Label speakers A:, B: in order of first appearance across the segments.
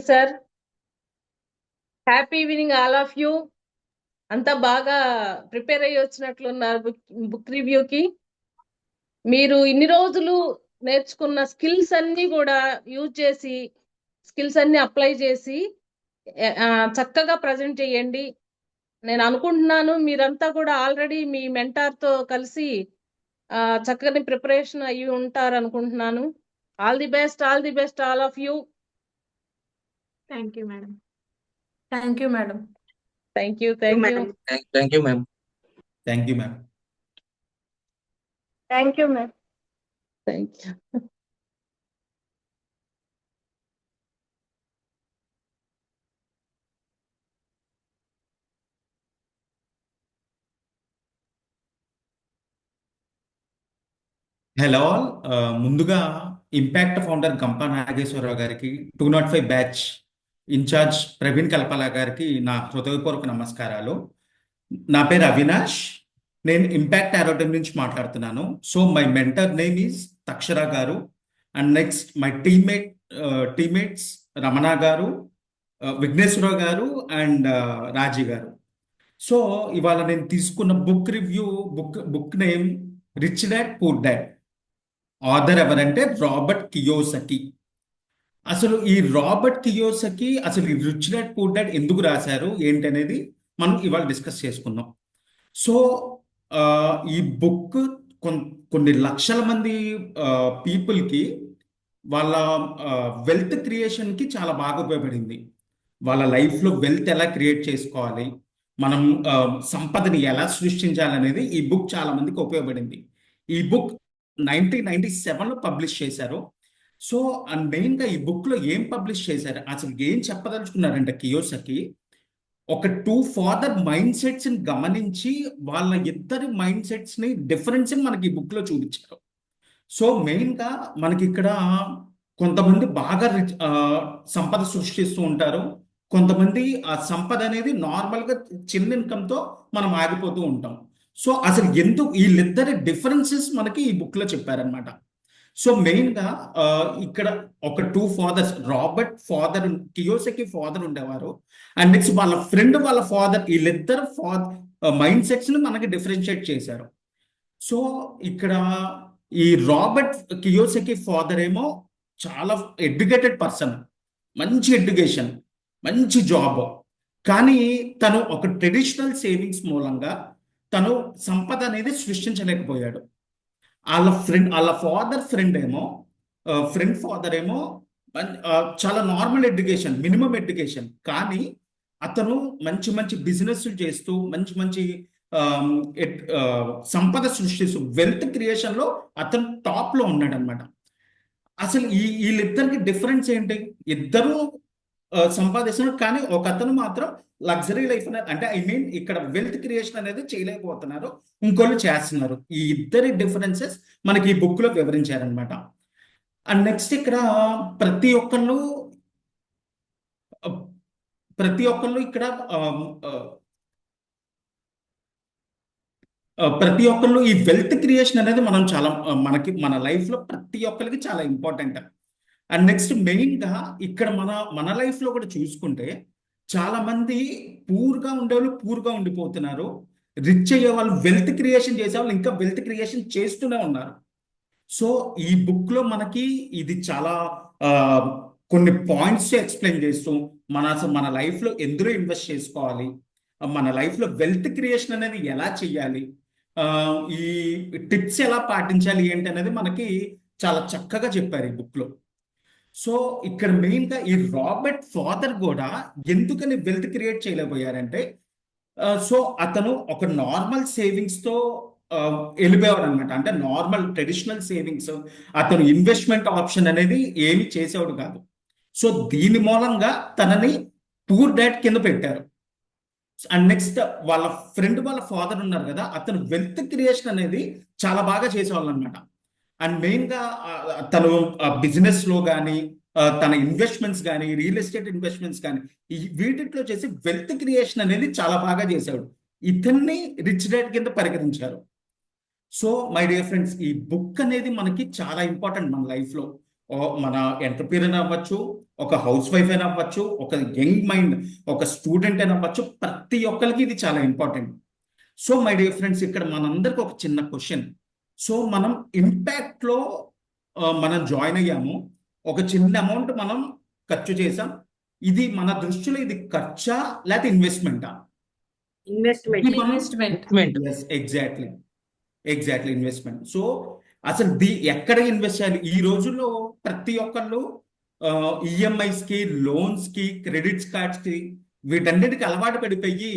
A: Sir, happy evening all of you. అంతా బాగా prepare అయ్యి వచ్చినట్లున్నారు బుక్ రివ్యూకి. మీరు ఇన్ని రోజులు నేర్చుకున్న స్కిల్స్ అన్ని కూడా యూజ్ చేసి, స్కిల్స్ అన్ని అప్లై చేసి చక్కగా ప్రజెంట్ చేయండి. నేను అనుకుంటున్నాను మీరంతా కూడా ఆల్రెడీ మీ మెంటార్తో కలిసి చక్కని ప్రిపరేషన్ అయ్యి ఉంటారు అనుకుంటున్నాను. All the best, all the best all of you.
B: Thank you madam. Thank you madam.
A: Thank you, thank you.
C: Thank you ma'am.
D: Thank you ma'am.
B: Thank you ma'am.
A: Thank you.
D: Hello all. ముందుగా impact founder Gampa Nageswararao గారికి, 205 batch incharge Praveen కల్పల గారికి నా హృదయపూర్వక నమస్కారాలు. నా పేరు అవినాష్. నేను impact aero team నుంచి మాట్లాడుతున్నాను. So my mentor name is Takshara garu. And next my teammates Ramana garu, Vigneswara Rao గారు అండ్ రాజీ గారు. సో ఇవాళ నేను తీసుకున్న book review, book name rich dad poor dad. Author ఎవరంటే రాబర్ట్ కియోసకి. అసలు ఈ రాబర్ట్ కియోసకి అసలు ఈ రిచ్ డాడ్ పూర్ డాడ్ ఎందుకు రాశారు ఏంటనేది మనం ఇవాళ డిస్కస్ చేసుకుందాం. సో ఈ బుక్ కొన్ని లక్షల మంది పీపుల్కి వాళ్ళ వెల్త్ క్రియేషన్కి చాలా బాగా ఉపయోగపడింది. వాళ్ళ లైఫ్లో వెల్త్ ఎలా క్రియేట్ చేసుకోవాలి, మనం సంపదని ఎలా సృష్టించాలనేది ఈ బుక్ చాలా మందికి ఉపయోగపడింది. ఈ బుక్ 1997లో పబ్లిష్ చేశారు. సో మెయిన్గా ఈ బుక్లో ఏం పబ్లిష్ చేశారు, అసలు ఏం చెప్పదలుచుకున్నారంటే కియోసకి ఒక 2 ఫాదర్ మైండ్ సెట్స్ని గమనించి వాళ్ళ ఇద్దరి మైండ్ సెట్స్ని డిఫరెన్స్ మనకి ఈ బుక్లో చూపించారు. సో మెయిన్గా మనకి ఇక్కడ కొంతమంది బాగా సంపద సృష్టిస్తూ ఉంటారు, కొంతమంది ఆ సంపద అనేది నార్మల్గా చిన్న ఇన్కమ్తో మనం ఆగిపోతూ ఉంటాం. సో అసలు ఎందుకు వీళ్ళిద్దరి డిఫరెన్సెస్ మనకి ఈ బుక్లో చెప్పారనమాట. సో మెయిన్గా ఇక్కడ ఒక 2 fathers, Robert father, Kiyosaki father ఉండేవారు, అండ్ నెక్స్ట్ వాళ్ళ ఫ్రెండ్ వాళ్ళ ఫాదర్, వీళ్ళిద్దరు మైండ్ సెట్స్ని మనకి డిఫరెన్షియేట్ చేశారు. సో ఇక్కడ ఈ రాబర్ట్ కియోసకి ఫాదర్ ఏమో చాలా ఎడ్యుకేటెడ్ పర్సన్, మంచి ఎడ్యుకేషన్, మంచి జాబ్, కానీ తను ఒక ట్రెడిషనల్ సేవింగ్స్ మూలంగా తను సంపద అనేది సృష్టించలేకపోయాడు. వాళ్ళ ఫాదర్ ఫాదర్ ఏమో చాలా నార్మల్ ఎడ్యుకేషన్, మినిమం ఎడ్యుకేషన్, కానీ అతను మంచి మంచి బిజినెస్ చేస్తూ మంచి సంపద సృష్టిస్తూ వెల్త్ క్రియేషన్లో అతను టాప్లో ఉన్నాడు అనమాట. అసలు వీళ్ళిద్దరికి డిఫరెన్స్ ఏంటి? ఇద్దరు సంపాదిస్తున్నారు, కానీ ఒక అతను మాత్రం లగ్జరీ లైఫ్ అంటే ఇక్కడ వెల్త్ క్రియేషన్ అనేది చేయలేకపోతున్నారు, ఇంకోళ్ళు చేస్తున్నారు. ఈ ఇద్దరి డిఫరెన్సెస్ మనకి ఈ బుక్ లో వివరించారనమాట. అండ్ నెక్స్ట్ ఇక్కడ ప్రతి ఒక్కళ్ళు ఇక్కడ ఈ వెల్త్ క్రియేషన్ అనేది మనం చాలా మన లైఫ్ లో ప్రతి ఒక్కరికి చాలా ఇంపార్టెంట్. అండ్ నెక్స్ట్ మెయిన్గా ఇక్కడ మన లైఫ్లో కూడా చూసుకుంటే చాలా మంది పూర్గా ఉండేవాళ్ళు పూర్గా ఉండిపోతున్నారు, రిచ్ అయ్యే వాళ్ళు, వెల్త్ క్రియేషన్ చేసే వాళ్ళు ఇంకా వెల్త్ క్రియేషన్ చేస్తూనే ఉన్నారు. సో ఈ బుక్లో మనకి ఇది చాలా కొన్ని పాయింట్స్ ఎక్స్ప్లెయిన్ చేస్తూ మన లైఫ్లో ఎందులో ఇన్వెస్ట్ చేసుకోవాలి, మన లైఫ్లో వెల్త్ క్రియేషన్ అనేది ఎలా చేయాలి, ఈ టిప్స్ ఎలా పాటించాలి ఏంటి అనేది మనకి చాలా చక్కగా చెప్పారు ఈ బుక్లో. సో ఇక్కడ మెయిన్గా ఈ రాబర్ట్ ఫాదర్ కూడా ఎందుకని వెల్త్ క్రియేట్ చేయలేకపోయారంటే, సో అతను ఒక నార్మల్ సేవింగ్స్తో వెళ్ళిపోయాడు అనమాట. అంటే నార్మల్ ట్రెడిషనల్ సేవింగ్స్, అతను ఇన్వెస్ట్మెంట్ ఆప్షన్ అనేది ఏమి చేసేవాడు కాదు. సో దీని మూలంగా తనని పూర్ డాడ్ కింద పెట్టారు. అండ్ నెక్స్ట్ వాళ్ళ ఫ్రెండ్ వాళ్ళ ఫాదర్ ఉన్నారు కదా, అతను వెల్త్ క్రియేషన్ అనేది చాలా బాగా చేసేవాళ్ళు అనమాట. అండ్ మెయిన్గా తను బిజినెస్లో కానీ, తన ఇన్వెస్ట్మెంట్స్ కానీ, రియల్ ఎస్టేట్ ఇన్వెస్ట్మెంట్స్ కానీ, వీటిలో చేసి వెల్త్ క్రియేషన్ అనేది చాలా బాగా చేశాడు. ఇతన్ని రిచ్ డాడ్ కింద పరిగణించారు. సో మై డియర్ ఫ్రెండ్స్, ఈ బుక్ అనేది మనకి చాలా ఇంపార్టెంట్ మన లైఫ్లో. మన ఎంటర్ప్రీనర్ అవ్వచ్చు, ఒక హౌస్ వైఫ్ అయినా అవ్వచ్చు, ఒక యంగ్ మైండ్, ఒక స్టూడెంట్ అయినా అవ్వచ్చు, ప్రతి ఒక్కరికి ఇది చాలా important. So my dear friends, ఇక్కడ మనందరికి ఒక చిన్న క్వశ్చన్. సో మనం ఇంపాక్ట్ లో మనం జాయిన్ అయ్యాము, ఒక చిన్న అమౌంట్ మనం ఖర్చు చేసాం. ఇది మన దృష్టిలో ఇది ఖర్చా లేకపోతే ఇన్వెస్ట్మెంటా?
B: ఇన్వెస్ట్మెంట్.
D: ఇది మనం
A: ఇన్వెస్ట్మెంట్.
D: Exactly investment. సో అసలు ఎక్కడ ఇన్వెస్ట్ చేయాలి ఈ రోజుల్లో? ప్రతి ఒక్కళ్ళు ఈఎంఐస్ కి, లోన్స్ కి, క్రెడిట్స్ కార్డ్స్ కి, వీటన్నిటికి అలవాటు పడిపోయి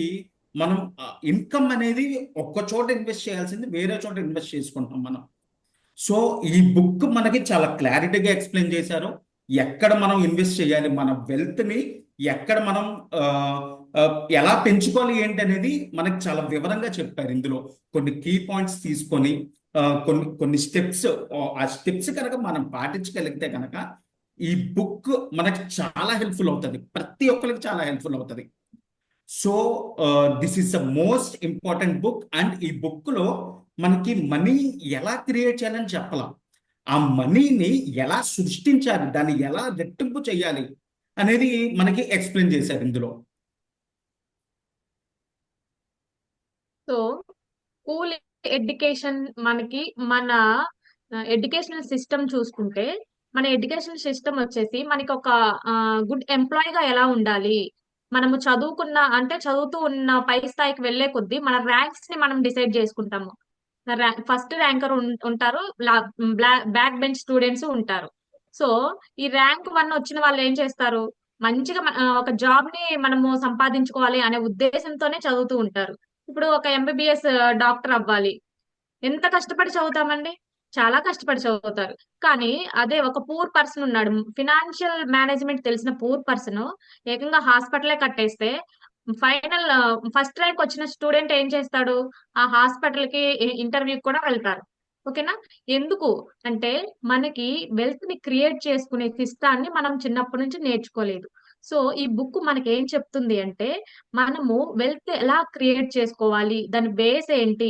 D: మనం ఇన్కమ్ అనేది ఒక్క చోట ఇన్వెస్ట్ చేయాల్సింది వేరే చోట ఇన్వెస్ట్ చేసుకుంటాం మనం. సో ఈ బుక్ మనకి చాలా క్లారిటీగా ఎక్స్ప్లెయిన్ చేశారు. ఎక్కడ మనం ఇన్వెస్ట్ చేయాలి, మన వెల్త్ ని ఎక్కడ మనం ఎలా పెంచుకోవాలి ఏంటి అనేది మనకి చాలా వివరంగా చెప్పారు. ఇందులో కొన్ని కీ పాయింట్స్ తీసుకొని కొన్ని స్టెప్స్, ఆ స్టెప్స్ కనుక మనం పాటించగలిగితే కనుక ఈ బుక్ మనకి చాలా హెల్ప్ఫుల్ అవుతుంది, ప్రతి ఒక్కరికి చాలా హెల్ప్ఫుల్ అవుతుంది. So this is the most important book. And ఈ బుక్ లో మనకి మనీ ఎలా క్రియేట్ చేయాలని చెప్పాల, ఆ మనీని ఎలా సృష్టించాలి, దాన్ని ఎలా రెట్టింపు చేయాలి అనేది మనకి ఎక్స్ప్లెయిన్ చేశారు ఇందులో.
B: సో స్కూల్ ఎడ్యుకేషన్ మనకి మన ఎడ్యుకేషనల్ సిస్టమ్ చూసుకుంటే, మన ఎడ్యుకేషనల్ సిస్టమ్ వచ్చేసి మనకి ఒక గుడ్ ఎంప్లాయ్ గా ఎలా ఉండాలి, మనము చదువుకున్న అంటే చదువుతూ ఉన్న పై స్థాయికి వెళ్లే కొద్దీ మన ర్యాంక్స్ ని మనం డిసైడ్ చేసుకుంటాము. ఫస్ట్ ర్యాంకర్ ఉంటారు, బ్యాక్ బెంచ్ స్టూడెంట్స్ ఉంటారు. సో ఈ ర్యాంక్ 1 వచ్చిన వాళ్ళు ఏం చేస్తారు, మంచిగా ఒక జాబ్ ని మనము సంపాదించుకోవాలి అనే ఉద్దేశంతోనే చదువుతూ ఉంటారు. ఇప్పుడు ఒక ఎంబీబీఎస్ డాక్టర్ అవ్వాలి, ఎంత కష్టపడి చదువుతామండి, చాలా కష్టపడి చదువుతారు. కానీ అదే ఒక పూర్ పర్సన్ ఉన్నాడు, ఫినాన్షియల్ మేనేజ్మెంట్ తెలిసిన పూర్ పర్సన్ ఏకంగా హాస్పిటలే కట్టేస్తే ఫైనల్ ఫస్ట్ ర్యాంక్ వచ్చిన స్టూడెంట్ ఏం చేస్తాడు, ఆ హాస్పిటల్ కి ఇంటర్వ్యూ కూడా వెళ్తారు. ఓకేనా? ఎందుకు అంటే మనకి వెల్త్ ని క్రియేట్ చేసుకునే సిస్టాన్ని మనం చిన్నప్పటి నుంచి నేర్చుకోలేదు. సో ఈ బుక్ మనకి ఏం చెప్తుంది అంటే, మనము వెల్త్ ఎలా క్రియేట్ చేసుకోవాలి, దాని బేస్ ఏంటి,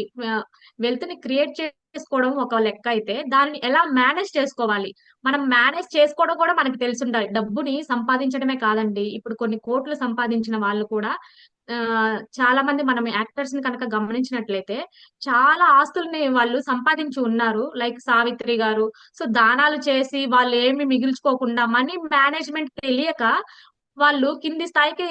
B: వెల్త్ ని క్రియేట్ చేసుకోవడం ఒక లెక్క అయితే దాన్ని ఎలా మేనేజ్ చేసుకోవాలి, మనం మేనేజ్ చేసుకోవడం కూడా మనకి తెలిసి ఉండాలి. డబ్బుని సంపాదించడమే కాదండి, ఇప్పుడు కొన్ని కోట్లు సంపాదించిన వాళ్ళు కూడా చాలా మంది మనం యాక్టర్స్ ని కనుక గమనించినట్లయితే చాలా ఆస్తుల్ని వాళ్ళు సంపాదించి ఉన్నారు. లైక్ సావిత్రి గారు. సో దానాలు చేసి వాళ్ళు ఏమి మిగిల్చుకోకుండా మనీ మేనేజ్మెంట్ తెలియక వాళ్ళు కింది స్థాయికి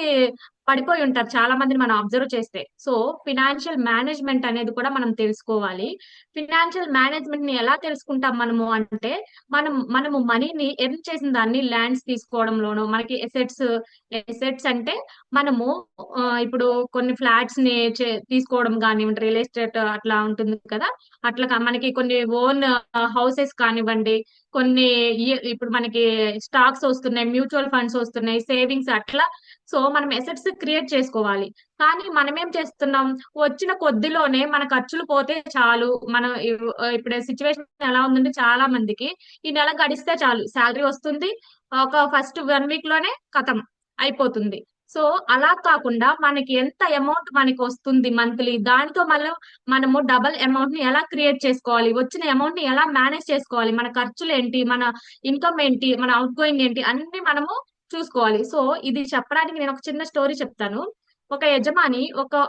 B: పడిపోయి ఉంటారు చాలా మందిని మనం అబ్జర్వ్ చేస్తే. సో ఫినాన్షియల్ మేనేజ్మెంట్ అనేది కూడా మనం తెలుసుకోవాలి. ఫినాన్షియల్ మేనేజ్మెంట్ ని ఎలా తెలుసుకుంటాం మనము అంటే, మనము మనీని ఎర్న్ చేసిన దాన్ని ల్యాండ్స్ తీసుకోవడంలోనూ, మనకి ఎసెట్స్ అంటే మనము ఇప్పుడు కొన్ని ఫ్లాట్స్ ని తీసుకోవడం కానివ్వండి, రియల్ ఎస్టేట్ అట్లా ఉంటుంది కదా, అట్లా మనకి కొన్ని ఓన్ హౌసెస్ కానివ్వండి, కొన్ని ఇప్పుడు మనకి స్టాక్స్ వస్తున్నాయి, మ్యూచువల్ ఫండ్స్ వస్తున్నాయి, సేవింగ్స్ అట్లా. సో మనం ఎసెట్స్ క్రియేట్ చేసుకోవాలి. కానీ మనం ఏం చేస్తున్నాం, వచ్చిన కొద్దిలోనే మన ఖర్చులు పోతే చాలు. మనం ఇప్పుడు సిచ్యువేషన్ ఎలా ఉందంటే, చాలా మందికి ఈ నెల గడిస్తే చాలు, శాలరీ వస్తుంది, ఒక ఫస్ట్ 1 వీక్ లోనే ఖతం అయిపోతుంది. సో అలా కాకుండా మనకి ఎంత అమౌంట్ మనకి వస్తుంది మంత్లీ, దానితో మనము డబల్ అమౌంట్ ని ఎలా క్రియేట్ చేసుకోవాలి, వచ్చిన అమౌంట్ ని ఎలా మేనేజ్ చేసుకోవాలి, మన ఖర్చులు ఏంటి, మన ఇన్కమ్ ఏంటి, మన అవుట్ గోయింగ్ ఏంటి, అన్ని మనము చూసుకోవాలి. సో ఇది చెప్పడానికి నేను ఒక చిన్న స్టోరీ చెప్తాను. ఒక యజమాని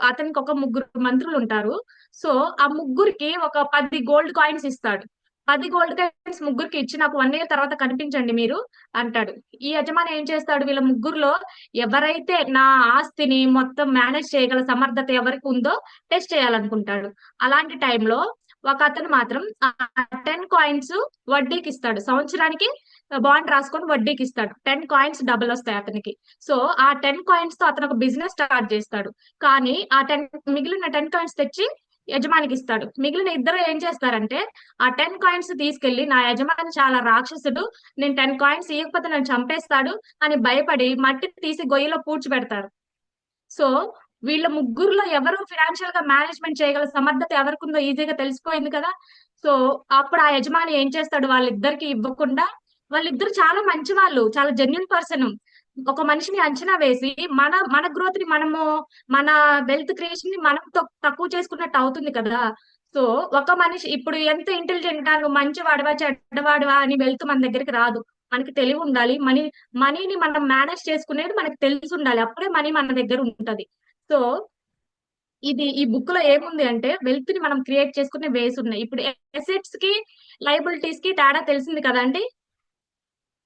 B: అతనికి ఒక 3 మంత్రులు ఉంటారు. సో ఆ ముగ్గురికి ఒక 10 గోల్డ్ కాయిన్స్ ఇస్తాడు. 10 గోల్డ్ కాయిన్స్ ముగ్గురికి ఇచ్చి నాకు 1 ఇయర్ తర్వాత కనిపించండి మీరు అంటాడు. ఈ యజమాని ఏం చేస్తాడు, వీళ్ళ ముగ్గురులో ఎవరైతే నా ఆస్తిని మొత్తం మేనేజ్ చేయగల సమర్థత ఎవరికి ఉందో టెస్ట్ చేయాలనుకుంటాడు. అలాంటి టైంలో ఒక అతను మాత్రం ఆ 10 కాయిన్స్ వడ్డీకి ఇస్తాడు. సంవత్సరానికి బాండ్ రాసుకొని వడ్డీకి ఇస్తాడు. 10 కాయిన్స్ డబుల్ వస్తాయి అతనికి. సో ఆ 10 కాయిన్స్ తో అతను ఒక బిజినెస్ స్టార్ట్ చేస్తాడు. కానీ ఆ మిగిలిన 10 కాయిన్స్ తెచ్చి యజమానికి ఇస్తాడు. మిగిలిన ఇద్దరు ఏం చేస్తారంటే, ఆ 10 కాయిన్స్ తీసుకెళ్లి నా యజమాని చాలా రాక్షసుడు, నేను 10 కాయిన్స్ ఇవ్వకపోతే నన్ను చంపేస్తాడు అని భయపడి మట్టి తీసి గొయ్యిలో పూడ్చిపెడతారు. సో వీళ్ళ ముగ్గురులో ఎవరు ఫినాన్షియల్ గా మేనేజ్మెంట్ చేయగల సమర్థత ఎవరికి ఉందో ఈజీగా తెలిసిపోయింది కదా. సో అప్పుడు ఆ యజమాని ఏం చేస్తాడు, వాళ్ళిద్దరికి ఇవ్వకుండా, వాళ్ళిద్దరు చాలా మంచి వాళ్ళు, చాలా జెన్యున్ పర్సన్, ఒక మనిషిని అంచనా వేసి మన గ్రోత్ ని మనము, మన వెల్త్ క్రియేషన్ ని మనం తక్కువ చేసుకున్నట్టు అవుతుంది కదా. సో ఒక మనిషి ఇప్పుడు ఎంత ఇంటెలిజెంట్ గా, నువ్వు మంచివాడివా చెడ్డవాడివా అని వెల్త్ మన దగ్గరికి రాదు. మనకి తెలివి ఉండాలి. మనీని మనం మేనేజ్ చేసుకునేది మనకు తెలిసి ఉండాలి. అప్పుడే మనీ మన దగ్గర ఉంటది. సో ఈ బుక్ లో ఏముంది అంటే వెల్త్ ని మనం క్రియేట్ చేసుకునే వేస్ ఉన్నాయి. ఇప్పుడు ఎసెట్స్ కి లయబిలిటీస్ కి తేడా తెలిసింది కదండి.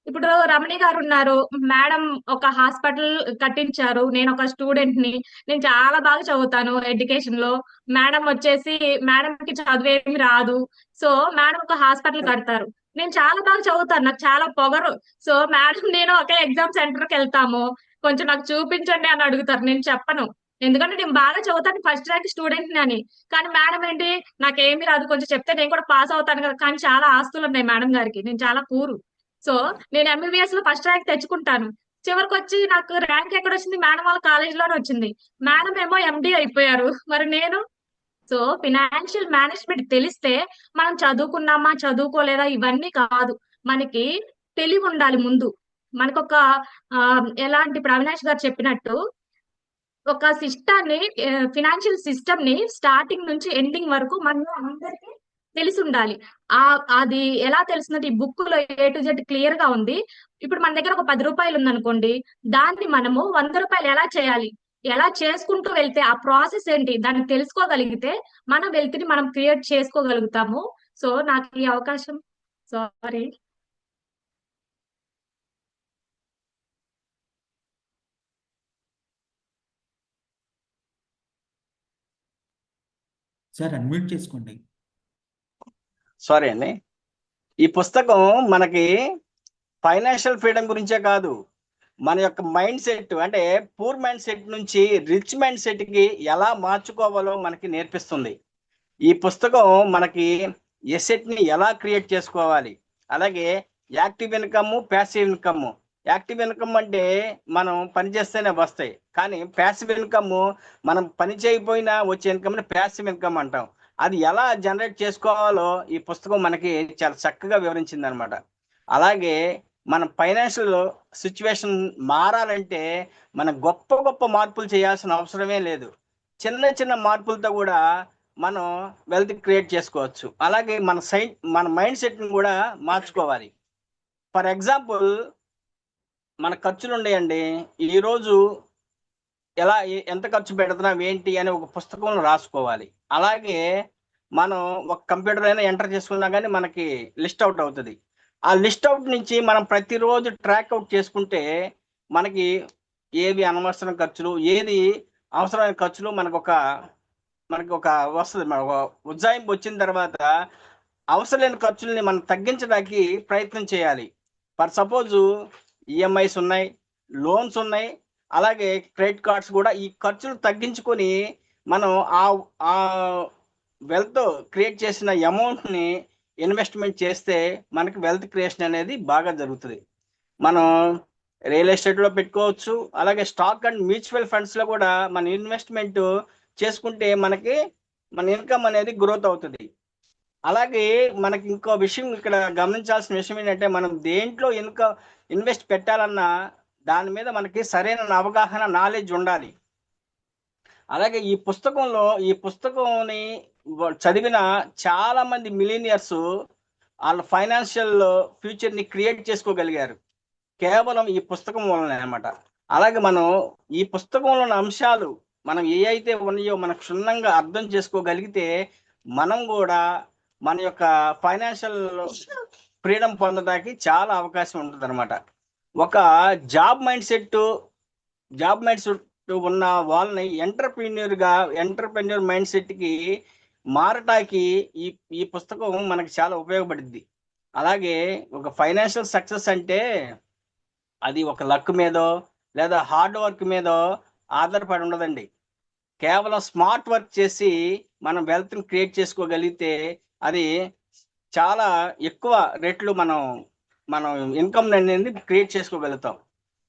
B: ఇప్పుడు రమణి గారు ఉన్నారు. మేడం ఒక హాస్పిటల్ కట్టించారు. నేను ఒక స్టూడెంట్ ని. నేను చాలా బాగా చదువుతాను ఎడ్యుకేషన్ లో. మేడం వచ్చేసి మేడం కి చదువేమి రాదు. సో మేడం ఒక హాస్పిటల్ కడతారు. నేను చాలా బాగా చదువుతాను. నాకు చాలా పొగరు. సో మేడం నేను ఒకే ఎగ్జామ్ సెంటర్ కి వెళ్తాము. కొంచెం నాకు చూపించండి అని అడుగుతారు. నేను చెప్పను. ఎందుకంటే నేను బాగా చదువుతాను, ఫస్ట్ ర్యాంక్ స్టూడెంట్ ని అని. కానీ మేడం ఏంటి, నాకేమి రాదు, కొంచెం చెప్తే నేను కూడా పాస్ అవుతాను కదా. కానీ చాలా ఆస్తులు ఉన్నాయి మేడం గారికి. నేను చాలా పూరు. సో నేను ఎంబీబీఎస్ లో ఫస్ట్ ర్యాంక్ తెచ్చుకుంటాను. చివరికి వచ్చి నాకు ర్యాంక్ ఎక్కడ వచ్చింది, మేడం వాళ్ళ కాలేజ్ లోనే వచ్చింది. మేడం ఏమో ఎండి అయిపోయారు. మరి నేను? సో ఫినాన్షియల్ మేనేజ్మెంట్ తెలిస్తే మనం చదువుకున్నామా చదువుకోలేదా ఇవన్నీ కాదు. మనకి తెలివి ఉండాలి ముందు. మనకొక ఆ, ఎలాంటి ఇప్పుడు అవినాష్ గారు చెప్పినట్టు ఒక సిస్టాన్ని, ఫినాన్షియల్ సిస్టమ్ ని స్టార్టింగ్ నుంచి ఎండింగ్ వరకు మనం అందరికి తెలిసి ఉండాలి. అది ఎలా తెలుస్తుందంటే ఈ బుక్ లో A to Z క్లియర్ గా ఉంది. ఇప్పుడు మన దగ్గర ఒక 10 రూపాయలు ఉందనుకోండి, దాన్ని మనము 100 రూపాయలు ఎలా చేయాలి, ఎలా చేసుకుంటూ వెళ్తే ఆ ప్రాసెస్ ఏంటి దాన్ని తెలుసుకోగలిగితే మన వెల్త్ ని మనం క్రియేట్ చేసుకోగలుగుతాము. సో నాకు ఈ అవకాశం, సారీ.
D: సార్ అన్మ్యూట్ చేసుకోండి.
C: సారీ అండి. ఈ పుస్తకం మనకి ఫైనాన్షియల్ ఫ్రీడమ్ గురించే కాదు, మన యొక్క మైండ్ సెట్, అంటే పూర్ మైండ్ సెట్ నుంచి రిచ్ మైండ్ సెట్ కి ఎలా మార్చుకోవాలో మనకి నేర్పిస్తుంది. ఈ పుస్తకం మనకి ఎసెట్ ని ఎలా క్రియేట్ చేసుకోవాలి, అలాగే active income, passive income. Active income అంటే మనం పని చేస్తేనే వస్తాయి, కానీ ప్యాసివ్ ఇన్కమ్ మనం పని చేయకపోయినా వచ్చే ఇన్కమ్ ని ప్యాసివ్ ఇన్కమ్ అంటాం. అది ఎలా జనరేట్ చేసుకోవాలో ఈ పుస్తకం మనకి చాలా చక్కగా వివరించింది అనమాట. అలాగే మన ఫైనాన్షియల్ సిచ్యువేషన్ మారాలంటే మనం గొప్ప గొప్ప మార్పులు చేయాల్సిన అవసరమే లేదు. చిన్న చిన్న మార్పులతో కూడా మనం వెల్త్ క్రియేట్ చేసుకోవచ్చు. అలాగే మన మైండ్ సెట్ని కూడా మార్చుకోవాలి. ఫర్ ఎగ్జాంపుల్, మన ఖర్చులు ఉన్నాయండి. ఈరోజు ఎంత ఖర్చు పెడుతున్నాం ఏంటి అని ఒక పుస్తకంలో రాసుకోవాలి. అలాగే మనం ఒక కంప్యూటర్ అయినా ఎంటర్ చేసుకున్నా కానీ మనకి లిస్ట్ అవుట్ అవుతుంది. ఆ లిస్ట్ అవుట్ నుంచి మనం ప్రతిరోజు ట్రాక్ అవుట్ చేసుకుంటే మనకి ఏవి అనవసరం ఖర్చులు, ఏది అవసరమైన ఖర్చులు మనకు ఒక వస్తుంది. మన ఒక ఉజ్జాయింపు వచ్చిన తర్వాత అవసరమైన ఖర్చుల్ని మనం తగ్గించడానికి ప్రయత్నం చేయాలి. ఫర్ సపోజు ఈఎంఐస్ ఉన్నాయి, లోన్స్ ఉన్నాయి, అలాగే క్రెడిట్ కార్డ్స్ కూడా. ఈ ఖర్చులు తగ్గించుకొని మనం ఆ వెల్త్ క్రియేట్ చేసిన అమౌంట్ని ఇన్వెస్ట్మెంట్ చేస్తే మనకి వెల్త్ క్రియేషన్ అనేది బాగా జరుగుతుంది. మనం రియల్ ఎస్టేట్లో పెట్టుకోవచ్చు, అలాగే స్టాక్ అండ్ మ్యూచువల్ ఫండ్స్లో కూడా మన ఇన్వెస్ట్మెంట్ చేసుకుంటే మనకి మన ఇన్కమ్ అనేది గ్రోత్ అవుతుంది. అలాగే మనకి ఇంకో విషయం ఇక్కడ గమనించాల్సిన విషయం ఏంటంటే, మనం దేంట్లో ఇన్వెస్ట్ పెట్టాలన్నా దాని మీద మనకి సరైన అవగాహన, నాలెడ్జ్ ఉండాలి. అలాగే ఈ పుస్తకంని చదివిన చాలా మంది మిలీనియర్స్ వాళ్ళ ఫైనాన్షియల్ ఫ్యూచర్ని క్రియేట్ చేసుకోగలిగారు కేవలం ఈ పుస్తకం వలన అనమాట. అలాగే మనం ఈ పుస్తకంలో ఉన్న అంశాలు మనం ఏ అయితే ఉన్నాయో మనం క్షుణ్ణంగా అర్థం చేసుకోగలిగితే మనం కూడా మన యొక్క ఫైనాన్షియల్ ఫ్రీడమ్ పొందడానికి చాలా అవకాశం ఉంటుంది అనమాట. ఒక జాబ్ మైండ్ సెట్ ఉన్న వాళ్ళని ఎంటర్ప్రెన్యూర్ మైండ్ సెట్కి మారటానికి ఈ పుస్తకం మనకి చాలా ఉపయోగపడుద్ది. అలాగే ఒక ఫైనాన్షియల్ సక్సెస్ అంటే అది ఒక లక్ మీదో లేదా హార్డ్ వర్క్ మీదో ఆధారపడి ఉండదండి. కేవలం స్మార్ట్ వర్క్ చేసి మనం వెల్త్ని క్రియేట్ చేసుకోగలిగితే అది చాలా ఎక్కువ రెట్లు మనం ఇన్కమ్ అనేది క్రియేట్ చేసుకోగలుగుతాం.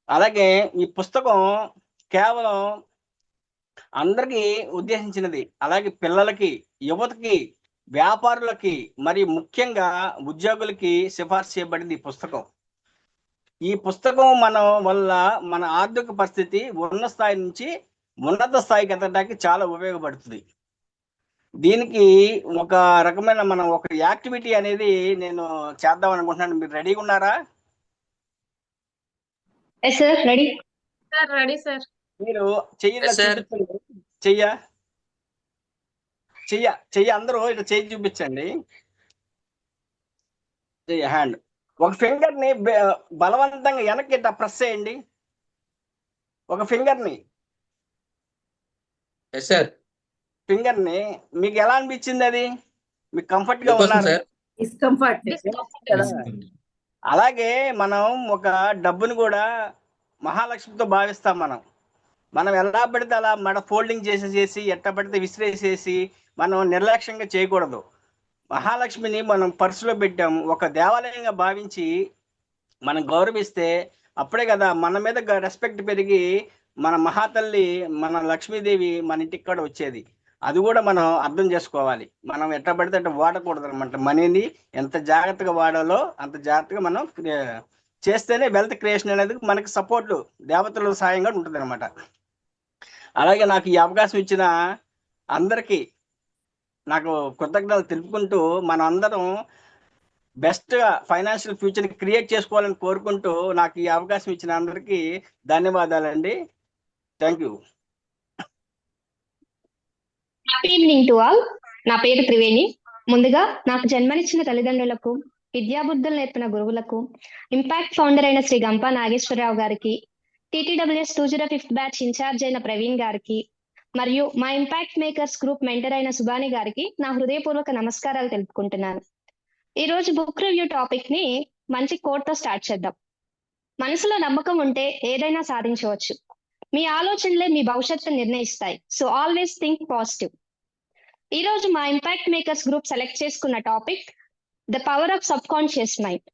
C: అలాగే ఈ పుస్తకం కేవలం అందరికీ ఉద్దేశించినది. అలాగే పిల్లలకి, యువతకి, వ్యాపారులకి, మరి ముఖ్యంగా ఉద్యోగులకి సిఫార్సు చేయబడింది ఈ పుస్తకం. ఈ పుస్తకం వల్ల మన ఆర్థిక పరిస్థితి ఉన్న స్థాయి నుంచి ఉన్నత స్థాయికి ఎదగడానికి చాలా ఉపయోగపడుతుంది. దీనికి ఒక రకమైన ఒక యాక్టివిటీ అనేది నేను చేద్దాం అనుకుంటున్నాను. మీరు రెడీగా ఉన్నారా?
E: Yes sir, ready.
B: Sir ready sir.
C: మీరు చెయ్యిలా
F: Yes, sir.
C: చూపించండి. చెయ్య చెయ్య చెయ్య అందరూ ఇట్లా చెయ్యి చూపించండి. చెయ్య హ్యాండ్. ఒక ఫింగర్ ని బలవంతంగా వెనక్కి ఇట్లా ప్రెస్ చేయండి. ఒక ఫింగర్ ని
F: ఎస్ సార్.
C: ఫింగర్ ని మీకు ఎలా అనిపించింది? అది మీకు కంఫర్ట్ గా
F: ఎందుకోసం
C: ఉన్నారు
F: సార్?
A: డిస్కంఫర్ట్.
C: కదా? అలాగే మనం ఒక డబ్బును కూడా మహాలక్ష్మితో భావిస్తాం. మనం ఎలా పడితే అలా ఫోల్డింగ్ చేసేసి ఎట్ట పడితే విసిరేసేసి మనం నిర్లక్ష్యంగా చేయకూడదు. మహాలక్ష్మిని మనం పర్సులో పెట్టాము, ఒక దేవాలయంగా భావించి మనం గౌరవిస్తే అప్పుడే కదా మన మీద రెస్పెక్ట్ పెరిగి మన మహాతల్లి మన లక్ష్మీదేవి మన ఇంటికి కూడా వచ్చేది. అది కూడా మనం అర్థం చేసుకోవాలి. మనం ఎట్ట పడితే అట్ట వాడకూడదు అనమాట. మనీని ఎంత జాగ్రత్తగా వాడాలో అంత జాగ్రత్తగా మనం చేస్తేనే వెల్త్ క్రియేషన్ అనేది మనకి సపోర్ట్ దేవతల సాయంగా ఉంటుంది అనమాట. అలాగే నాకు ఈ అవకాశం ఇచ్చిన అందరికీ నాకు కృతజ్ఞతలు తెలుపుకుంటూ మనం అందరం బెస్ట్గా ఫైనాన్షియల్ ఫ్యూచర్ క్రియేట్ చేసుకోవాలని కోరుకుంటూ నాకు ఈ అవకాశం ఇచ్చిన అందరికీ ధన్యవాదాలండి. Thank you.
E: Happy evening to all. నా పేరు త్రివేణి. ముందుగా నాకు జన్మనిచ్చిన తల్లిదండ్రులకు, విద్యాబుద్ధులు నేర్పిన గురువులకు, ఇంపాక్ట్ ఫౌండర్ అయిన శ్రీ గంపా నాగేశ్వరరావు గారికి, టీటీడబ్ల్యూఎస్ 205th బ్యాచ్ ఇన్ఛార్జ్ అయిన ప్రవీణ్ గారికి, మరియు మా ఇంపాక్ట్ మేకర్స్ గ్రూప్ మెంటర్ అయిన సుబాని గారికి నా హృదయపూర్వక నమస్కారాలు తెలుపుకుంటున్నాను. ఈ రోజు బుక్ రివ్యూ టాపిక్ ని మంచి కోట్ తో స్టార్ట్ చేద్దాం. మనసులో నమ్మకం ఉంటే ఏదైనా సాధించవచ్చు. మీ ఆలోచనలే మీ భవిష్యత్తు నిర్ణయిస్తాయి. So always think positive. ఈ రోజు మా ఇంపాక్ట్ మేకర్స్ గ్రూప్ సెలెక్ట్ చేసుకున్న topic the power of subconscious mind.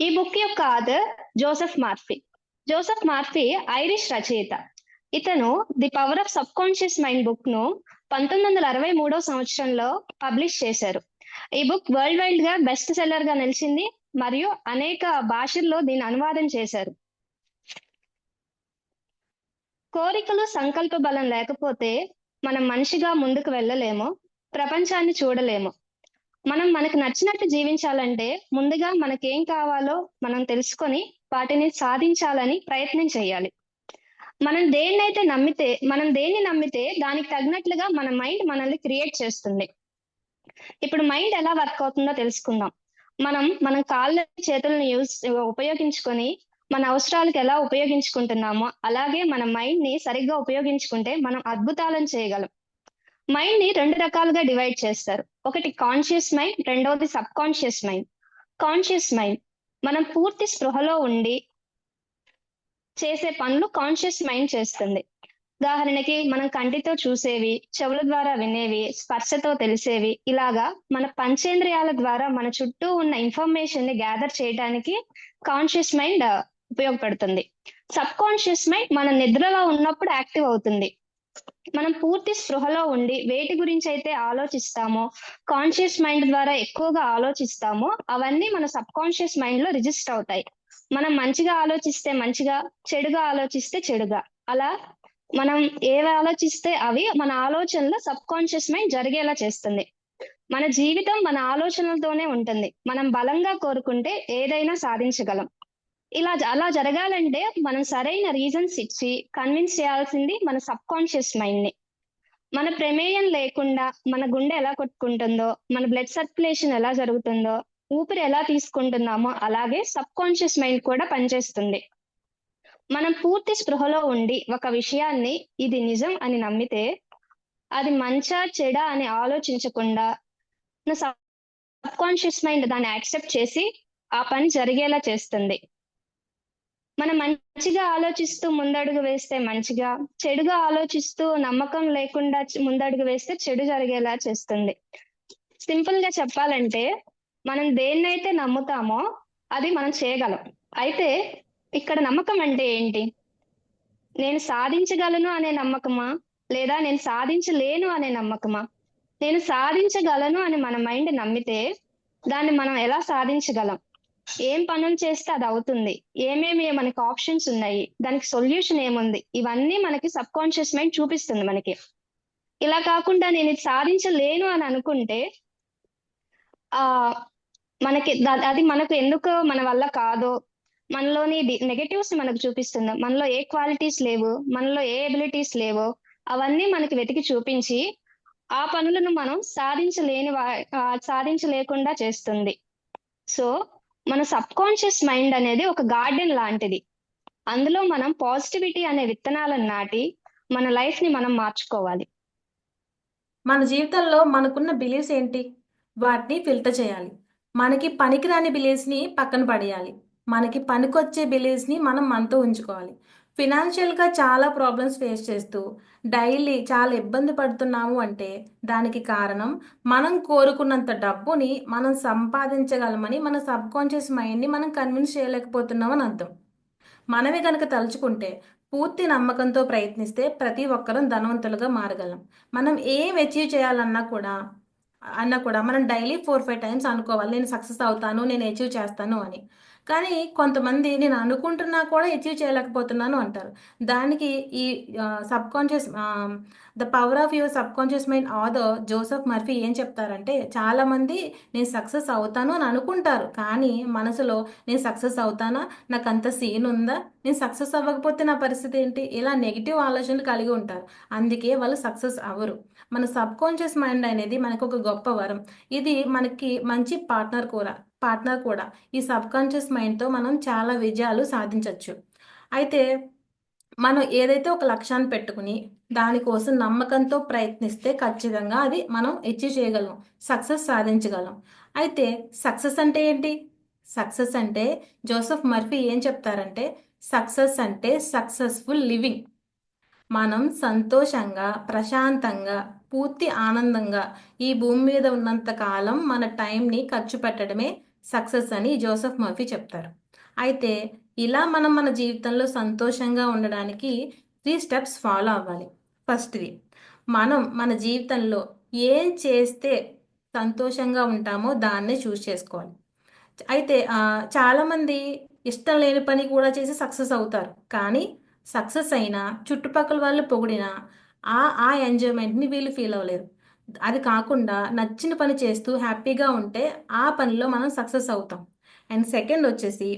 E: ఈ బుక్ యొక్క author Joseph Murphy. Joseph Murphy Irish రచయిత. ఇతను the power of subconscious mind book ను 1963 సంవత్సరంలో పబ్లిష్ చేశారు. ఈ బుక్ వరల్డ్ వైడ్ గా బెస్ట్ సెల్లర్ గా నిలిచింది మరియు అనేక భాషల్లో దీన్ని అనువాదం చేశారు. కోరికలు, సంకల్ప బలం లేకపోతే మనం మనిషిగా ముందుకు వెళ్ళలేము, ప్రపంచాన్ని చూడలేము. మనం మనకు నచ్చినట్టు జీవించాలంటే ముందుగా మనకేం కావాలో మనం తెలుసుకొని వాటిని సాధించాలని ప్రయత్నం చేయాలి. మనం దేన్ని నమ్మితే దానికి తగినట్లుగా మన మైండ్ మనల్ని క్రియేట్ చేస్తుంది. ఇప్పుడు మైండ్ ఎలా వర్క్ అవుతుందో తెలుసుకుందాం. మన కాళ్ళ చేతులను ఉపయోగించుకొని మన అవసరాలకు ఎలా ఉపయోగించుకుంటున్నామో అలాగే మన మైండ్ ని సరిగ్గా ఉపయోగించుకుంటే మనం అద్భుతాలను చేయగలం. మైండ్ ని 2 రకాలుగా డివైడ్ చేస్తారు. ఒకటి కాన్షియస్ మైండ్, రెండవది sub conscious mind. Conscious mind మనం పూర్తి స్పృహలో ఉండి చేసే పనులు కాన్షియస్ మైండ్ చేస్తుంది. ఉదాహరణకి మనం కంటితో చూసేవి, చెవుల ద్వారా వినేవి, స్పర్శతో తెలిసేవి, ఇలాగా మన పంచేంద్రియాల ద్వారా మన చుట్టూ ఉన్న ఇన్ఫర్మేషన్ ని గ్యాదర్ చేయడానికి కాన్షియస్ మైండ్ ఉపయోగపడుతుంది. సబ్ కాన్షియస్ మైండ్ మన నిద్రలో ఉన్నప్పుడు యాక్టివ్ అవుతుంది. మనం పూర్తి స్పృహలో ఉండి వేటి గురించి అయితే ఆలోచిస్తామో, కాన్షియస్ మైండ్ ద్వారా ఎక్కువగా ఆలోచిస్తామో అవన్నీ మన సబ్ కాన్షియస్ మైండ్ లో రిజిస్టర్ అవుతాయి. మనం మంచిగా ఆలోచిస్తే మంచిగా, చెడుగా ఆలోచిస్తే చెడుగా, అలా మనం ఏవి ఆలోచిస్తే అవి మన ఆలోచనలో సబ్ కాన్షియస్ మైండ్ జరిగేలా చేస్తుంది. మన జీవితం మన ఆలోచనలతోనే ఉంటుంది. మనం బలంగా కోరుకుంటే ఏదైనా సాధించగలం. అలా జరగాలంటే మనం సరైన రీజన్స్ ఇచ్చి కన్విన్స్ చేయాల్సింది మన సబ్ కాన్షియస్ మైండ్ ని. మన ప్రమేయం లేకుండా మన గుండె ఎలా కొట్టుకుంటుందో, మన బ్లడ్ సర్క్యులేషన్ ఎలా జరుగుతుందో, ఊపిరి ఎలా తీసుకుంటున్నామో అలాగే సబ్ కాన్షియస్ మైండ్ కూడా పనిచేస్తుంది. మనం పూర్తి స్పృహలో ఉండి ఒక విషయాన్ని ఇది నిజం అని నమ్మితే అది మంచా చెడా అని ఆలోచించకుండా సబ్ కాన్షియస్ మైండ్ దాన్ని యాక్సెప్ట్ చేసి ఆ పని జరిగేలా చేస్తుంది. మనం మంచిగా ఆలోచిస్తూ ముందడుగు వేస్తే మంచిగా, చెడుగా ఆలోచిస్తూ నమ్మకం లేకుండా ముందడుగు వేస్తే చెడు జరిగేలా చేస్తుంది. సింపుల్ గా చెప్పాలంటే మనం దేన్నైతే నమ్ముతామో అది మనం చేయగలం. అయితే ఇక్కడ నమ్మకం అంటే ఏంటి? నేను సాధించగలను అనే నమ్మకమా, లేదా నేను సాధించలేను అనే నమ్మకమా? నేను సాధించగలను అని మన మైండ్ నమ్మితే దాన్ని మనం ఎలా సాధించగలం? ఏం పనులు చేస్తే అది అవుతుంది, ఏమేమి మనకి ఆప్షన్స్ ఉన్నాయి, దానికి సొల్యూషన్ ఏముంది, ఇవన్నీ మనకి సబ్ కాన్షియస్ మైండ్ చూపిస్తుంది మనకి. ఇలా కాకుండా నేను ఇది సాధించలేను అని అనుకుంటే మనకి అది మనకు ఎందుకు మన వల్ల కాదో, మనలోని నెగటివ్స్ మనకు చూపిస్తుంది. మనలో ఏ క్వాలిటీస్ లేవు, మనలో ఏ ఎబిలిటీస్ లేవో అవన్నీ మనకి వెతికి చూపించి ఆ పనులను మనం సాధించలేకుండా చేస్తుంది. సో మన సబ్ కాన్షియస్ మైండ్ అనేది ఒక గార్డెన్ లాంటిది. అందులో మనం పాజిటివిటీ అనే విత్తనాలను నాటి మన లైఫ్ ని మనం మార్చుకోవాలి.
F: మన జీవితంలో మనకున్న బిలీఫ్స్ ఏంటి? వాటిని ఫిల్టర్ చేయాలి. మనకి పనికిరాని బిలీఫ్స్ని పక్కన పడేయాలి. మనకి పనికొచ్చే బిలీఫ్స్ని మనం మనతో ఉంచుకోవాలి. ఫినాన్షియల్గా చాలా ప్రాబ్లమ్స్ ఫేస్ చేస్తూ డైలీ చాలా ఇబ్బంది పడుతున్నాము అంటే దానికి కారణం మనం కోరుకున్నంత డబ్బుని మనం సంపాదించగలమని మన సబ్ కాన్షియస్ మైండ్ని మనం కన్విన్స్ చేయలేకపోతున్నామని అర్థం. మనమే కనుక తలుచుకుంటే పూర్తి నమ్మకంతో ప్రయత్నిస్తే ప్రతి ఒక్కరం ధనవంతులుగా మారగలం. మనం ఏం అచీవ్ చేయాలన్నా కూడా మనం డైలీ 4-5 టైమ్స్ అనుకోవాలి, నేను సక్సెస్ అవుతాను, నేను అచీవ్ చేస్తాను అని. కానీ కొంతమంది నేను అనుకుంటున్నా కూడా అచీవ్ చేయలేకపోతున్నాను అంటారు. దానికి ఈ subconscious the power of your subconscious mind author Joseph Murphy ఏం చెప్తారంటే, చాలామంది నేను సక్సెస్ అవుతాను అని అనుకుంటారు, కానీ మనసులో నేను సక్సెస్ అవుతానా, నాకు అంత సీన్ ఉందా, నేను సక్సెస్ అవ్వకపోతే నా పరిస్థితి ఏంటి, ఇలా నెగిటివ్ ఆలోచనలు కలిగి ఉంటారు. అందుకే వాళ్ళు సక్సెస్ అవ్వరు. మన సబ్ కాన్షియస్ మైండ్ అనేది మనకు ఒక గొప్ప వరం. ఇది మనకి మంచి పార్ట్నర్ కూడా. ఈ సబ్ కాన్షియస్ మైండ్తో మనం చాలా విజయాలు సాధించవచ్చు. అయితే మనం ఏదైతే ఒక లక్ష్యాన్ని పెట్టుకుని దానికోసం నమ్మకంతో ప్రయత్నిస్తే ఖచ్చితంగా అది మనం అచీవ్ చేయగలం, సక్సెస్ సాధించగలం. అయితే సక్సెస్ అంటే ఏంటి? సక్సెస్ అంటే జోసెఫ్ మర్ఫీ ఏం చెప్తారంటే, సక్సెస్ అంటే సక్సెస్ఫుల్ లివింగ్. మనం సంతోషంగా, ప్రశాంతంగా, పూర్తి ఆనందంగా ఈ భూమి మీద ఉన్నంత కాలం మన టైంని ఖర్చు పెట్టడమే సక్సెస్ అని జోసెఫ్ మర్ఫీ చెప్తారు. అయితే ఇలా మనం మన జీవితంలో సంతోషంగా ఉండడానికి 3 స్టెప్స్ ఫాలో అవ్వాలి. ఫస్ట్ది, మనం మన జీవితంలో ఏం చేస్తే సంతోషంగా ఉంటామో దాన్నే చూస్ చేసుకోవాలి. అయితే చాలామంది ఇష్టం లేని పని కూడా చేసి సక్సెస్ అవుతారు, కానీ సక్సెస్ అయినా చుట్టుపక్కల వాళ్ళు పొగిడినా ఆ ఎంజాయ్మెంట్ని వీళ్ళు ఫీల్ అవ్వలేరు. అది కాకుండా నచ్చిన పని చేస్తూ హ్యాపీగా ఉంటే ఆ పనిలో మనం సక్సెస్ అవుతాం. అండ్ సెకండ్ వచ్చేసి,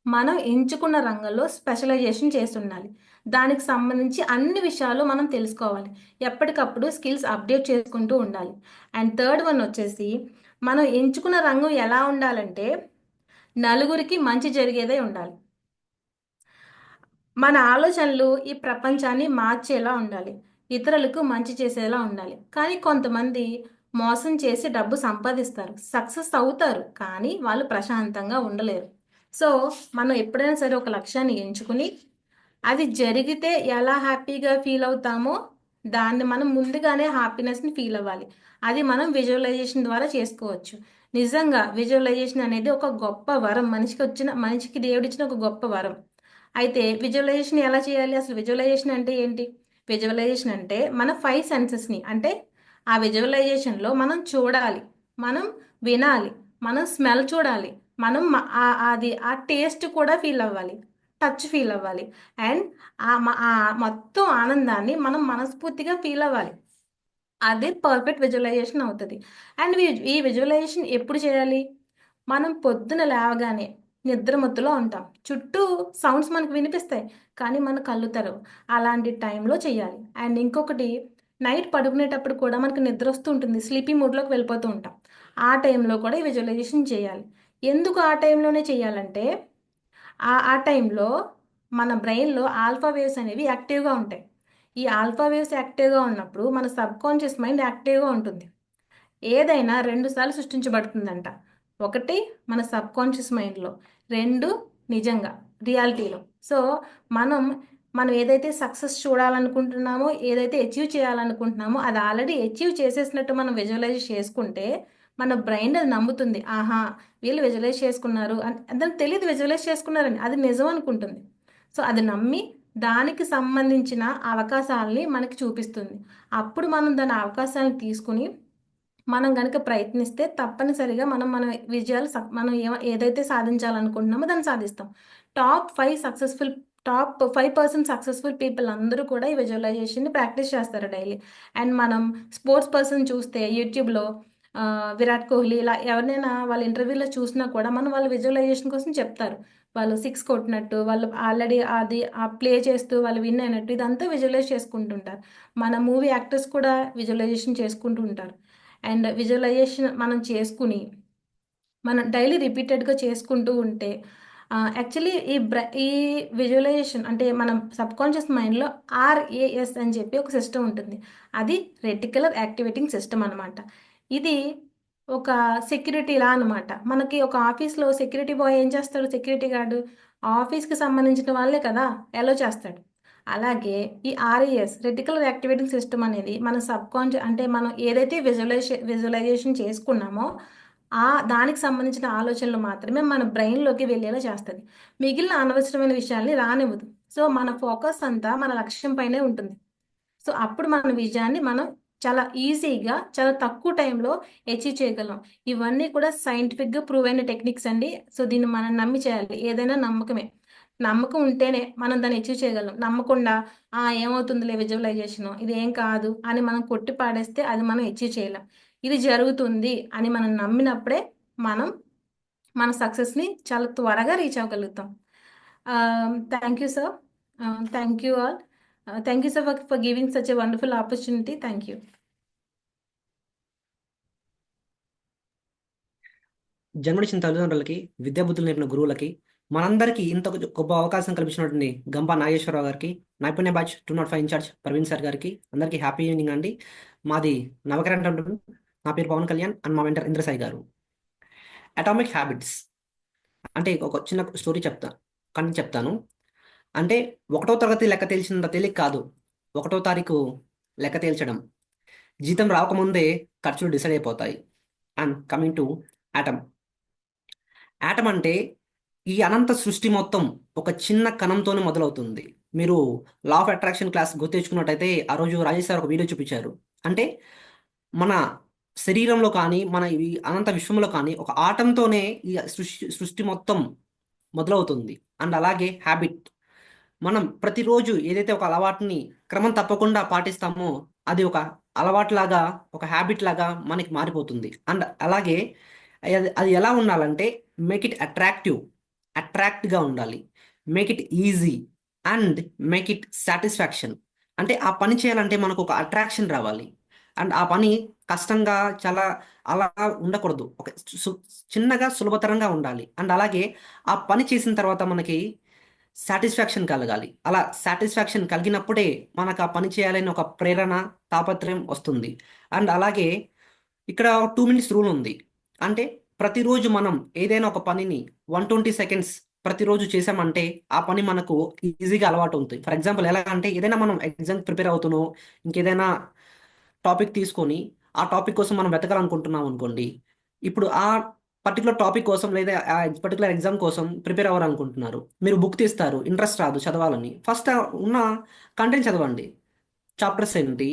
F: మనం ఎంచుకున్న రంగంలో స్పెషలైజేషన్ చేసి ఉండాలి. దానికి సంబంధించి అన్ని విషయాలు మనం తెలుసుకోవాలి. ఎప్పటికప్పుడు స్కిల్స్ అప్డేట్ చేసుకుంటూ ఉండాలి. అండ్ థర్డ్ వన్ వచ్చేసి, మనం ఎంచుకున్న రంగం ఎలా ఉండాలంటే నలుగురికి మంచి జరిగేదే ఉండాలి. మన ఆలోచనలు ఈ ప్రపంచాన్ని మార్చేలా ఉండాలి, ఇతరులకు మంచి చేసేలా ఉండాలి. కానీ కొంతమంది మోసం చేసి డబ్బు సంపాదిస్తారు, సక్సెస్ అవుతారు, కానీ వాళ్ళు ప్రశాంతంగా ఉండలేరు. సో మనం ఎప్పుడైనా సరే ఒక లక్ష్యాన్ని ఎంచుకుని అది జరిగితే ఎలా హ్యాపీగా ఫీల్ అవుతామో దాన్ని మనం ముందుగానే హ్యాపీనెస్ని ఫీల్ అవ్వాలి. అది మనం విజువలైజేషన్ ద్వారా చేసుకోవచ్చు. నిజంగా విజువలైజేషన్ అనేది ఒక గొప్ప వరం, మనిషికి దేవుడిచ్చిన ఒక గొప్ప వరం. అయితే విజువలైజేషన్ ఎలా చేయాలి? అసలు విజువలైజేషన్ అంటే ఏంటి? విజువలైజేషన్ అంటే మన 5 సెన్సెస్ని, అంటే ఆ విజువలైజేషన్లో మనం చూడాలి, మనం వినాలి, మనం స్మెల్ చూడాలి, మనం అది ఆ టేస్ట్ కూడా ఫీల్ అవ్వాలి, టచ్ ఫీల్ అవ్వాలి, అండ్ ఆ మొత్తం ఆనందాన్ని మనం మనస్ఫూర్తిగా ఫీల్ అవ్వాలి. అదే పర్ఫెక్ట్ విజువలైజేషన్ అవుతుంది. అండ్ ఈ విజువలైజేషన్ ఎప్పుడు చేయాలి? మనం పొద్దున లేవగానే నిద్రమత్తులో ఉంటాం, చుట్టూ సౌండ్స్ మనకు వినిపిస్తాయి, కానీ మన కళ్ళు తెరవు. అలాంటి టైంలో చేయాలి. అండ్ ఇంకొకటి, నైట్ పడుకునేటప్పుడు కూడా మనకు నిద్ర వస్తూ ఉంటుంది, స్లీపీ మూడ్లోకి వెళ్ళిపోతూ ఉంటాం. ఆ టైంలో కూడా ఈ విజువలైజేషన్ చేయాలి. ఎందుకు ఆ టైంలోనే చేయాలంటే ఆ టైంలో మన బ్రెయిన్లో ఆల్ఫా వేవ్స్ అనేవి యాక్టివ్గా ఉంటాయి. ఈ ఆల్ఫా వేవ్స్ యాక్టివ్గా ఉన్నప్పుడు మన సబ్ కాన్షియస్ మైండ్ యాక్టివ్గా ఉంటుంది. ఏదైనా 2 సార్లు సృష్టించబడుతుందంట. ఒకటి మన సబ్ కాన్షియస్ మైండ్లో, 2 నిజంగా రియాలిటీలో. సో మనం ఏదైతే సక్సెస్ చూడాలనుకుంటున్నామో, ఏదైతే అచీవ్ చేయాలనుకుంటున్నామో అది ఆల్రెడీ అచీవ్ చేసేసినట్టు మనం విజువలైజ్ చేసుకుంటే మన బ్రెయిన్ అది నమ్ముతుంది. ఆహా, వీళ్ళు విజువలైజ్ చేసుకున్నారు అని. దానికి తెలియదు విజువలైజ్ చేసుకున్నారని, అది నిజం అనుకుంటుంది. సో అది నమ్మి దానికి సంబంధించిన అవకాశాలని మనకి చూపిస్తుంది. అప్పుడు మనం దాని అవకాశాలను తీసుకుని మనం కనుక ప్రయత్నిస్తే తప్పనిసరిగా మన విజయాలు మనం ఏదైతే సాధించాలనుకుంటున్నామో దాన్ని సాధిస్తాం. టాప్ 5% సక్సెస్ఫుల్ పీపుల్ అందరూ కూడా ఈ విజువలైజేషన్ని ప్రాక్టీస్ చేస్తారు డైలీ. అండ్ మనం స్పోర్ట్స్ పర్సన్ చూస్తే యూట్యూబ్లో విరాట్ కోహ్లీ ఇలా ఎవరినైనా వాళ్ళ ఇంటర్వ్యూలో చూసినా కూడా వాళ్ళ విజువలైజేషన్ కోసం చెప్తారు. వాళ్ళు 6 కొట్టినట్టు, వాళ్ళు ఆల్రెడీ అది ప్లే చేస్తూ వాళ్ళు విన్ అయినట్టు ఇదంతా విజువలైజ్ చేసుకుంటుంటారు. మన మూవీ యాక్టర్స్ కూడా విజువలైజేషన్ చేసుకుంటూ ఉంటారు. అండ్ విజువలైజేషన్ మనం చేసుకుని మనం డైలీ రిపీటెడ్గా చేసుకుంటూ ఉంటే యాక్చువల్లీ ఈ విజువలైజేషన్ అంటే మనం సబ్కాన్షియస్ మైండ్లో RAS అని చెప్పి ఒక సిస్టమ్ ఉంటుంది. అది రెటికులర్ యాక్టివేటింగ్ సిస్టమ్ అనమాట. ఇది ఒక సెక్యూరిటీ లా అనమాట. మనకి ఒక ఆఫీస్లో సెక్యూరిటీ బాయ్ ఏం చేస్తాడు, సెక్యూరిటీ గార్డు ఆఫీస్కి సంబంధించిన వాళ్ళే కదా అలో చేస్తాడు. అలాగే ఈ RAS రెటికులర్ యాక్టివేటింగ్ సిస్టమ్ అనేది మన సబ్కాన్షియస్ అంటే మనం ఏదైతే విజువలైజేషన్ చేసుకున్నామో దానికి సంబంధించిన ఆలోచనలు మాత్రమే మన బ్రెయిన్లోకి వెళ్ళేలా చేస్తుంది. మిగిలిన అనవసరమైన విషయాల్ని రానివ్వదు. సో మన ఫోకస్ అంతా మన లక్ష్యం పైనే ఉంటుంది. సో అప్పుడు మన విజయాన్ని మనం చాలా ఈజీగా చాలా తక్కువ టైంలో అచీవ్ చేయగలం. ఇవన్నీ కూడా సైంటిఫిక్గా ప్రూవ్ అయిన టెక్నిక్స్ అండి. సో దీన్ని మనం నమ్మి చేయాలి. ఏదైనా నమ్మకమే. నమ్మకం ఉంటేనే మనం దాన్ని అచీవ్ చేయగలం. నమ్మకుండా ఏమవుతుందిలే విజువలైజేషన్ ఇది ఏం కాదు అని మనం కొట్టి పాడేస్తే అది మనం అచీవ్ చేయలేం. ఇది జరుగుతుంది అని మనం నమ్మినప్పుడే మనం మన సక్సెస్ని చాలా త్వరగా రీచ్ అవ్వగలుగుతాం. Thank you sir. Thank you all. Thank you sir for giving such a wonderful opportunity. Thank you.
G: జన్మనిచ్చిన తల్లిదండ్రులకి, విద్యాబుద్ధులు నేర్పిన గురువులకి, మనందరికీ ఇంత గొప్ప అవకాశం కల్పించినటువంటి గంపా నాగేశ్వరరావు గారికి, నైపుణ్య బ్యాచ్ 205 ఇన్ఛార్జ్ ప్రవీణ్ సార్ గారికి అందరికీ హ్యాపీ ఈవినింగ్ అండి. మాది నవకరెంట్ అంటుంది. నా పేరు పవన్ కళ్యాణ్ అండ్ మా మెంటర్ ఇంద్రసాయి గారు. అటామిక్ హ్యాబిట్స్ అంటే ఒక చిన్న స్టోరీ చెప్తాను. అంటే 1వ తరగతి లెక్క తేల్చినంత తేలిక కాదు 1వ తారీఖు లెక్క తేల్చడం. జీతం రాకముందే ఖర్చులు డిసైడ్ అయిపోతాయి. And coming to atom. Atom అంటే ఈ అనంత సృష్టి మొత్తం ఒక చిన్న కణంతోనే మొదలవుతుంది. మీరు లా ఆఫ్ అట్రాక్షన్ క్లాస్ గుర్తెచ్చుకున్నట్టయితే ఆ రోజు రాజేష్ సార్ ఒక వీడియో చూపించారు. అంటే మన శరీరంలో కానీ మన ఈ అనంత విశ్వంలో కానీ ఒక ఆటంతోనే ఈ సృష్టి మొత్తం మొదలవుతుంది. అండ్ అలాగే హ్యాబిట్. మనం ప్రతిరోజు ఏదైతే ఒక అలవాటుని క్రమం తప్పకుండా పాటిస్తామో అది ఒక అలవాటు లాగా, ఒక హ్యాబిట్ లాగా మనకి మారిపోతుంది. అండ్ అలాగే అది ఎలా ఉండాలంటే మేక్ ఇట్ అట్రాక్ట్గా ఉండాలి, make it easy and make it satisfaction. అంటే ఆ పని చేయాలంటే మనకు ఒక అట్రాక్షన్ రావాలి. అండ్ ఆ పని కష్టంగా చాలా అలా ఉండకూడదు, ఒక చిన్నగా సులభతరంగా ఉండాలి. అండ్ అలాగే ఆ పని చేసిన తర్వాత మనకి సాటిస్ఫాక్షన్ కలగాలి. అలా సాటిస్ఫాక్షన్ కలిగినప్పుడే మనకు ఆ పని చేయాలని ఒక ప్రేరణ, తాపత్రయం వస్తుంది. అండ్ అలాగే ఇక్కడ 2 minutes రూల్ ఉంది. అంటే ప్రతిరోజు మనం ఏదైనా ఒక పనిని 120 seconds ప్రతిరోజు చేసామంటే ఆ పని మనకు ఈజీగా అలవాటు అవుతుంది. ఫర్ ఎగ్జాంపుల్ ఎలా అంటే ఏదైనా మనం ఎగ్జామ్ ప్రిపేర్ అవుతున్నాం, ఇంకేదైనా టాపిక్ తీసుకొని ఆ టాపిక్ కోసం మనం వెతకాలనుకుంటున్నాం అనుకోండి. ఇప్పుడు ఆ పర్టికులర్ టాపిక్ కోసం లేదా ఆ పర్టికులర్ ఎగ్జామ్ కోసం ప్రిపేర్ అవ్వాలనుకుంటున్నారు. మీరు బుక్ తీస్తారు, ఇంట్రెస్ట్ రాదు చదవాలని. ఫస్ట్ ఉన్న కంటెంట్ చదవండి. చాప్టర్స్ ఏంటి,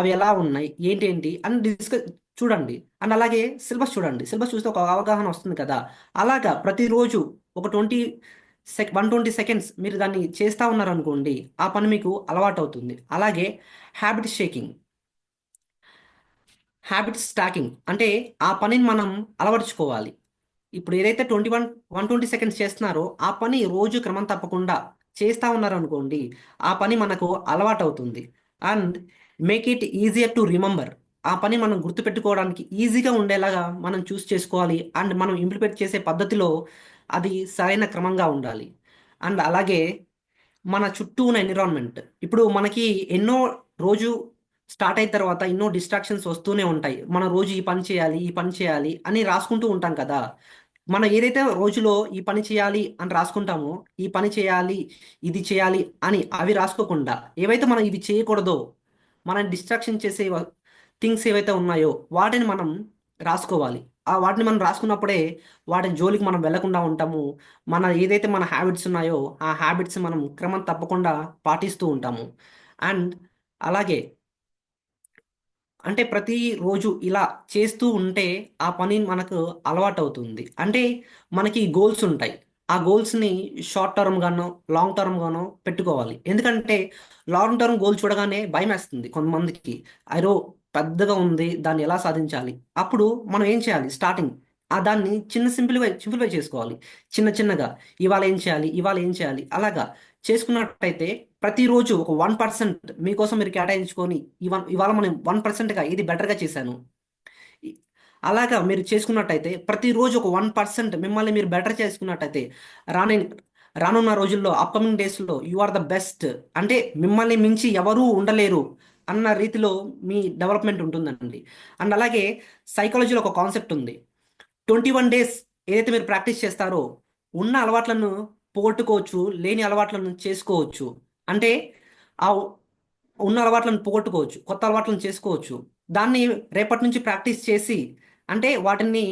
G: అవి ఎలా ఉన్నాయి, ఏంటి అని చూడండి. అండ్ అలాగే సిలబస్ చూడండి. సిలబస్ చూస్తే ఒక అవగాహన వస్తుంది కదా. అలాగా ప్రతిరోజు ఒక 120 seconds మీరు దాన్ని చేస్తూ ఉన్నారనుకోండి, ఆ పని మీకు అలవాటు అవుతుంది. అలాగే హ్యాబిట్ స్టాకింగ్ అంటే ఆ పనిని మనం అలవర్చుకోవాలి. ఇప్పుడు ఏదైతే 120 seconds చేస్తున్నారో ఆ పని రోజు క్రమం తప్పకుండా చేస్తూ ఉన్నారనుకోండి, ఆ పని మనకు అలవాటు అవుతుంది. And make it easier to remember. ఆ పని మనం గుర్తుపెట్టుకోవడానికి ఈజీగా ఉండేలాగా మనం చూస్ చేసుకోవాలి. అండ్ మనం ఇంప్లిమెంట్ చేసే పద్ధతిలో అది సరైన క్రమంగా ఉండాలి. అండ్ అలాగే మన చుట్టూ ఉన్న ఎన్విరాన్మెంట్. ఇప్పుడు మనకి రోజు స్టార్ట్ అయిన తర్వాత ఎన్నో డిస్ట్రాక్షన్స్ వస్తూనే ఉంటాయి. మనం రోజు ఈ పని చేయాలి అని రాసుకుంటూ ఉంటాం కదా. మనం ఏదైతే రోజులో ఈ పని చేయాలి అని రాసుకుంటామో, ఈ పని చేయాలి, ఇది చేయాలి అని అవి రాసుకోకుండా ఏవైతే మనం ఇవి చేయకూడదో, మనం డిస్ట్రాక్షన్ చేసే థింగ్స్ ఏవైతే ఉన్నాయో వాటిని మనం రాసుకోవాలి. వాటిని మనం రాసుకున్నప్పుడే వాటి జోలికి మనం వెళ్లకుండా ఉంటాము. ఏదైతే మన హ్యాబిట్స్ ఉన్నాయో ఆ హ్యాబిట్స్ మనం క్రమం తప్పకుండా పాటిస్తూ ఉంటాము. అండ్ అలాగే అంటే ప్రతిరోజు ఇలా చేస్తూ ఉంటే ఆ పని మనకు అలవాటు అవుతుంది. అంటే మనకి గోల్స్ ఉంటాయి. ఆ గోల్స్ని షార్ట్ టర్మ్ గానో లాంగ్ టర్మ్ గానో పెట్టుకోవాలి. ఎందుకంటే లాంగ్ టర్మ్ గోల్ చూడగానే భయం వేస్తుంది కొంతమందికి. పెద్దగా ఉంది, దాన్ని ఎలా సాధించాలి. అప్పుడు మనం ఏం చేయాలి, స్టార్టింగ్ దాన్ని సింప్లిఫై చేసుకోవాలి. చిన్నగా ఇవాళ ఏం చేయాలి, ఇవాళ ఏం చేయాలి, అలాగా చేసుకున్నట్టయితే ప్రతిరోజు ఒక 1% మీకోసం మీరు కేటాయించుకొని ఇవాళ మనం 1%గా ఇది బెటర్గా చేశాను, ఇ- అలాగా మీరు చేసుకున్నట్టయితే ప్రతిరోజు ఒక 1% మిమ్మల్ని మీరు బెటర్ చేసుకున్నట్టయితే రాని రానున్న రోజుల్లో అప్కమింగ్ డేస్లో యు ఆర్ ద బెస్ట్, అంటే మిమ్మల్ని మించి ఎవరూ ఉండలేరు అన్న రీతిలో మీ డెవలప్మెంట్ ఉంటుందండి. అండ్ అలాగే సైకాలజీలో ఒక కాన్సెప్ట్ ఉంది. 21 డేస్ ఏదైతే మీరు ప్రాక్టీస్ చేస్తారో ఉన్న అలవాట్లను పోగొట్టుకోవచ్చు, లేని అలవాట్లను చేసుకోవచ్చు. అంటే ఆ ఉన్న అలవాట్లను పోగొట్టుకోవచ్చు, కొత్త అలవాట్లను చేసుకోవచ్చు. దాన్ని రేపటి నుంచి ప్రాక్టీస్ చేసి, అంటే వాటిని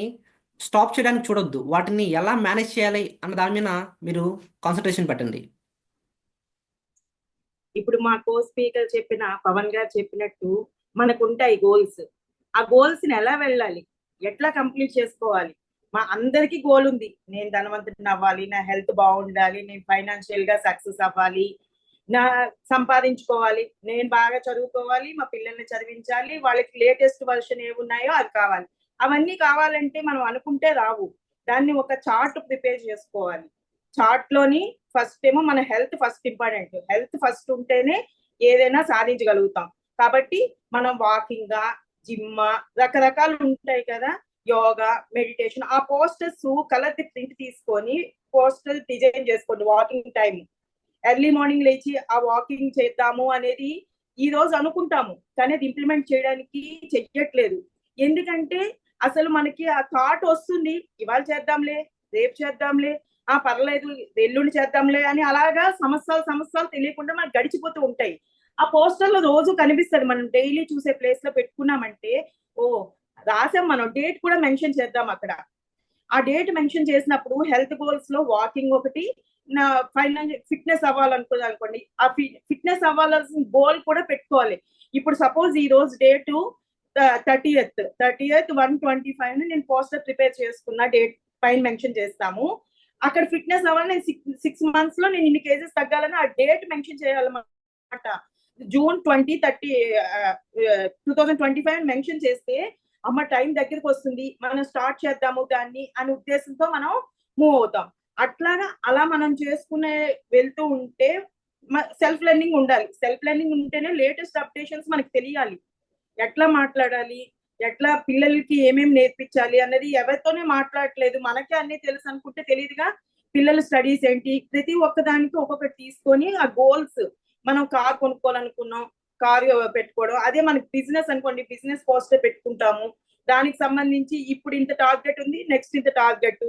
G: స్టాప్ చేయడానికి చూడొద్దు, వాటిని ఎలా మేనేజ్ చేయాలి అన్న దాని మీద మీరు కాన్సన్ట్రేషన్ పెట్టండి.
H: ఇప్పుడు మా కో స్పీకర్ చెప్పిన పవన్ గారు చెప్పినట్టు మనకుంటాయి గోల్స్. ఆ గోల్స్ ని ఎలా వెళ్ళాలి, ఎట్లా కంప్లీట్ చేసుకోవాలి? మా అందరికీ గోల్ ఉంది. నేను ధనవంతుడిని అవ్వాలి, నా హెల్త్ బాగుండాలి, నేను ఫైనాన్షియల్ గా సక్సెస్ అవ్వాలి, నా సంపాదించుకోవాలి, నేను బాగా చదువుకోవాలి, మా పిల్లల్ని చదివించాలి, వాళ్ళకి లేటెస్ట్ వర్షన్ ఏమున్నాయో అది కావాలి. అవన్నీ కావాలంటే మనం అనుకుంటే రావు. దాన్ని ఒక చార్ట్ ప్రిపేర్ చేసుకోవాలి. చార్ట్ లోని ఫస్ట్ ఏమో మన health first important. Health first ఉంటేనే ఏదైనా సాధించగలుగుతాం. కాబట్టి మనం వాకింగ్, జిమ్, రకరకాలు ఉంటాయి కదా, యోగా, మెడిటేషన్. ఆ పోస్టర్స్ కలర్ ప్రింట్ తీసుకొని పోస్టర్ డిజైన్ చేసుకోండి. వాకింగ్ టైం ఎర్లీ మార్నింగ్ లేచి ఆ వాకింగ్ చేద్దాము అనేది ఈ రోజు అనుకుంటాము, కానీ అది ఇంప్లిమెంట్ చేయడానికి చెయ్యట్లేదు. ఎందుకంటే అసలు మనకి ఆ థాట్ వస్తుంది, ఇవాళ చేద్దాంలే, రేపు చేద్దాంలే, పర్లేదు ఎల్లుండి చేద్దాంలే అని అలాగా సంవత్సరాలు తెలియకుండా మనకు గడిచిపోతూ ఉంటాయి. ఆ పోస్టర్ లో రోజు కనిపిస్తుంది. మనం డైలీ చూసే ప్లేస్ లో పెట్టుకున్నామంటే ఓ రాసాం, మనం డేట్ కూడా మెన్షన్ చేద్దాం అక్కడ. ఆ డేట్ మెన్షన్ చేసినప్పుడు హెల్త్ గోల్స్ లో వాకింగ్ ఒకటి, నా ఫైనాన్షియల్ ఫిట్నెస్ అవ్వాలనుకోండి, ఆ ఫిట్నెస్ అవ్వాల్సిన గోల్ కూడా పెట్టుకోవాలి. ఇప్పుడు సపోజ్ ఈ రోజు డేటు 30th 1/25 నేను పోస్టర్ ప్రిపేర్ చేసుకున్న డేట్ పైన మెన్షన్ చేస్తాము. అక్కడ ఫిట్నెస్ అవ్వాలి, 6 months లో నేను ఇన్ని కేజెస్ తగ్గాలని ఆ డేట్ మెన్షన్ చేయాలన్నమాట. June 2030 2025 మెన్షన్ చేస్తే అమ్మ టైం దగ్గరికి వస్తుంది, మనం స్టార్ట్ చేద్దాము దాన్ని అనే ఉద్దేశంతో మనం మూవ్ అవుతాం. అట్లాగా అలా మనం చేసుకునే వెళ్తూ ఉంటే సెల్ఫ్ లెర్నింగ్ ఉండాలి. సెల్ఫ్ లెర్నింగ్ ఉంటేనే లేటెస్ట్ అప్డేషన్స్ మనకి తెలియాలి. ఎట్లా మాట్లాడాలి, ఎట్లా పిల్లలకి ఏమేమి నేర్పించాలి అన్నది ఎవరితోనే మాట్లాడట్లేదు. మనకే అన్ని తెలుసు అనుకుంటే తెలియదుగా. పిల్లల స్టడీస్ ఏంటి, ప్రతి ఒక్కదానికి ఒక్కొక్కటి తీసుకొని ఆ గోల్స్, మనం కార్ కొనుక్కోవాలనుకున్నాం, కార్ పెట్టుకోవడం. అదే మనకి బిజినెస్ అనుకోండి, బిజినెస్ పోస్టర్ పెట్టుకుంటాము. దానికి సంబంధించి ఇప్పుడు ఇంత టార్గెట్ ఉంది, నెక్స్ట్ ఇంత టార్గెట్,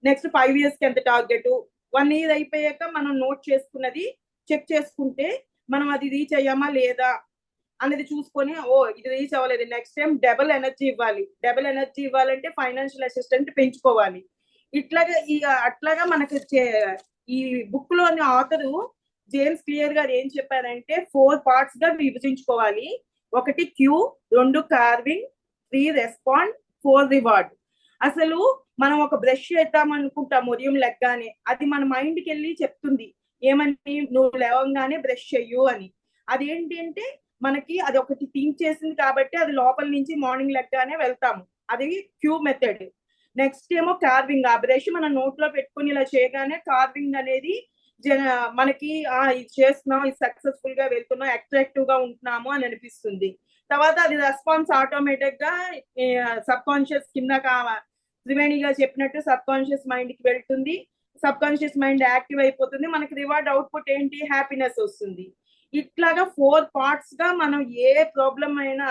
H: నెక్స్ట్ 5 years కి ఎంత టార్గెట్, 1 year అయిపోయాక మనం నోట్ చేసుకున్నది చెక్ చేసుకుంటే మనం అది రీచ్ అయ్యామా లేదా అనేది చూసుకొని, ఇది రీచ్ అవ్వలేదు, నెక్స్ట్ టైం డబుల్ ఎనర్జీ ఇవ్వాలి. డబుల్ ఎనర్జీ ఇవ్వాలంటే ఫైనాన్షియల్ అసిస్టెంట్ పెంచుకోవాలి. అట్లాగా మనకి ఈ బుక్ లోని ఆథరు జేమ్స్ క్లియర్ గారు ఏం చెప్పారంటే 4 parts గా విభజించుకోవాలి. 1 క్యూ, 2 కార్వింగ్, 3 రెస్పాండ్, 4 రివార్డ్. అసలు మనం ఒక బ్రష్ చేద్దాం అనుకుంటాం ఉదయం లెగ్గానే, అది మన మైండ్కి వెళ్ళి చెప్తుంది ఏమని, నువ్వు లేవగానే బ్రష్ చెయ్యు అని. అదేంటి అంటే మనకి అది ఒకటి థింక్ చేసింది కాబట్టి అది లోపల నుంచి మార్నింగ్ లెగ్గానే వెళ్తాము. అది క్యూ మెథడ్. నెక్స్ట్ ఏమో కార్వింగ్. ఆ బ్రష్ మన నోట్లో పెట్టుకుని ఇలా చేయగానే కార్వింగ్ అనేది మనకి ఇది చేస్తున్నాం, ఇది సక్సెస్ఫుల్ గా వెళ్తున్నాం, అట్రాక్టివ్ గా ఉంటున్నాము అని అనిపిస్తుంది. తర్వాత అది రెస్పాన్స్ ఆటోమేటిక్ గా సబ్ కాన్షియస్ కింద త్రివేణిగా చెప్పినట్టు సబ్ కాన్షియస్ మైండ్ కి వెళ్తుంది. సబ్ కాన్షియస్ మైండ్ యాక్టివ్ అయిపోతుంది. మనకి రివార్డ్ అవుట్పుట్ ఏంటి, హ్యాపీనెస్ వస్తుంది. ఇట్లాగా 4 parts గా మనం ఏ ప్రాబ్లం అయినా,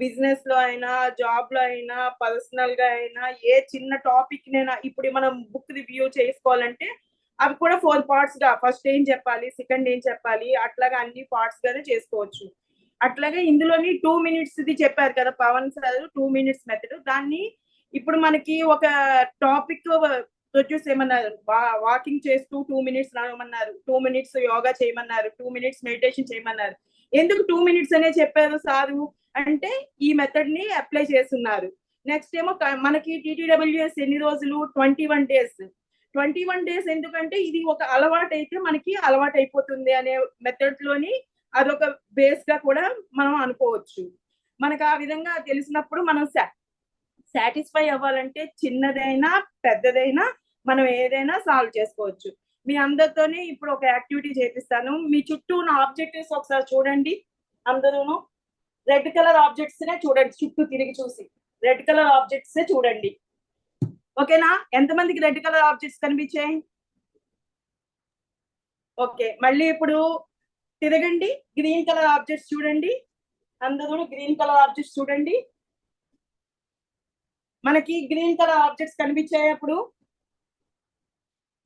H: బిజినెస్ లో అయినా, జాబ్ లో అయినా, పర్సనల్ గా అయినా, ఏ చిన్న టాపిక్ నైనా, ఇప్పుడు మనం బుక్ రివ్యూ చేసుకోవాలంటే అవి కూడా 4 parts గా, ఫస్ట్ ఏం చెప్పాలి, సెకండ్ ఏం చెప్పాలి, అట్లాగా అన్ని parts గానే చేసుకోవచ్చు. అట్లాగే ఇందులోని 2 minutes ది చెప్పారు కదా పవన్ సార్, 2 minutes మెథడ్. దాన్ని ఇప్పుడు మనకి ఒక టాపిక్ ప్రొడ్యూస్ చేయమన్నారు, వాకింగ్ చేస్తూ 2 minutes నడవమన్నారు, 2 minutes యోగా చేయమన్నారు, 2 minutes మెడిటేషన్ చేయమన్నారు. ఎందుకు 2 minutes అనే చెప్పారు సారు అంటే ఈ మెథడ్ ని అప్లై చేస్తున్నారు. నెక్స్ట్ ఏమో మనకి TTWS ఎన్ని రోజులు, 21 days. 21 days ఎందుకంటే ఇది ఒక అలవాటు అయితే మనకి అలవాటు అయిపోతుంది అనే మెథడ్ లోని అదొక బేస్ గా కూడా మనం అనుకోవచ్చు. మనకు ఆ విధంగా తెలిసినప్పుడు మనం సాటిస్ఫై అవ్వాలంటే చిన్నదైనా పెద్దదైనా మనం ఏదైనా సాల్వ్ చేసుకోవచ్చు. మీ అందరితోని ఇప్పుడు ఒక యాక్టివిటీ చేపిస్తాను. మీ చుట్టూ ఉన్న ఆబ్జెక్టివ్స్ ఒకసారి చూడండి. అందరూను రెడ్ కలర్ ఆబ్జెక్ట్స్ నే చూడండి, చుట్టూ తిరిగి చూసి రెడ్ కలర్ ఆబ్జెక్ట్స్ చూడండి. ఓకేనా? ఎంతమందికి రెడ్ కలర్ ఆబ్జెక్ట్స్ కనిపించాయి? ఓకే, మళ్ళీ ఇప్పుడు తిరగండి, గ్రీన్ కలర్ ఆబ్జెక్ట్స్ చూడండి. అందరూ గ్రీన్ కలర్ ఆబ్జెక్ట్స్ చూడండి. మనకి గ్రీన్ కలర్ ఆబ్జెక్ట్స్ కనిపించాయి. అప్పుడు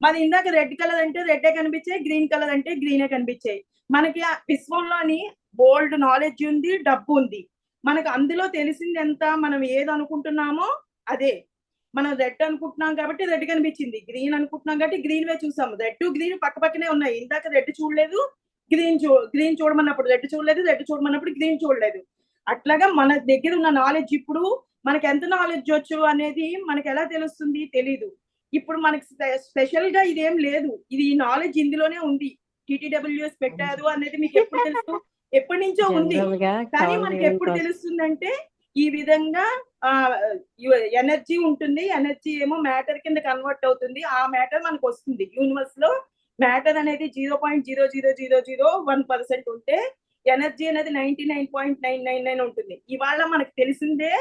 H: మరి ఇందాక రెడ్ కలర్ అంటే రెడ్డే కనిపించాయి, గ్రీన్ కలర్ అంటే గ్రీనే కనిపించాయి. మనకి ఆ విశ్వంలోని బోల్డ్ నాలెడ్జ్ ఉంది, డబ్బు ఉంది. మనకు అందులో తెలిసింది ఎంత, మనం ఏది అనుకుంటున్నామో అదే. మనం రెడ్ అనుకుంటున్నాం కాబట్టి రెడ్ కనిపించింది, గ్రీన్ అనుకుంటున్నాం కాబట్టి గ్రీన్ వే చూసాము. రెడ్ గ్రీన్ పక్క పక్కనే ఉన్నాయి. ఇందాక రెడ్ చూడలేదు, గ్రీన్ చూడమన్నప్పుడు రెడ్ చూడలేదు, రెడ్ చూడమన్నప్పుడు గ్రీన్ చూడలేదు. అట్లాగా మన దగ్గర ఉన్న నాలెడ్జ్ ఇప్పుడు మనకి ఎంత నాలెడ్జ్ వచ్చు అనేది మనకి ఎలా తెలుస్తుంది? తెలీదు. ఇప్పుడు మనకి స్పెషల్ గా ఇదేం లేదు, ఇది ఈ నాలెడ్జ్ ఇందులోనే ఉంది. TTWS పెట్టారు అనేది మీకు ఎప్పుడు తెలుసు? ఎప్పటి నుంచో ఉంది. కానీ మనకి ఎప్పుడు తెలుస్తుందంటే ఈ విధంగా ఎనర్జీ ఉంటుంది. ఎనర్జీ ఏమో మ్యాటర్ కింద కన్వర్ట్ అవుతుంది. ఆ మ్యాటర్ మనకు వస్తుంది. యూనివర్స్ లో మ్యాటర్ అనేది 0.00001% ఉంటే ఎనర్జీ అనేది 99.999 ఉంటుంది. ఇవాళ మనకు తెలిసిందే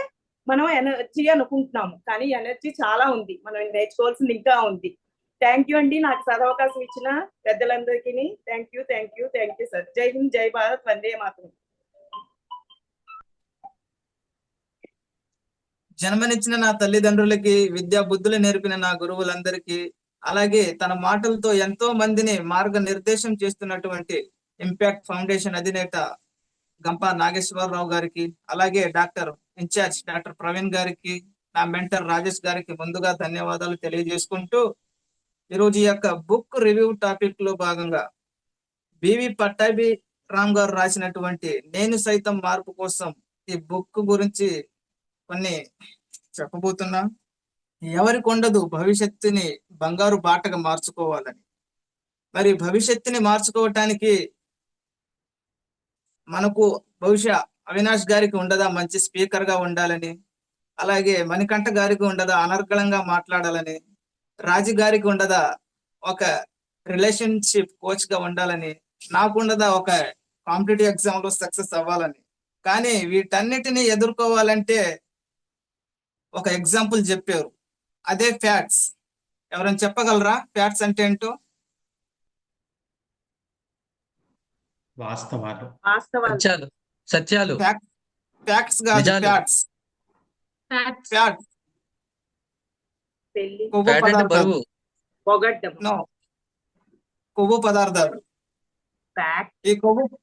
H: మనం ఎనర్జీ అనుకుంటున్నాము, కానీ ఎనర్జీ చాలా ఉంది, మనం నేర్చుకోవాల్సింది ఇంకా ఉంది. థ్యాంక్ యూ అండి, నాకు సదవకాశం ఇచ్చిన పెద్దలందరికీ థ్యాంక్ యూ సార్. జై హింద్, జై భారత్, వందే మాతరం.
I: జన్మనిచ్చిన నా తల్లిదండ్రులకి, విద్యా బుద్ధులు నేర్పిన నా గురువులందరికీ, అలాగే తన మాటలతో ఎంతో మందిని మార్గ నిర్దేశం చేస్తున్నటువంటి ఇంపాక్ట్ ఫౌండేషన్ అధినేత గంపా నాగేశ్వరరావు గారికి, అలాగే ఇన్ఛార్జ్ డాక్టర్ ప్రవీణ్ గారికి, నా మెంటర్ రాజేష్ గారికి ముందుగా ధన్యవాదాలు తెలియజేసుకుంటూ, ఈరోజు ఈ యొక్క బుక్ రివ్యూ టాపిక్ లో భాగంగా బివి పట్టాభి రామ్ గారు రాసినటువంటి నేను సైతం మార్పు కోసం ఈ బుక్ గురించి కొన్ని చెప్పబోతున్నా. ఎవరికి ఉండదు భవిష్యత్తుని బంగారు బాటగా మార్చుకోవాలని. మరి భవిష్యత్తుని మార్చుకోవటానికి మనకు బహుశా అవినాష్ గారికి ఉండదా మంచి స్పీకర్ గా ఉండాలని, అలాగే మణికంఠ గారికి ఉండదా అనర్గళంగా మాట్లాడాలని, రాజు గారికి ఉండదా ఒక రిలేషన్షిప్ కోచ్ గా ఉండాలని, నాకుండదా ఒక కాంపిటేటివ్ ఎగ్జామ్ లో సక్సెస్ అవ్వాలని. కానీ వీటన్నిటిని ఎదుర్కోవాలంటే ఒక ఎగ్జాంపుల్ చెప్పారు, అదే ఫ్యాక్ట్స్. ఎవరైనా చెప్పగలరా ఫ్యాక్ట్స్ అంటే ఏంటో?
D: వాస్తవాలు.
J: సత్యాలు
I: ఫ్యాక్ట్స్ కాదు,
J: నిజాలు.
I: ఫ్యాక్ట్స్.
B: ఫ్యాక్ట్స్.
I: ఫ్యాక్ట్స్
H: పెళ్లి,
I: కొవ్వు
J: ఫ్యాట్ అంటే
I: పదార్థాలు.
J: బరువు.
H: పొగడ్డం,
I: నో, కొవ్వు పదార్థాలు.
H: ఫ్యాట్,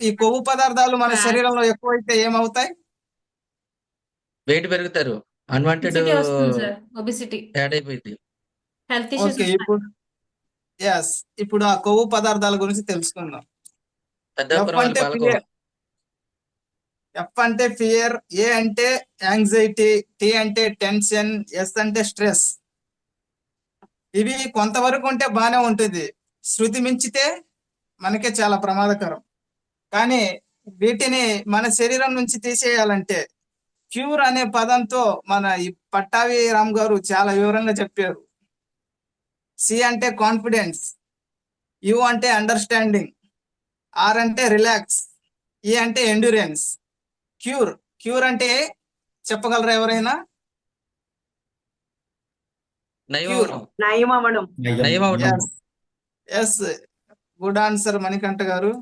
I: ఈ కొవ్వు పదార్థాలు మన
B: Fats.
I: శరీరంలో ఎక్కువైతే ఏమవుతాయి?
J: వెయిట్ పెరుగుతారు, అన్వాంటెడ్
B: ఒబిసిటీ వస్తుంది సార్. ఒబిసిటీ,
J: యాడ్ అయిపోయింది.
B: హెల్త్ ఇష్యూస్
I: ఓకే, ఇప్పుడు ఆ కొవ్వు పదార్థాల గురించి తెలుసుకుందాం.
J: పెద్ద
I: ఎఫ్ అంటే ఫియర్, ఎఫ్ అంటే ఫియర్, ఏ అంటే యాంగ్జైటీ, టీ అంటే టెన్షన్, ఎస్ అంటే స్ట్రెస్. ఇవి కొంతవరకు ఉంటే బాగానే ఉంటుంది, శృతి మించితే మనకే చాలా ప్రమాదకరం. కానీ వీటిని మన శరీరం నుంచి తీసేయాలంటే క్యూర్ అనే పదంతో మన ఈ పట్టాభి రామ్ గారు చాలా వివరంగా చెప్పారు. సి అంటే కాన్ఫిడెన్స్, యు అంటే అండర్స్టాండింగ్, ఆర్ అంటే రిలాక్స్, ఈ అంటే ఎండ్యూరెన్స్. క్యూర్ అంటే చెప్పగలరా ఎవరైనా?
J: నయమవనం.
H: నయమవడం.
J: నయమవనం.
I: ఎస్, గుడ్ ఆన్సర్ మణికంఠ గారు.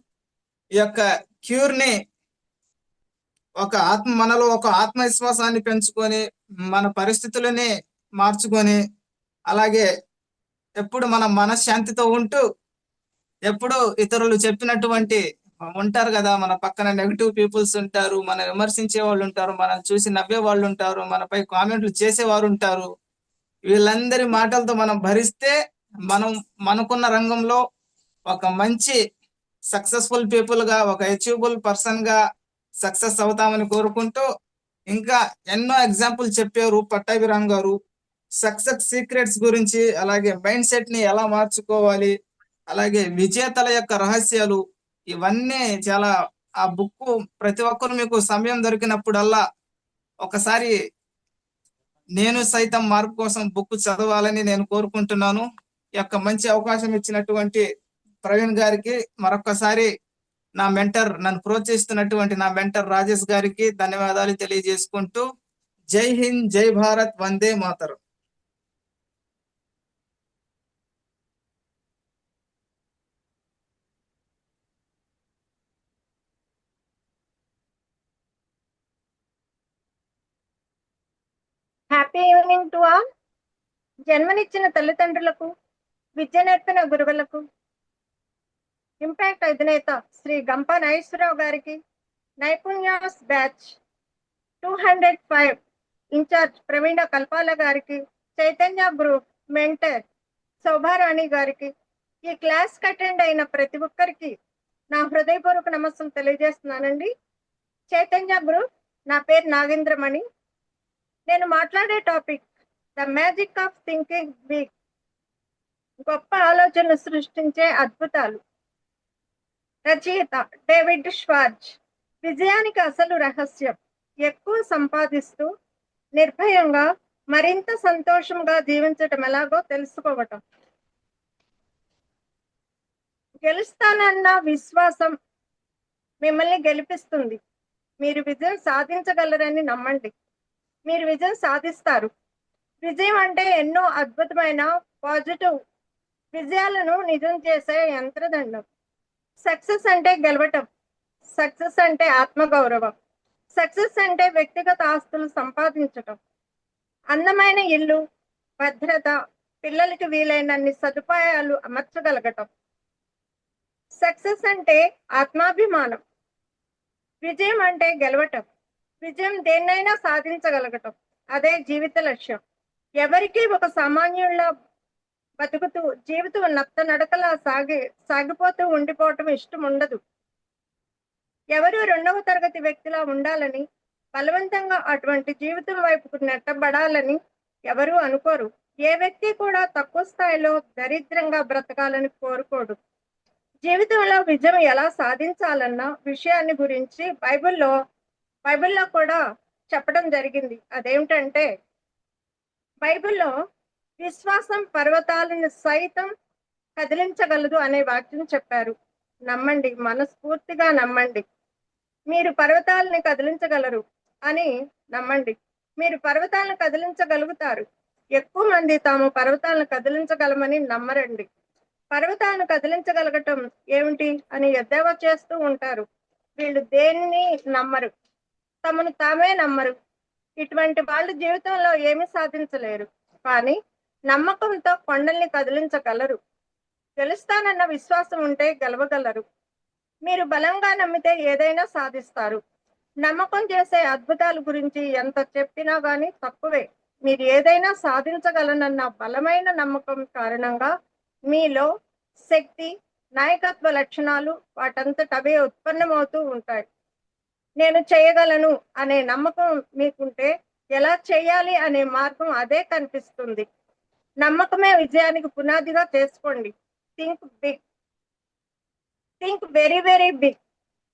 I: ఈ యొక్క క్యూర్ ని మనలో ఒక ఆత్మవిశ్వాసాన్ని పెంచుకొని మన పరిస్థితులని మార్చుకొని, అలాగే ఎప్పుడు మన మనశ్శాంతితో ఉంటూ, ఎప్పుడు ఇతరులు చెప్పినటువంటి ఉంటారు కదా, మన పక్కన నెగిటివ్ పీపుల్స్ ఉంటారు, మన విమర్శించే వాళ్ళు ఉంటారు, మనం చూసి నవ్వే వాళ్ళు ఉంటారు, మనపై కామెంట్లు చేసేవారు ఉంటారు. వీళ్ళందరి మాటలతో మనం భరిస్తే మనకున్న రంగంలో ఒక మంచి సక్సెస్ఫుల్ పీపుల్ గా, ఒక అచీవబుల్ పర్సన్ గా సక్సెస్ అవుతామని కోరుకుంటూ, ఇంకా ఎన్నో ఎగ్జాంపుల్ చెప్పారు పట్టాభి రామ్ గారు సక్సెస్ సీక్రెట్స్ గురించి, అలాగే మైండ్ సెట్ ని ఎలా మార్చుకోవాలి, అలాగే విజేతల యొక్క రహస్యాలు, ఇవన్నీ చాలా. ఆ బుక్ ప్రతి ఒక్కరు మీకు సమయం దొరికినప్పుడల్లా ఒకసారి నేను సైతం మార్పు కోసం బుక్ చదవాలని నేను కోరుకుంటున్నాను. ఈ యొక్క మంచి అవకాశం ఇచ్చినటువంటి ప్రవీణ్ గారికి మరొకసారి నన్ను ప్రోత్సహిస్తున్నటువంటి నా మెంటర్ రాజేష్ గారికి ధన్యవాదాలు తెలియజేసుకుంటూ Jai Hind, Jai Bharat, Vande Mataram.
K: Happy evening to all. జన్మనిచ్చిన తల్లిదండ్రులకు, విద్య నేర్పిన గురువులకు, ఇంపాక్ట్ అధినేత శ్రీ గంపా నాగేశ్వరరావు గారికి, నైపుణ్యాస్ బ్యాచ్ 205 ఇన్ఛార్జ్ ప్రవీణ కల్పాల గారికి, చైతన్య గ్రూప్ మెంటర్ శోభారాణి గారికి, ఈ క్లాస్ అటెండ్ అయిన ప్రతి ఒక్కరికి నా హృదయపూర్వక నమస్సులు తెలియజేస్తున్నానండి. చైతన్య గ్రూప్, నా పేరు నాగేంద్రమణి. నేను మాట్లాడే topic the magic of thinking big, గొప్ప ఆలోచనలు సృష్టించే అద్భుతాలు. రచయిత డేవిడ్ ష్వార్జ్. విజయానికి అసలు రహస్యం ఎక్కువ సంపాదిస్తూ నిర్భయంగా మరింత సంతోషంగా జీవించటం ఎలాగో తెలుసుకోవటం. గెలుస్తానన్న విశ్వాసం మిమ్మల్ని గెలిపిస్తుంది. మీరు విజయం సాధించగలరని నమ్మండి. మీరు విజయం సాధిస్తారు. విజయం అంటే ఎన్నో అద్భుతమైన పాజిటివ్ విజయాలను నిజం చేసే యంత్రదండం. సక్సెస్ అంటే గెలవటం, సక్సెస్ అంటే ఆత్మగౌరవం, సక్సెస్ అంటే వ్యక్తిగత ఆస్తులు సంపాదించటం, అందమైన ఇల్లు, భద్రత, పిల్లలకి వీలైనన్ని సదుపాయాలు అమర్చగలగటం. సక్సెస్ అంటే ఆత్మాభిమానం. విజయం అంటే గెలవటం. విజయం దేన్నైనా సాధించగలగటం, అదే జీవిత లక్ష్యం. ఎవరికి ఒక సామాన్యుల్లా బతుకుతూ జీవితం నత్త నడకలా సాగిపోతూ ఉండిపోవటం ఇష్టం ఉండదు. ఎవరు 2వ తరగతి వ్యక్తిలా ఉండాలని, బలవంతంగా అటువంటి జీవితం వైపుకు నెట్టబడాలని ఎవరు అనుకోరు. ఏ వ్యక్తి కూడా తక్కువ స్థాయిలో దరిద్రంగా బ్రతకాలని కోరుకోడు. జీవితంలో విజయం ఎలా సాధించాలన్న విషయాన్ని గురించి బైబిల్లో కూడా చెప్పడం జరిగింది. అదేమిటంటే, బైబిల్లో విశ్వాసం పర్వతాలను సైతం కదిలించగలదు అనే వాక్యం చెప్పారు. నమ్మండి, మనస్ఫూర్తిగా నమ్మండి. మీరు పర్వతాలని కదిలించగలరు అని నమ్మండి. మీరు పర్వతాలను కదిలించగలుగుతారు. ఎక్కువ మంది తాము పర్వతాలను కదిలించగలమని నమ్మరండి. పర్వతాలను కదిలించగలగటం ఏమిటి అని ఎద్దేవా చేస్తూ ఉంటారు. వీళ్ళు దేన్ని నమ్మరు, తమను తామే నమ్మరు. ఇటువంటి వాళ్ళు జీవితంలో ఏమీ సాధించలేరు. కానీ నమ్మకంతో కొండల్ని కదిలించగలరు. గెలుస్తానన్న విశ్వాసం ఉంటే గెలవగలరు. మీరు బలంగా నమ్మితే ఏదైనా సాధిస్తారు. నమ్మకం చేసే అద్భుతాల గురించి ఎంత చెప్పినా గానీ తక్కువే. మీరు ఏదైనా సాధించగలనన్న బలమైన నమ్మకం కారణంగా మీలో శక్తి, నాయకత్వ లక్షణాలు వాటంతటవే ఉత్పన్నమవుతూ ఉంటాయి. నేను చేయగలను అనే నమ్మకం మీకుంటే ఎలా చేయాలి అనే మార్గం అదే కనిపిస్తుంది. నమ్మకమే విజయానికి పునాదిగా చేసుకోండి. Think big, think very very big.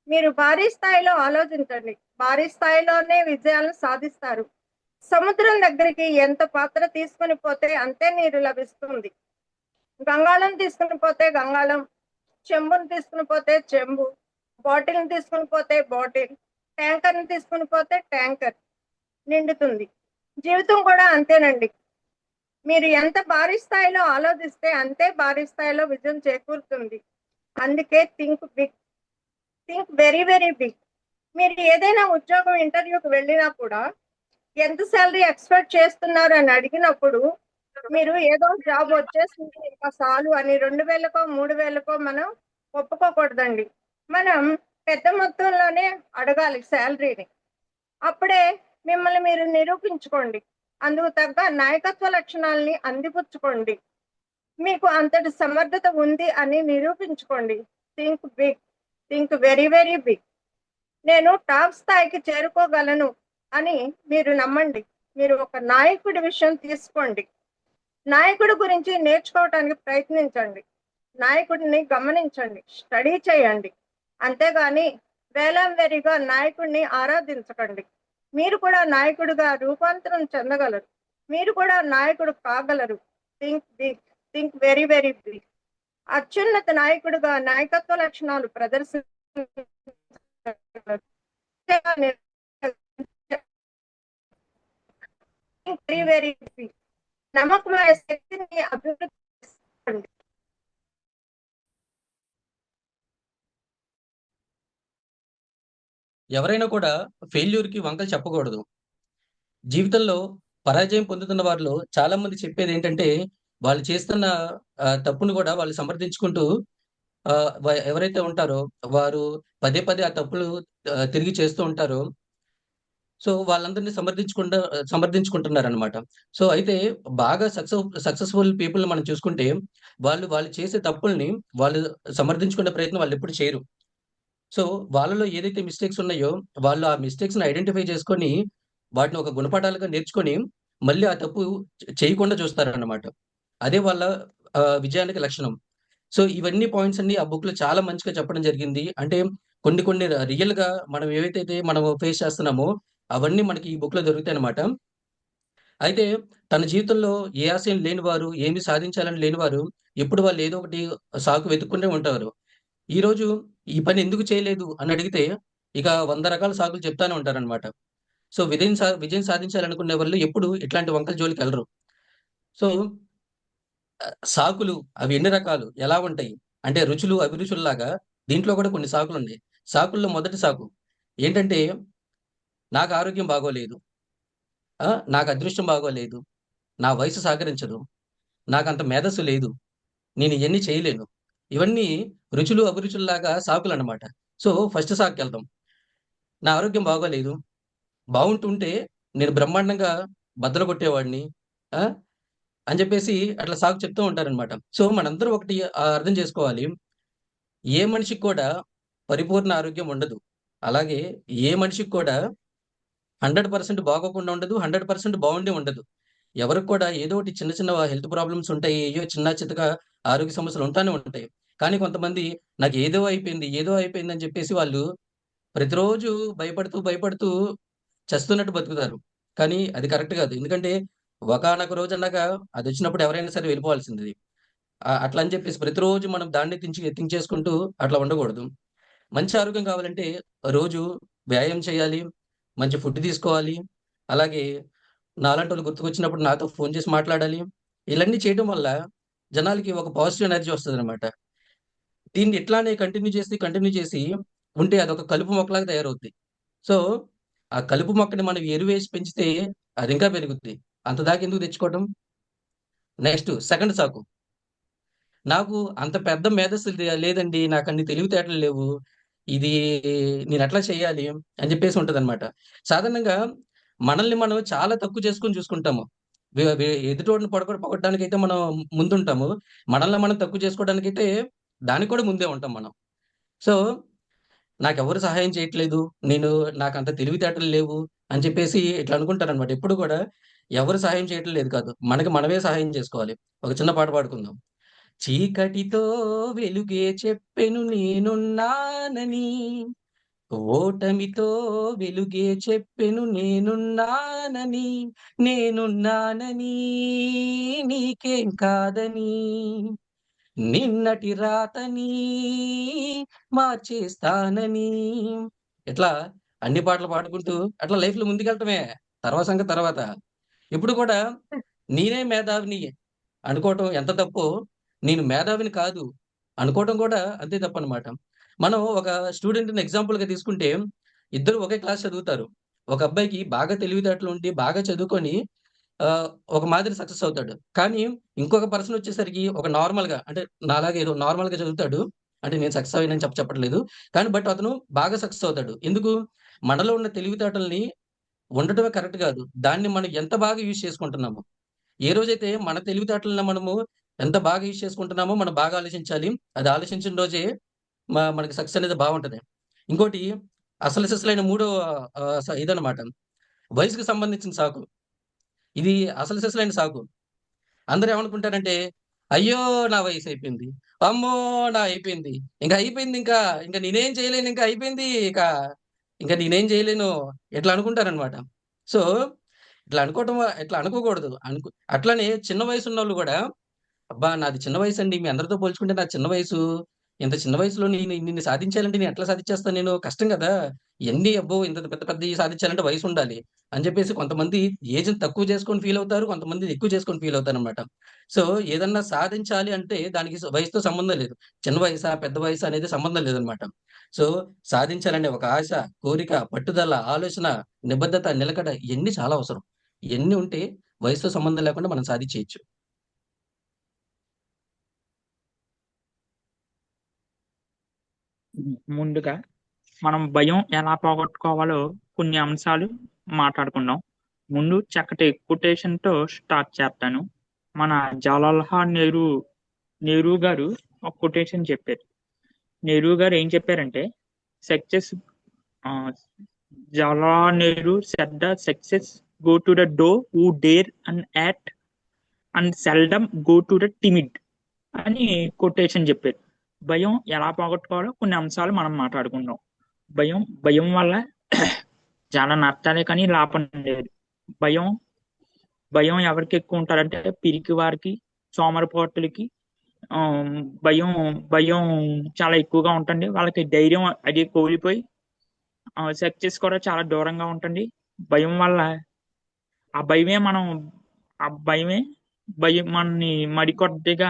K: మీరు భారీ స్థాయిలో ఆలోచించండి. భారీ స్థాయిలోనే విజయాలను సాధిస్తారు. సముద్రం దగ్గరికి ఎంత పాత్ర తీసుకుని పోతే అంతే నీరు లభిస్తుంది. గంగాళం తీసుకుని పోతే గంగాళం, చెంబును తీసుకుని పోతే చెంబు, బాటిల్ని తీసుకుని పోతే బాటిల్, ట్యాంకర్ని తీసుకుని పోతే ట్యాంకర్ నిండుతుంది. జీవితం కూడా అంతేనండి. మీరు ఎంత భారీ స్థాయిలో ఆలోచిస్తే అంతే భారీ స్థాయిలో విజయం చేకూరుతుంది. అందుకే think big, think very very big. మీరు ఏదైనా ఉద్యోగం ఇంటర్వ్యూకి వెళ్ళినా కూడా ఎంత శాలరీ ఎక్స్పెక్ట్ చేస్తున్నారు అని అడిగినప్పుడు మీరు ఏదో జాబ్ వచ్చేసింది ఇంకా చాలు అని 2000కో 3000కో మనం ఒప్పుకోకూడదండి. మనం పెద్ద మొత్తంలోనే అడగాలి శాలరీని. అప్పుడే మిమ్మల్ని మీరు నిరూపించుకోండి. అందుకు తగ్గ నాయకత్వ లక్షణాలని అందిపుచ్చుకోండి. మీకు అంతటి సమర్థత ఉంది అని నిరూపించుకోండి. Think big, think very very big. నేను టాప్ స్థాయికి చేరుకోగలను అని మీరు నమ్మండి. మీరు ఒక నాయకుడి విషయం తీసుకోండి. నాయకుడి గురించి నేర్చుకోవటానికి ప్రయత్నించండి. నాయకుడిని గమనించండి, స్టడీ చేయండి. అంతేగాని వేలంవెరిగా నాయకుడిని ఆరాధించకండి. మీరు కూడా నాయకుడిగా రూపాంతరం చెందగలరు. మీరు కూడా నాయకుడు కాగలరు. Think big, think very very big. అత్యున్నత నాయకుడుగా నాయకత్వ లక్షణాలు ప్రదర్శించగలరు. Very very big. నమ్మకమైన శక్తిని అభివృద్ధి చేసుకోండి.
J: ఎవరైనా కూడా ఫెయిల్యూర్కి వంకలు చెప్పకూడదు. జీవితంలో పరాజయం పొందుతున్న వారిలో చాలా మంది చెప్పేది ఏంటంటే వాళ్ళు చేస్తున్న తప్పును కూడా వాళ్ళు సమర్థించుకుంటూ ఎవరైతే ఉంటారో వారు పదే పదే ఆ తప్పులు తిరిగి చేస్తూ ఉంటారో సో వాళ్ళందరినీ సమర్థించుకుంటున్నారు అనమాట. సో అయితే బాగా సక్సెస్ఫుల్ పీపుల్ మనం చూసుకుంటే వాళ్ళు చేసే తప్పుల్ని వాళ్ళు సమర్థించుకునే ప్రయత్నం వాళ్ళు ఎప్పుడు చేయరు. సో వాళ్ళలో ఏదైతే మిస్టేక్స్ ఉన్నాయో వాళ్ళు ఆ మిస్టేక్స్ని ఐడెంటిఫై చేసుకొని వాటిని ఒక గుణపాఠాలుగా నేర్చుకొని మళ్ళీ ఆ తప్పు చేయకుండా చూస్తారన్నమాట. అదే వాళ్ళ విజయానికి లక్షణం. సో ఇవన్నీ పాయింట్స్ అన్ని ఆ బుక్ లో చాలా మంచిగా చెప్పడం జరిగింది. అంటే కొన్ని రియల్ గా మనం ఏవైతే మనం ఫేస్ చేస్తున్నామో అవన్నీ మనకి ఈ బుక్ లో దొరుకుతాయి అనమాట. అయితే తన జీవితంలో ఏ ఆశయం లేని వారు, ఏమి సాధించాలని లేని వారు ఎప్పుడు వాళ్ళు ఏదో ఒకటి సాకు వెతుక్కుంటూ ఉంటారు. ఈ రోజు ఈ పని ఎందుకు చేయలేదు అని అడిగితే ఇక 100 రకాల సాకులు చెప్తానే ఉంటారనమాట. సో విజయం సాధించాలనుకునే వాళ్ళు ఎప్పుడు ఇట్లాంటి వంకల జోలికి వెళ్ళరు. సో సాకులు అవి ఎన్ని రకాలు ఎలా ఉంటాయి అంటే రుచులు అభిరుచుల్లాగా దీంట్లో కూడా కొన్ని సాకులు ఉన్నాయి. సాకుల్లో మొదటి సాకు ఏంటంటే నాకు ఆరోగ్యం బాగోలేదు, నాకు అదృష్టం బాగోలేదు, నా వయసు సహకరించదు, నాకు అంత మేధస్సు లేదు, నేను ఇవన్నీ చేయలేను. ఇవన్నీ రుచులు అభిరుచుల్లాగా సాకులు అన్నమాట. సో ఫస్ట్ సాకుకి వెళ్తాం. నా ఆరోగ్యం బాగోలేదు, బాగుంటుంటే నేను బ్రహ్మాండంగా బద్దలు కొట్టేవాడిని ఆ అని చెప్పేసి అట్లా సాకు చెప్తూ ఉంటారనమాట. సో మనందరూ ఒకటి అర్థం చేసుకోవాలి, ఏ మనిషికి కూడా పరిపూర్ణ ఆరోగ్యం ఉండదు. అలాగే ఏ మనిషికి కూడా 100% బాగోకుండా ఉండదు, 100% బాగుండి ఉండదు. ఎవరికి కూడా ఏదో ఒకటి చిన్న చిన్న హెల్త్ ప్రాబ్లమ్స్ ఉంటాయి, ఏయో చిన్న చితక ఆరోగ్య సమస్యలు ఉంటానే ఉంటాయి. కానీ కొంతమంది నాకు ఏదో అయిపోయింది అని చెప్పేసి వాళ్ళు ప్రతిరోజు భయపడుతూ చస్తున్నట్టు బతుకుతారు. కానీ అది కరెక్ట్ కాదు. ఎందుకంటే ఒకానొక రోజు అన్నాక అది వచ్చినప్పుడు ఎవరైనా సరే వెళ్ళిపోవాల్సింది. అట్లా అని చెప్పేసి ప్రతిరోజు మనం దాన్ని థింక్ చేసుకుంటూ అట్లా ఉండకూడదు. మంచి ఆరోగ్యం కావాలంటే రోజు వ్యాయామం చేయాలి, మంచి ఫుడ్ తీసుకోవాలి. అలాగే నాలాంటి వాళ్ళు గుర్తుకొచ్చినప్పుడు నాతో ఫోన్ చేసి మాట్లాడాలి. ఇవన్నీ చేయడం వల్ల జనాలకి ఒక పాజిటివ్ ఎనర్జీ వస్తుందన్నమాట. దీన్ని ఇట్లానే కంటిన్యూ చేసి ఉంటే అదొక కలుపు మొక్కలాగా తయారవుద్ది. సో ఆ కలుపు మొక్కని మనం ఎరువేసి పెంచితే అది ఇంకా పెరుగుద్ది. అంత దాకా ఎందుకు తెచ్చుకోవటం? నెక్స్ట్ సెకండ్ సాకు, నాకు అంత పెద్ద మేధస్సు లేదండి, నాకు అన్ని తెలివితేటలు లేవు, ఇది నేను ఎట్లా చేయాలి అని చెప్పేసి ఉంటదన్నమాట. సాధారణంగా మనల్ని మనం చాలా తక్కువ చేసుకొని చూసుకుంటాము. ఎదుటోడిని పొగడడానికి అయితే మనం ముందుంటాము. మనల్ని మనం తక్కువ చేసుకోవడానికైతే దానికి కూడా ముందే ఉంటాం మనం. సో నాకెవరు సహాయం చేయట్లేదు, నాకంత తెలివితేటలు లేవు అని చెప్పేసి ఇట్లా అనుకుంటారనమాట. ఎప్పుడు కూడా ఎవరు సహాయం చేయటం లేదు కాదు, మనకి మనమే సహాయం చేసుకోవాలి. ఒక చిన్న పాట పాడుకుందాం. చీకటితో వెలుగే చెప్పెను నేనున్నానని, ఓటమితో వెలుగే చెప్పెను నేనున్నానని నీకేం కాదని, నిన్నటి రాతని మార్చేస్తానని. ఇట్లా అన్ని పాటలు పాడుకుంటూ అట్లా లైఫ్ లో ముందుకెళ్ళటమే. తర్వాత సంగతి తర్వాత. ఇప్పుడు కూడా నేనే మేధావిని అనుకోవటం ఎంత తప్పో, నేను మేధావిని కాదు అనుకోవటం కూడా అంతే తప్పనమాట. మనం ఒక స్టూడెంట్ని ఎగ్జాంపుల్గా తీసుకుంటే ఇద్దరు ఒకే క్లాస్ చదువుతారు. ఒక అబ్బాయికి బాగా తెలివితేటలు ఉండి బాగా చదువుకొని ఒక మాదిరి సక్సెస్ అవుతాడు. కానీ ఇంకొక పర్సన్ వచ్చేసరికి ఒక నార్మల్గా, అంటే నాలాగే ఏదో నార్మల్గా చదువుతాడు. అంటే నేను సక్సెస్ అయ్యానని చెప్పట్లేదు, కానీ బట్ అతను బాగా సక్సెస్ అవుతాడు. ఎందుకు? మనలో ఉన్న తెలివితేటల్ని ఉండటమే కరెక్ట్ కాదు, దాన్ని మనం ఎంత బాగా యూజ్ చేసుకుంటున్నాము. ఏ రోజైతే మన తెలివితేటలను మనము ఎంత బాగా యూజ్ చేసుకుంటున్నామో మనం బాగా ఆలోచించాలి. అది ఆలోచించిన రోజే మనకి సక్సెస్ అనేది బాగుంటది. ఇంకోటి అసలు సిసలైన మూడో ఇదనమాట, వయసుకు సంబంధించిన సాకు. ఇది అసలు సిసలైన సాకు. అందరూ ఏమనుకుంటారంటే అయ్యో నా వయసు అయిపోయింది, అమ్మో నా అయిపోయింది, ఇంకా నేనేం చేయలేను, ఇంకా నేనేం చేయలేను ఇట్లా అనుకుంటారనమాట. సో ఇట్లా అనుకోకూడదు. అట్లనే చిన్న వయసు ఉన్నోళ్ళు కూడా, అబ్బా నాది చిన్న వయసు అండి, మీ అందరితో పోల్చుకుంటే నా చిన్న వయసు, ఇంత చిన్న వయసులో నిన్ను సాధించాలంటే నేను ఎట్లా సాధించేస్తాను, నేను కష్టం కదా, ఇవన్నీ అబ్బో ఇంత పెద్ద పెద్ద సాధించాలంటే వయసు ఉండాలి అని చెప్పేసి కొంతమంది ఏజ్ తక్కువ చేసుకొని ఫీల్ అవుతారు, కొంతమంది ఎక్కువ చేసుకొని ఫీల్ అవుతారు అనమాట. సో ఏదన్నా సాధించాలి అంటే దానికి వయసుతో సంబంధం లేదు, చిన్న వయసా పెద్ద వయసు అనేది సంబంధం లేదనమాట. సో సాధించాలనే ఒక ఆశ, కోరిక, పట్టుదల, ఆలోచన, నిబద్ధత, నిలకడ ఇవన్నీ చాలా అవసరం. ఇవన్నీ ఉంటే వయసుతో సంబంధం లేకుండా మనం సాధించేయచ్చు.
L: ముందుగా మనం భయం ఎలా పోగొట్టుకోవాలో కొన్ని అంశాలు మాట్లాడుకుందాం. ముందు చక్కటి కొటేషన్ తో స్టార్ట్ చేస్తాను. మన జవహర్లాల్ నెహ్రూ గారు ఒక కొటేషన్ చెప్పారు. నెహ్రూ గారు ఏం చెప్పారంటే, success Jawaharlal Nehru said the success go to the do who dare and act and seldom go to the timid అని కొటేషన్ చెప్పారు. భయం ఎలా పోగొట్టుకోవాలో కొన్ని అంశాలు మనం మాట్లాడుకుందాం. భయం వల్ల చాలా నష్టాలే కానీ లాభం లేదు. భయం ఎవరికి ఎక్కువ ఉంటారంటే పిరికి వారికి, సోమరిపోతులకి భయం చాలా ఎక్కువగా ఉంటుంది. వాళ్ళకి ధైర్యం అది కోల్పోయి సక్సెస్ కూడా చాలా దూరంగా ఉంటుంది. భయం వల్ల ఆ భయమే భయం మనని మరికొద్దిగా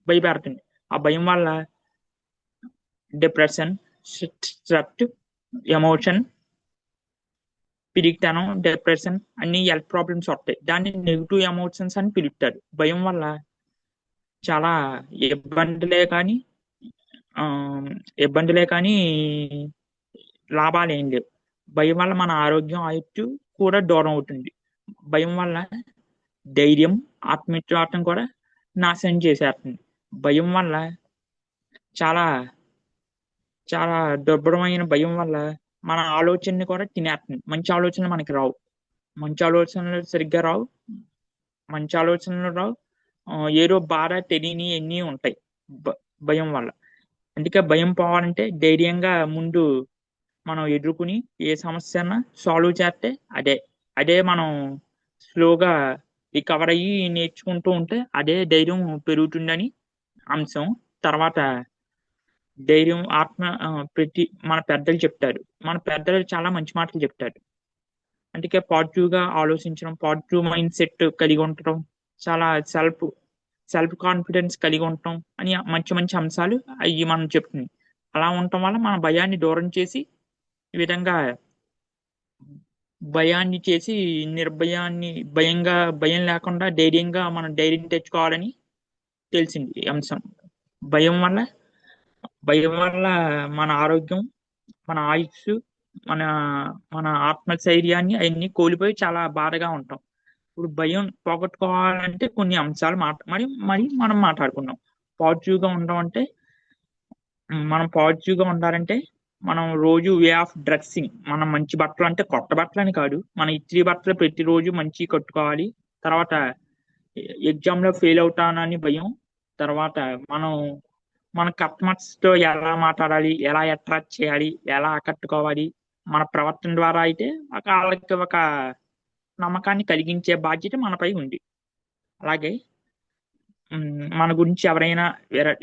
L: భయపెడుతుంది. ఆ భయం వల్ల డిప్రెషన్, స్ట్రెస్, ఎమోషన్, పిరికితనం, డిప్రెషన్ అన్ని హెల్త్ ప్రాబ్లమ్స్ వస్తాయి. దాన్ని నెగిటివ్ ఎమోషన్స్ అని పిలుస్తారు. భయం వల్ల చాలా ఇబ్బందులే కానీ లాభాలు ఏం లేవు. భయం వల్ల మన ఆరోగ్యం, ఆయుష్షు కూడా దూరం అవుతుంది. భయం వల్ల ధైర్యం, ఆత్మవిశ్వాసం కూడా నాశనం చేసేస్తుంది. భయం వల్ల చాలా చాలా దుర్భరమైన భయం వల్ల మన ఆలోచనని కూడా తినేస్తుంది. మంచి ఆలోచనలు మనకి రావు, మంచి ఆలోచనలు సరిగ్గా రావు, ఏదో బాధ తెలియని ఎన్ని ఉంటాయి భయం వల్ల. అందుకే భయం పోవాలంటే ధైర్యంగా ముందు మనం ఎదుర్కొని ఏ సమస్యన సాల్వ్ చేస్తే అదే మనం స్లోగా రికవర్ అయ్యి నేర్చుకుంటూ ఉంటే అదే ధైర్యం పెరుగుతుందని అంశం. తర్వాత ధైర్యం మన పెద్దలు చెప్తారు. మన పెద్దలు చాలా మంచి మాటలు చెప్తారు. అందుకే పాజిటివ్ గా ఆలోచించడం, పాజిటివ్ మైండ్ సెట్ కలిగి ఉండటం, చాలా సెల్ఫ్ కాన్ఫిడెన్స్ కలిగి ఉండటం అని మంచి మంచి అంశాలు అవి మనం చెప్తుంది. అలా ఉండటం వల్ల మన భయాన్ని దూరం చేసి ఈ విధంగా భయాన్ని చేసి భయం లేకుండా ధైర్యంగా మనం ధైర్యం తెచ్చుకోవాలని తెలిసింది ఈ అంశం. భయం వల్ల మన ఆరోగ్యం, మన ఆయుష్, మన ఆత్మస్థైర్యాన్ని అవన్నీ కోల్పోయి చాలా బాధగా ఉంటాం. ఇప్పుడు భయం పోగొట్టుకోవాలంటే కొన్ని అంశాలు మరి మనం మాట్లాడుకున్నాం. పాజిటివ్గా ఉండడం అంటే, మనం పాజిటివ్గా ఉండాలంటే మనం రోజు వే ఆఫ్ డ్రెస్సింగ్, మనం మంచి బట్టలు అంటే కొత్త బట్టలు అని కాదు, మన ఇస్త్రీ బట్టలు ప్రతిరోజు మంచి కట్టుకోవాలి. తర్వాత ఎగ్జామ్ లో ఫెయిల్ అవుతానని భయం. తర్వాత మన కస్టమర్స్ తో ఎలా మాట్లాడాలి, ఎలా అట్రాక్ట్ చేయాలి, ఎలా ఆకట్టుకోవాలి, మన ప్రవర్తన ద్వారా అయితే వాళ్ళకి ఒక నమ్మకాన్ని కలిగించే బాధ్యత మనపై ఉంది. అలాగే మన గురించి ఎవరైనా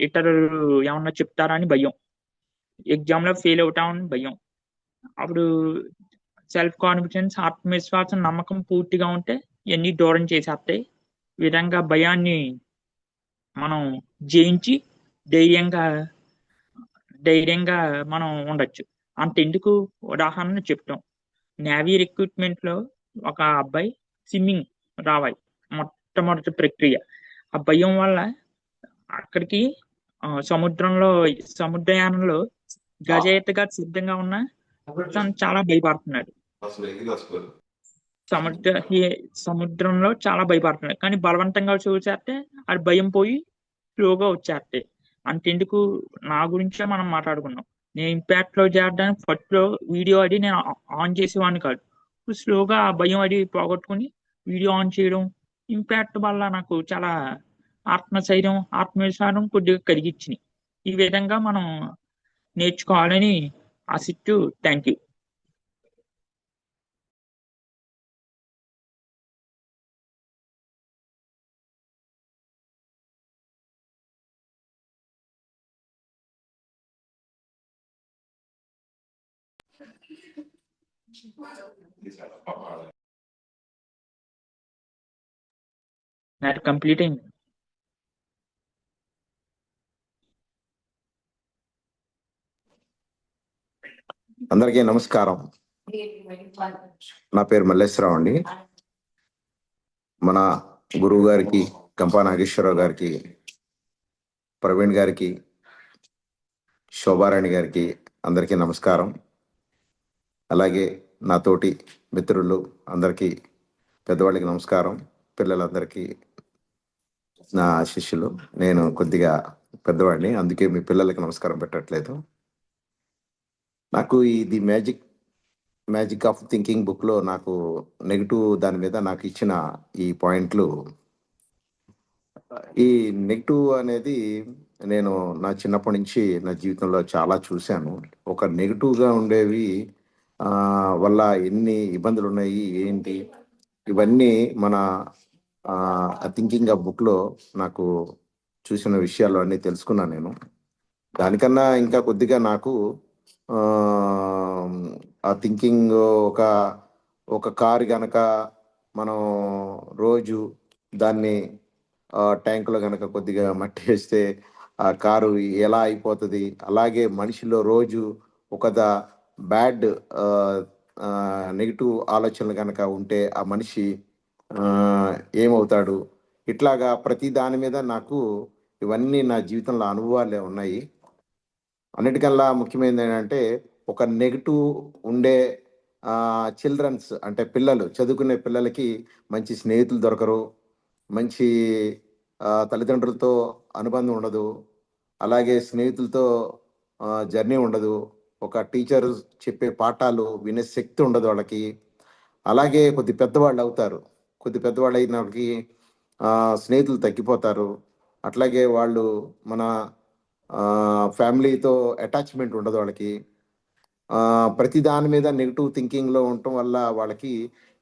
L: ఇతరులు ఏమన్నా చెప్తారని భయం, ఎగ్జామ్ లో ఫెయిల్ అవుతామని భయం. అప్పుడు సెల్ఫ్ కాన్ఫిడెన్స్, ఆత్మవిశ్వాసం, నమ్మకం పూర్తిగా ఉంటే ఇవన్నీ దూరం చేసేస్తాయి. ఈ విధంగా భయాన్ని మనం జయించి ధైర్యంగా మనం ఉండొచ్చు. అంతెందుకు, ఉదాహరణ చెప్తాం. నేవీ రిక్రూట్మెంట్ లో ఒక అబ్బాయి స్విమ్మింగ్ రావాలి, మొట్టమొదటి ప్రక్రియ. ఆ భయం వల్ల అక్కడికి సముద్రయానంలో గజెత్తుగా సిద్ధంగా ఉన్న తను చాలా భయపడుతున్నాడు. సముద్రంలో చాలా భయపడుతున్నాడు. కానీ బలవంతంగా చూసేస్తే అది భయం పోయి స్లోగా వచ్చేస్తాయి. అంతెందుకు, నా గురించే మనం మాట్లాడుకున్నాం. నేను ఇంపాక్ట్ లో చేరడానికి ఫస్ట్ లో వీడియో అది నేను ఆన్ చేసేవాడిని కాదు. స్లోగా ఆ భయం అది పోగొట్టుకుని వీడియో ఆన్ చేయడం, ఇంపాక్ట్ వల్ల నాకు చాలా ఆత్మస్థైర్యం, ఆత్మవిశ్వాసం కొద్దిగా కలిగించినాయి. ఈ విధంగా మనం నేర్చుకోవాలని ఆశిస్తూ థ్యాంక్ యూ. నెట్ కంప్లీట్ అయింది.
M: అందరికీ నమస్కారం. నా పేరు మల్లేశ్వరరావు అండి. మన గురువు గారికి, గంపా నాగేశ్వరరావు గారికి, ప్రవీణ్ గారికి, శోభారాణి గారికి అందరికీ నమస్కారం. అలాగే నా తోటి మిత్రులు అందరికీ, పెద్దవాళ్ళకి నమస్కారం. పిల్లలందరికీ నా శిష్యులు. నేను కొద్దిగా పెద్దవాడిని, అందుకే మీ పిల్లలకి నమస్కారం పెట్టట్లేదు. నాకు ఇది మ్యాజిక్ ఆఫ్ థింకింగ్ బుక్లో నాకు నెగిటివ్ దాని మీద నాకు ఇచ్చిన ఈ పాయింట్లు, ఈ నెగిటివ్ అనేది నేను నా చిన్నప్పటి నుంచి నా జీవితంలో చాలా చూశాను. ఒక నెగిటివ్గా ఉండేవి వల్ల ఎన్ని ఇబ్బందులు ఉన్నాయి ఏంటి, ఇవన్నీ మన థింకింగ్ ఆ బుక్లో నాకు చూసిన విషయాలు అన్నీ తెలుసుకున్నాను నేను. దానికన్నా ఇంకా కొద్దిగా నాకు ఆ థింకింగ్ ఒక కారు గనక మనం రోజు దాన్ని ట్యాంకులో గనక కొద్దిగా మట్టి వేస్తే ఆ కారు ఎలా అయిపోతుంది, అలాగే మనిషిలో రోజు ఒక బ్యాడ్ నెగిటివ్ ఆలోచనలు కనుక ఉంటే ఆ మనిషి ఏమవుతాడు, ఇట్లాగా ప్రతి దాని మీద నాకు ఇవన్నీ నా జీవితంలో అనుభవాలే ఉన్నాయి. అన్నిటికల్లా ముఖ్యమైనది ఏంటంటే, ఒక నెగిటివ్ ఉండే చిల్డ్రన్స్ అంటే పిల్లలు, చదువుకునే పిల్లలకి మంచి స్నేహితులు దొరకరు, మంచి తల్లిదండ్రులతో అనుబంధం ఉండదు, అలాగే స్నేహితులతో జర్నీ ఉండదు, ఒక టీచర్ చెప్పే పాఠాలు వినే శక్తి ఉండదు వాళ్ళకి. అలాగే కొద్ది పెద్దవాళ్ళు అవుతారు, కొద్ది పెద్దవాళ్ళు అయినప్పటికీ స్నేహితులు తగ్గిపోతారు. అట్లాగే వాళ్ళు మన ఫ్యామిలీతో అటాచ్మెంట్ ఉండదు వాళ్ళకి. ప్రతి దాని మీద నెగిటివ్ థింకింగ్లో ఉండటం వల్ల వాళ్ళకి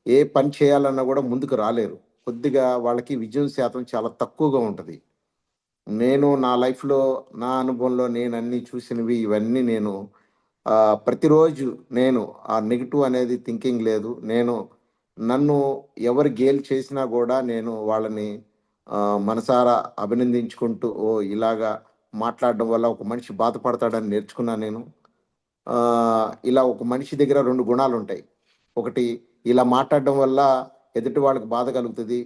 M: ఏ పని చేయాలన్నా కూడా ముందుకు రాలేరు. కొద్దిగా వాళ్ళకి విజయం శాతం చాలా తక్కువగా ఉంటుంది. నేను నా లైఫ్లో, నా అనుభవంలో నేను అన్నీ చూసినవి ఇవన్నీ నేను ప్రతిరోజు నేను ఆ నెగిటివ్ అనేది థింకింగ్ లేదు. నన్ను ఎవరు గేల్ చేసినా కూడా నేను వాళ్ళని మనసారా అభినందించుకుంటూ, ఓ ఇలాగా మాట్లాడడం వల్ల ఒక మనిషి బాధపడతాడని నేర్చుకున్నాను నేను. ఇలా ఒక మనిషి దగ్గర 2 గుణాలు ఉంటాయి. ఒకటి, ఇలా మాట్లాడడం వల్ల ఎదుటి వాళ్ళకి బాధ కలుగుతుంది,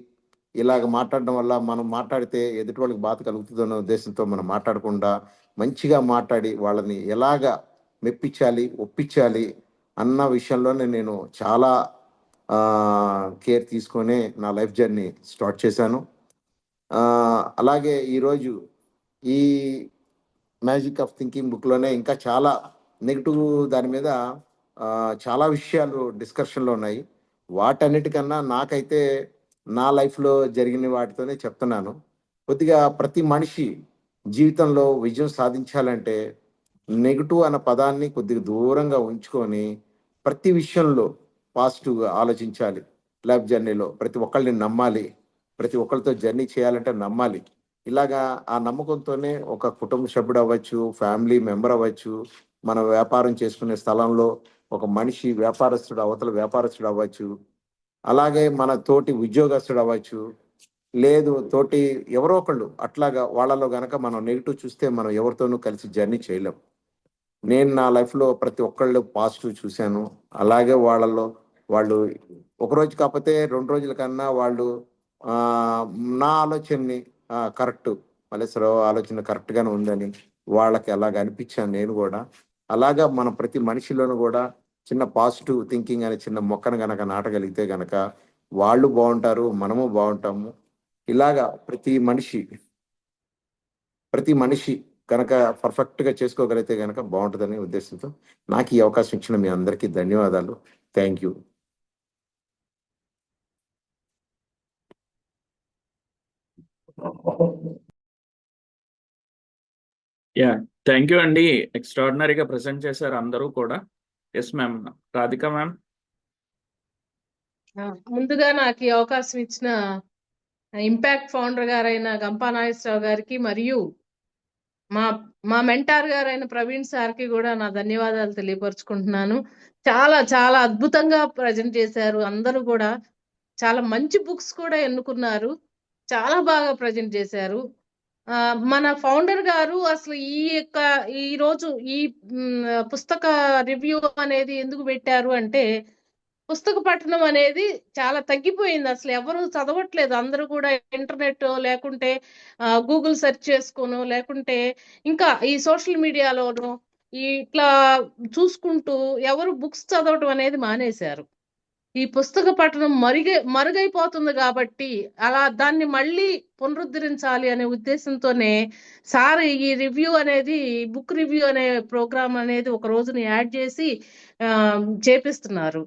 M: ఇలాగ మాట్లాడడం వల్ల మనం మాట్లాడితే ఎదుటి వాళ్ళకి బాధ కలుగుతుంది అనే ఉద్దేశంతో మనం మాట్లాడకుండా మంచిగా మాట్లాడి వాళ్ళని ఎలాగా మెప్పించాలి, ఒప్పించాలి అన్న విషయంలోనే నేను చాలా కేర్ తీసుకొని నా లైఫ్ జర్నీ స్టార్ట్ చేశాను. అలాగే ఈరోజు ఈ మ్యాజిక్ ఆఫ్ థింకింగ్ బుక్లోనే ఇంకా చాలా నెగిటివ్ దాని మీద చాలా విషయాలు డిస్కషన్లో ఉన్నాయి. వాటన్నిటికన్నా నాకైతే నా లైఫ్లో జరిగిన వాటితోనే చెప్తున్నాను. కొద్దిగా ప్రతి మనిషి జీవితంలో విజయం సాధించాలంటే నెగిటివ్ అన్న పదాన్ని కొద్దిగా దూరంగా ఉంచుకొని ప్రతి విషయంలో పాజిటివ్గా ఆలోచించాలి. లైఫ్ జర్నీలో ప్రతి ఒక్కళ్ళని నమ్మాలి, ప్రతి ఒక్కరితో జర్నీ చేయాలంటే నమ్మాలి. ఇలాగా ఆ నమ్మకంతోనే ఒక కుటుంబ సభ్యుడు అవ్వచ్చు, ఫ్యామిలీ మెంబర్ అవ్వచ్చు, మన వ్యాపారం చేసుకునే స్థలంలో ఒక మనిషి వ్యాపారస్తుడు, అవతల వ్యాపారస్తుడు అవ్వచ్చు, అలాగే మన తోటి ఉద్యోగస్తుడు అవ్వచ్చు, లేదు తోటి ఎవరో ఒకళ్ళు, అట్లాగా వాళ్ళలో గనక మనం నెగిటివ్ చూస్తే మనం ఎవరితోనూ కలిసి జర్నీ చేయలేం. నేను నా లైఫ్లో ప్రతి ఒక్కళ్ళు పాజిటివ్ చూశాను. అలాగే వాళ్ళు ఒకరోజు కాకపోతే 2 రోజుల కన్నా వాళ్ళు నా ఆలోచనని కరెక్ట్, మల్లేశ్వరరావు ఆలోచన కరెక్ట్గానే ఉందని వాళ్ళకి అలాగ అనిపించాను నేను కూడా. అలాగా మన ప్రతి మనిషిలోనూ కూడా చిన్న పాజిటివ్ థింకింగ్ అనే చిన్న మొక్కను గనక నాటగలిగితే గనక వాళ్ళు బాగుంటారు, మనము బాగుంటాము. ఇలాగా ప్రతి మనిషి కనుక పర్ఫెక్ట్గా చేసుకోగలిగితే కనుక బాగుంటుందనే ఉద్దేశంతో నాకు ఈ అవకాశం ఇచ్చిన మీ అందరికీ ధన్యవాదాలు. Thank you.
L: థ్యాంక్ యూ అండి. ఎక్స్ట్రాడినరీగా ప్రెజెంట్ చేశారు అందరూ కూడా. Yes ma'am. రాధిక మ్యామ్.
A: ముందుగా నాకు ఈ అవకాశం ఇచ్చిన ఇంపాక్ట్ ఫౌండర్ గారైన గంపా నాగేశ్వరరావు గారికి మరియు మా మా మెంటార్ గారైన ప్రవీణ్ సార్కి కూడా నా ధన్యవాదాలు తెలియపరుచుకుంటున్నాను. చాలా చాలా అద్భుతంగా ప్రజెంట్ చేశారు. అందరూ కూడా చాలా మంచి బుక్స్ కూడా ఎన్నుకున్నారు. చాలా బాగా ప్రజెంట్ చేశారు. మన ఫౌండర్ గారు అసలు ఈ రోజు ఈ పుస్తక రివ్యూ అనేది ఎందుకు పెట్టారు అంటే, పుస్తక పఠనం అనేది చాలా తగ్గిపోయింది. అసలు ఎవరు చదవట్లేదు. అందరూ కూడా ఇంటర్నెట్ లేకుంటే గూగుల్ సెర్చ్ చేసుకోను, లేకుంటే ఇంకా ఈ సోషల్ మీడియాలోను ఇట్లా చూసుకుంటూ ఎవరు బుక్స్ చదవటం అనేది మానేశారు. ఈ పుస్తక పఠనం మరుగైపోతుంది కాబట్టి అలా దాన్ని మళ్ళీ పునరుద్ధరించాలి అనే ఉద్దేశంతోనే సార్ ఈ రివ్యూ అనేది, బుక్ రివ్యూ అనే ప్రోగ్రామ్ అనేది ఒక రోజుని యాడ్ చేసి చేపిస్తున్నారు.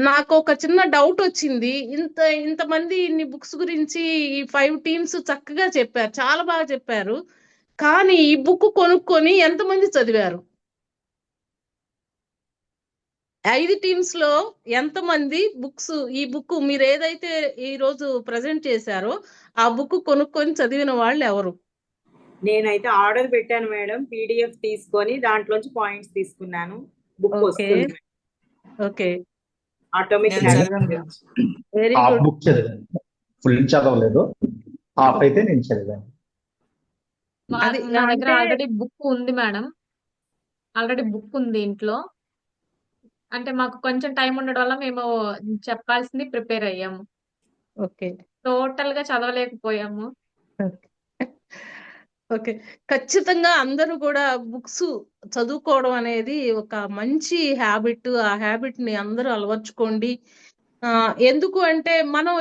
A: నాకు ఒక చిన్న డౌట్ వచ్చింది. ఇంతమంది ఇన్ని బుక్స్ గురించి ఈ 5 టీమ్స్ చక్కగా చెప్పారు, చాలా బాగా చెప్పారు. కానీ ఈ బుక్ కొనుక్కొని ఎంతమంది చదివారు? 5 టీమ్స్ లో ఎంతమంది ఈ బుక్ మీరు ఏదైతే ఈ రోజు ప్రజెంట్ చేశారో ఆ బుక్ కొనుక్కొని చదివిన వాళ్ళు ఎవరు?
H: నేనైతే ఆర్డర్ పెట్టాను మేడం, పీడిఎఫ్ తీసుకొని దాంట్లోంచి పాయింట్స్ తీసుకున్నాను. బుక్
A: ఓకే,
H: వస్తుంది
A: ఓకే,
H: ఆటోమేటిక్.
N: నేను చదివాను.
A: Very
N: half
A: good.
N: బుక్ చదివాను, ఫుల్ చదవలేదు. హాఫ్ అయితే నేను చదివాను.
A: అది
B: నా దగ్గర
A: అంటే
B: ఆల్రెడీ బుక్ ఉంది మేడం. ఆల్రెడీ బుక్ ఉంది ఇంట్లో. అంటే మాకు కొంచెం టైం ఉండడం వల్ల మేము చెప్పాల్సింది ప్రిపేర్ అయ్యాము.
A: ఓకే,
B: టోటల్ గా చదవలేకపోయాము.
A: ఓకే, ఖచ్చితంగా అందరూ కూడా బుక్స్ చదువుకోవడం అనేది ఒక మంచి హ్యాబిట్. ఆ హ్యాబిట్ ని అందరూ అలవర్చుకోండి. ఎందుకు అంటే మనం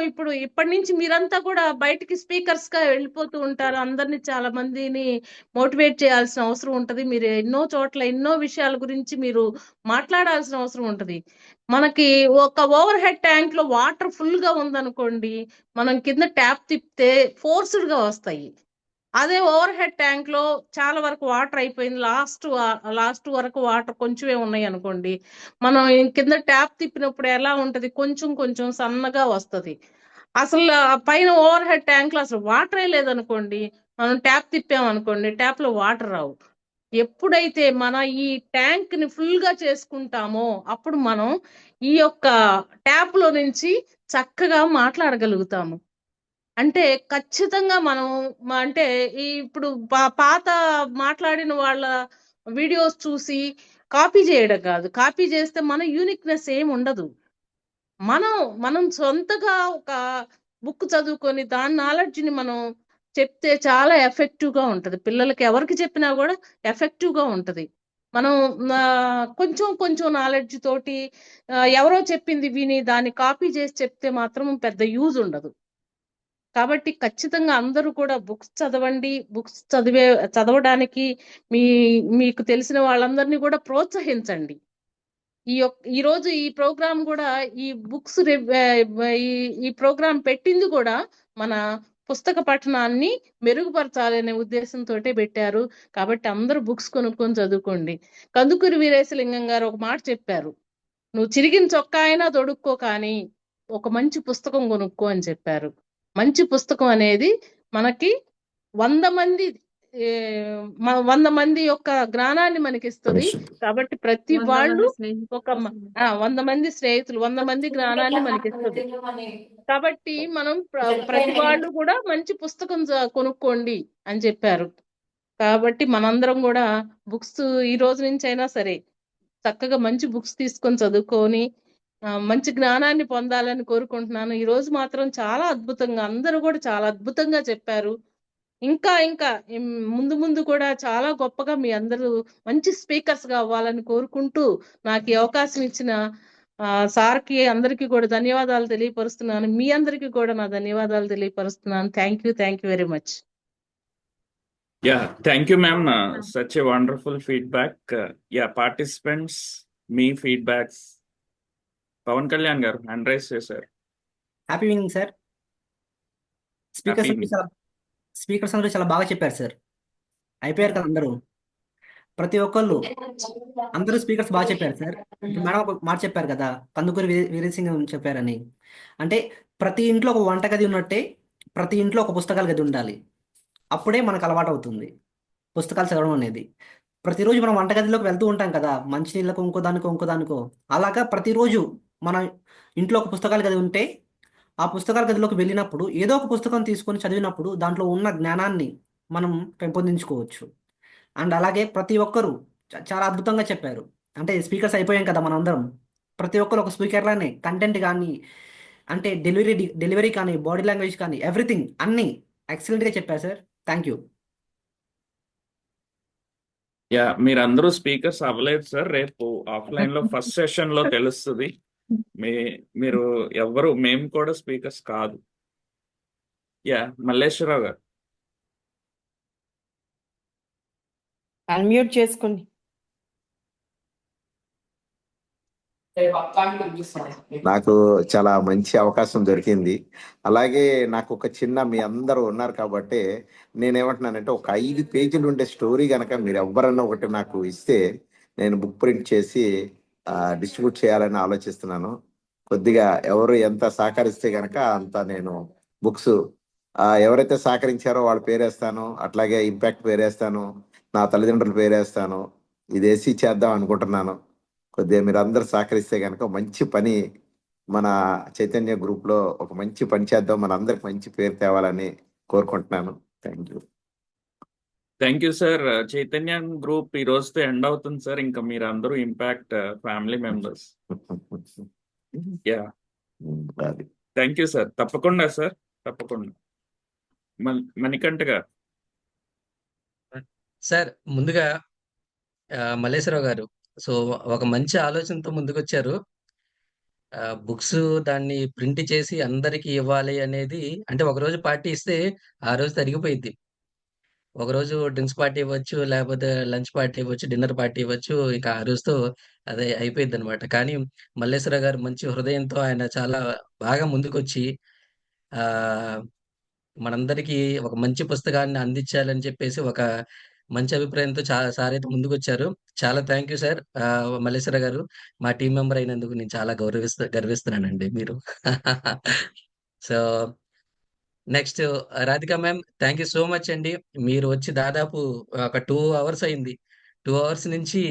A: ఇప్పటి నుంచి మీరంతా కూడా బయటికి స్పీకర్స్ గా వెళ్ళిపోతూ ఉంటారు. అందరినీ చాలా మందిని మోటివేట్ చేయాల్సిన అవసరం ఉంటది. మీరు ఎన్నో చోట్ల ఎన్నో విషయాల గురించి మీరు మాట్లాడాల్సిన అవసరం ఉంటది. మనకి ఒక ఓవర్ హెడ్ ట్యాంక్ లో వాటర్ ఫుల్ గా ఉందనుకోండి, మనం కింద ట్యాప్ తిప్పితే ఫోర్స్డ్ గా వస్తాయి. అదే ఓవర్ హెడ్ ట్యాంక్ లో చాలా వరకు వాటర్ అయిపోయింది, లాస్ట్ వరకు వాటర్ కొంచెమే ఉన్నాయి అనుకోండి, మనం కింద ట్యాప్ తిప్పినప్పుడు ఎలా ఉంటది, కొంచెం కొంచెం సన్నగా వస్తది. అసలు పైన ఓవర్ హెడ్ ట్యాంక్ లో అసలు వాటరే లేదనుకోండి, మనం ట్యాప్ తిప్పామనుకోండి, ట్యాప్ లో వాటర్ రావు. ఎప్పుడైతే మన ఈ ట్యాంక్ ని ఫుల్ గా చేసుకుంటామో అప్పుడు మనం ఈ యొక్క ట్యాప్ లో నుంచి చక్కగా మాట్లాడగలుగుతాము. అంటే ఖచ్చితంగా మనం అంటే ఇప్పుడు పాత మాట్లాడిన వాళ్ళ వీడియోస్ చూసి కాపీ చేయడం కాదు. కాపీ చేస్తే మన యూనిక్నెస్ ఏం ఉండదు. మనం సొంతగా ఒక బుక్ చదువుకొని దాని నాలెడ్జ్ ని మనం చెప్తే చాలా ఎఫెక్టివ్ గా ఉంటది. పిల్లలకి ఎవరికి చెప్పినా కూడా ఎఫెక్టివ్ గా ఉంటది. మనం కొంచెం కొంచెం నాలెడ్జ్ తోటి ఎవరో చెప్పింది విని దాన్ని కాపీ చేసి చెప్తే మాత్రం పెద్ద యూజ్ ఉండదు. కాబట్టి ఖచ్చితంగా అందరూ కూడా బుక్స్ చదవండి. బుక్స్ చదవడానికి మీకు తెలిసిన వాళ్ళందరినీ కూడా ప్రోత్సహించండి. ఈ రోజు ఈ ప్రోగ్రామ్ కూడా ఈ బుక్స్ ఈ ప్రోగ్రామ్ పెట్టింది కూడా మన పుస్తక పఠనాన్ని మెరుగుపరచాలనే ఉద్దేశంతో పెట్టారు. కాబట్టి అందరూ బుక్స్ కొనుక్కొని చదువుకోండి. కందుకూరి వీరేశలింగం గారు ఒక మాట చెప్పారు, నువ్వు చిరిగిన చొక్కా అయినా తొడుక్కో కానీ ఒక మంచి పుస్తకం కొనుక్కో అని చెప్పారు. మంచి పుస్తకం అనేది మనకి 100 మంది యొక్క జ్ఞానాన్ని మనకి ఇస్తుంది. కాబట్టి ప్రతి
B: 100
A: వాళ్ళు
B: మంది స్నేహితులు
A: ఒక 100 మంది స్నేహితులు, 100 మంది జ్ఞానాన్ని మనకి ఇస్తుంది. కాబట్టి మనం ప్రతి వాళ్ళు కూడా మంచి పుస్తకం కొనుక్కోండి అని చెప్పారు. కాబట్టి మనందరం కూడా బుక్స్ ఈ రోజు నుంచి అయినా సరే చక్కగా మంచి బుక్స్ తీసుకొని చదువుకొని మంచి జ్ఞానాన్ని పొందాలని కోరుకుంటున్నాను. ఈ రోజు మాత్రం చాలా అద్భుతంగా అందరూ కూడా చాలా అద్భుతంగా చెప్పారు. ఇంకా ఇంకా ముందు కూడా చాలా గొప్పగా మీ అందరూ మంచి స్పీకర్స్ గా అవ్వాలని కోరుకుంటూ నాకు ఈ అవకాశం ఇచ్చిన సార్కి అందరికీ కూడా ధన్యవాదాలు తెలియపరుస్తున్నాను. మీ అందరికీ కూడా నా ధన్యవాదాలు తెలియపరుస్తున్నాను. Thank you very much.
O: Yeah, thank you, ma'am. Such a wonderful feedback. Participants, me feedbacks. Pawan Kalyan గారు హ్యాండ్ రైజ్ చేశారు.
G: Happy evening sir. స్పీకర్స్ అందరూ చాలా బాగా చెప్పారు సార్. అయిపోయారు కదా అందరూ, ప్రతి ఒక్కళ్ళు అందరూ స్పీకర్స్ బాగా చెప్పారు సార్. మేడం ఒక మాట చెప్పారు కదా, కందుకూరి వీరేశలింగం చెప్పారని. అంటే ప్రతి ఇంట్లో ఒక వంటగది ఉన్నట్టే ప్రతి ఇంట్లో ఒక పుస్తకాల గది ఉండాలి. అప్పుడే మనకు అలవాటు అవుతుంది. పుస్తకాలు చదవడం అనేది. ప్రతిరోజు మనం వంటగదిలోకి వెళ్తూ ఉంటాం కదా, మంచినీళ్ళకు ఇంకో దానికో. అలాగా ప్రతిరోజు మన ఇంట్లో ఒక పుస్తకాల గది ఉంటే ఆ పుస్తకాల గదిలోకి వెళ్ళినప్పుడు ఏదో ఒక పుస్తకం తీసుకొని చదివినప్పుడు దాంట్లో ఉన్న జ్ఞానాన్ని మనం పెంపొందించుకోవచ్చు. అండ్ అలాగే ప్రతి ఒక్కరూ చాలా అద్భుతంగా చెప్పారు. అంటే స్పీకర్స్ అయిపోయాం కదా మనందరం. ప్రతి ఒక్కరు ఒక స్పీకర్లానే కంటెంట్ కానీ, అంటే డెలివరీ కానీ, బాడీ లాంగ్వేజ్ కానీ, ఎవ్రీథింగ్ అన్నీ ఎక్సలెంట్గా చెప్పారు సార్. Thank you.
O: యా, మీరందరూ స్పీకర్స్ అవ్వలేదు సార్. రేపు ఆఫ్లైన్ లో ఫస్ట్ సెషన్ లో తెలుస్తుంది. మీరు ఎవ్వరు, మేము కూడా స్పీకర్స్ కాదు. యా, మల్లేశ్వరరావు గారు.
H: అన్మ్యూట్ చేసుకోండి.
M: నాకు చాలా మంచి అవకాశం దొరికింది. అలాగే నాకు ఒక చిన్న, మీ అందరూ ఉన్నారు కాబట్టి నేనేమంటున్నానంటే, ఒక 5 పేజీలు ఉండే స్టోరీ కనుక మీరు ఎవరన్నా ఒకటి నాకు ఇస్తే నేను బుక్ ప్రింట్ చేసి డిస్ట్రిబ్యూట్ చేయాలని ఆలోచిస్తున్నాను. కొద్దిగా ఎవరు ఎంత సహకరిస్తే కనుక అంత నేను బుక్స్ ఎవరైతే సహకరించారో వాళ్ళ పేరేస్తాను, అట్లాగే ఇంపాక్ట్ పేరేస్తాను, నా తల్లిదండ్రుల పేరేస్తాను. ఇది వేసి చేద్దాం అనుకుంటున్నాను. కొద్దిగా మీరు అందరు సహకరిస్తే కనుక మంచి పని, మన చైతన్య గ్రూప్ లో ఒక మంచి పని చేద్దాం, మన అందరికి మంచి పేరు తేవాలని కోరుకుంటున్నాను. Thank you.
O: Thank you sir. Chaitanya group ఈ రోజుతో ఎండ్ అవుతుంది సార్. ఇంకా మీరు అందరూ impact family members. Yeah, thank you sir. తప్పకుండా సార్, తప్పకుండా. మణికంఠ గారు.
J: సార్ ముందుగా మల్లేశ్వరరావు గారు, సో ఒక మంచి ఆలోచనతో ముందుకొచ్చారు. బుక్స్ దాన్ని ప్రింట్ చేసి అందరికి ఇవ్వాలి అనేది, అంటే ఒకరోజు పార్టీ ఇస్తే ఆ రోజు తరిగిపోయింది. ఒకరోజు డ్రింక్స్ పార్టీ ఇవ్వచ్చు, లేకపోతే లంచ్ పార్టీ ఇవ్వచ్చు, డిన్నర్ పార్టీ ఇవ్వచ్చు, ఇక ఆ రోజుతో అదే అయిపోయింది అనమాట. కానీ మల్లేశ్వరరావు గారు మంచి హృదయంతో ఆయన చాలా బాగా ముందుకొచ్చి ఆ మనందరికీ ఒక మంచి పుస్తకాన్ని అందించాలని చెప్పేసి ఒక మంచి అభిప్రాయంతో సార్ అయితే ముందుకొచ్చారు. చాలా థ్యాంక్ యూ సార్. మల్లేశ్వర గారు, మా టీం మెంబర్ అయినందుకు నేను చాలా గర్విస్తున్నానండి మీరు. So next Radhika ma'am, thank you so much అండి. మీరు వచ్చి దాదాపు ఒక 2 అవర్స్ అయింది. 2 అవర్స్ నుంచి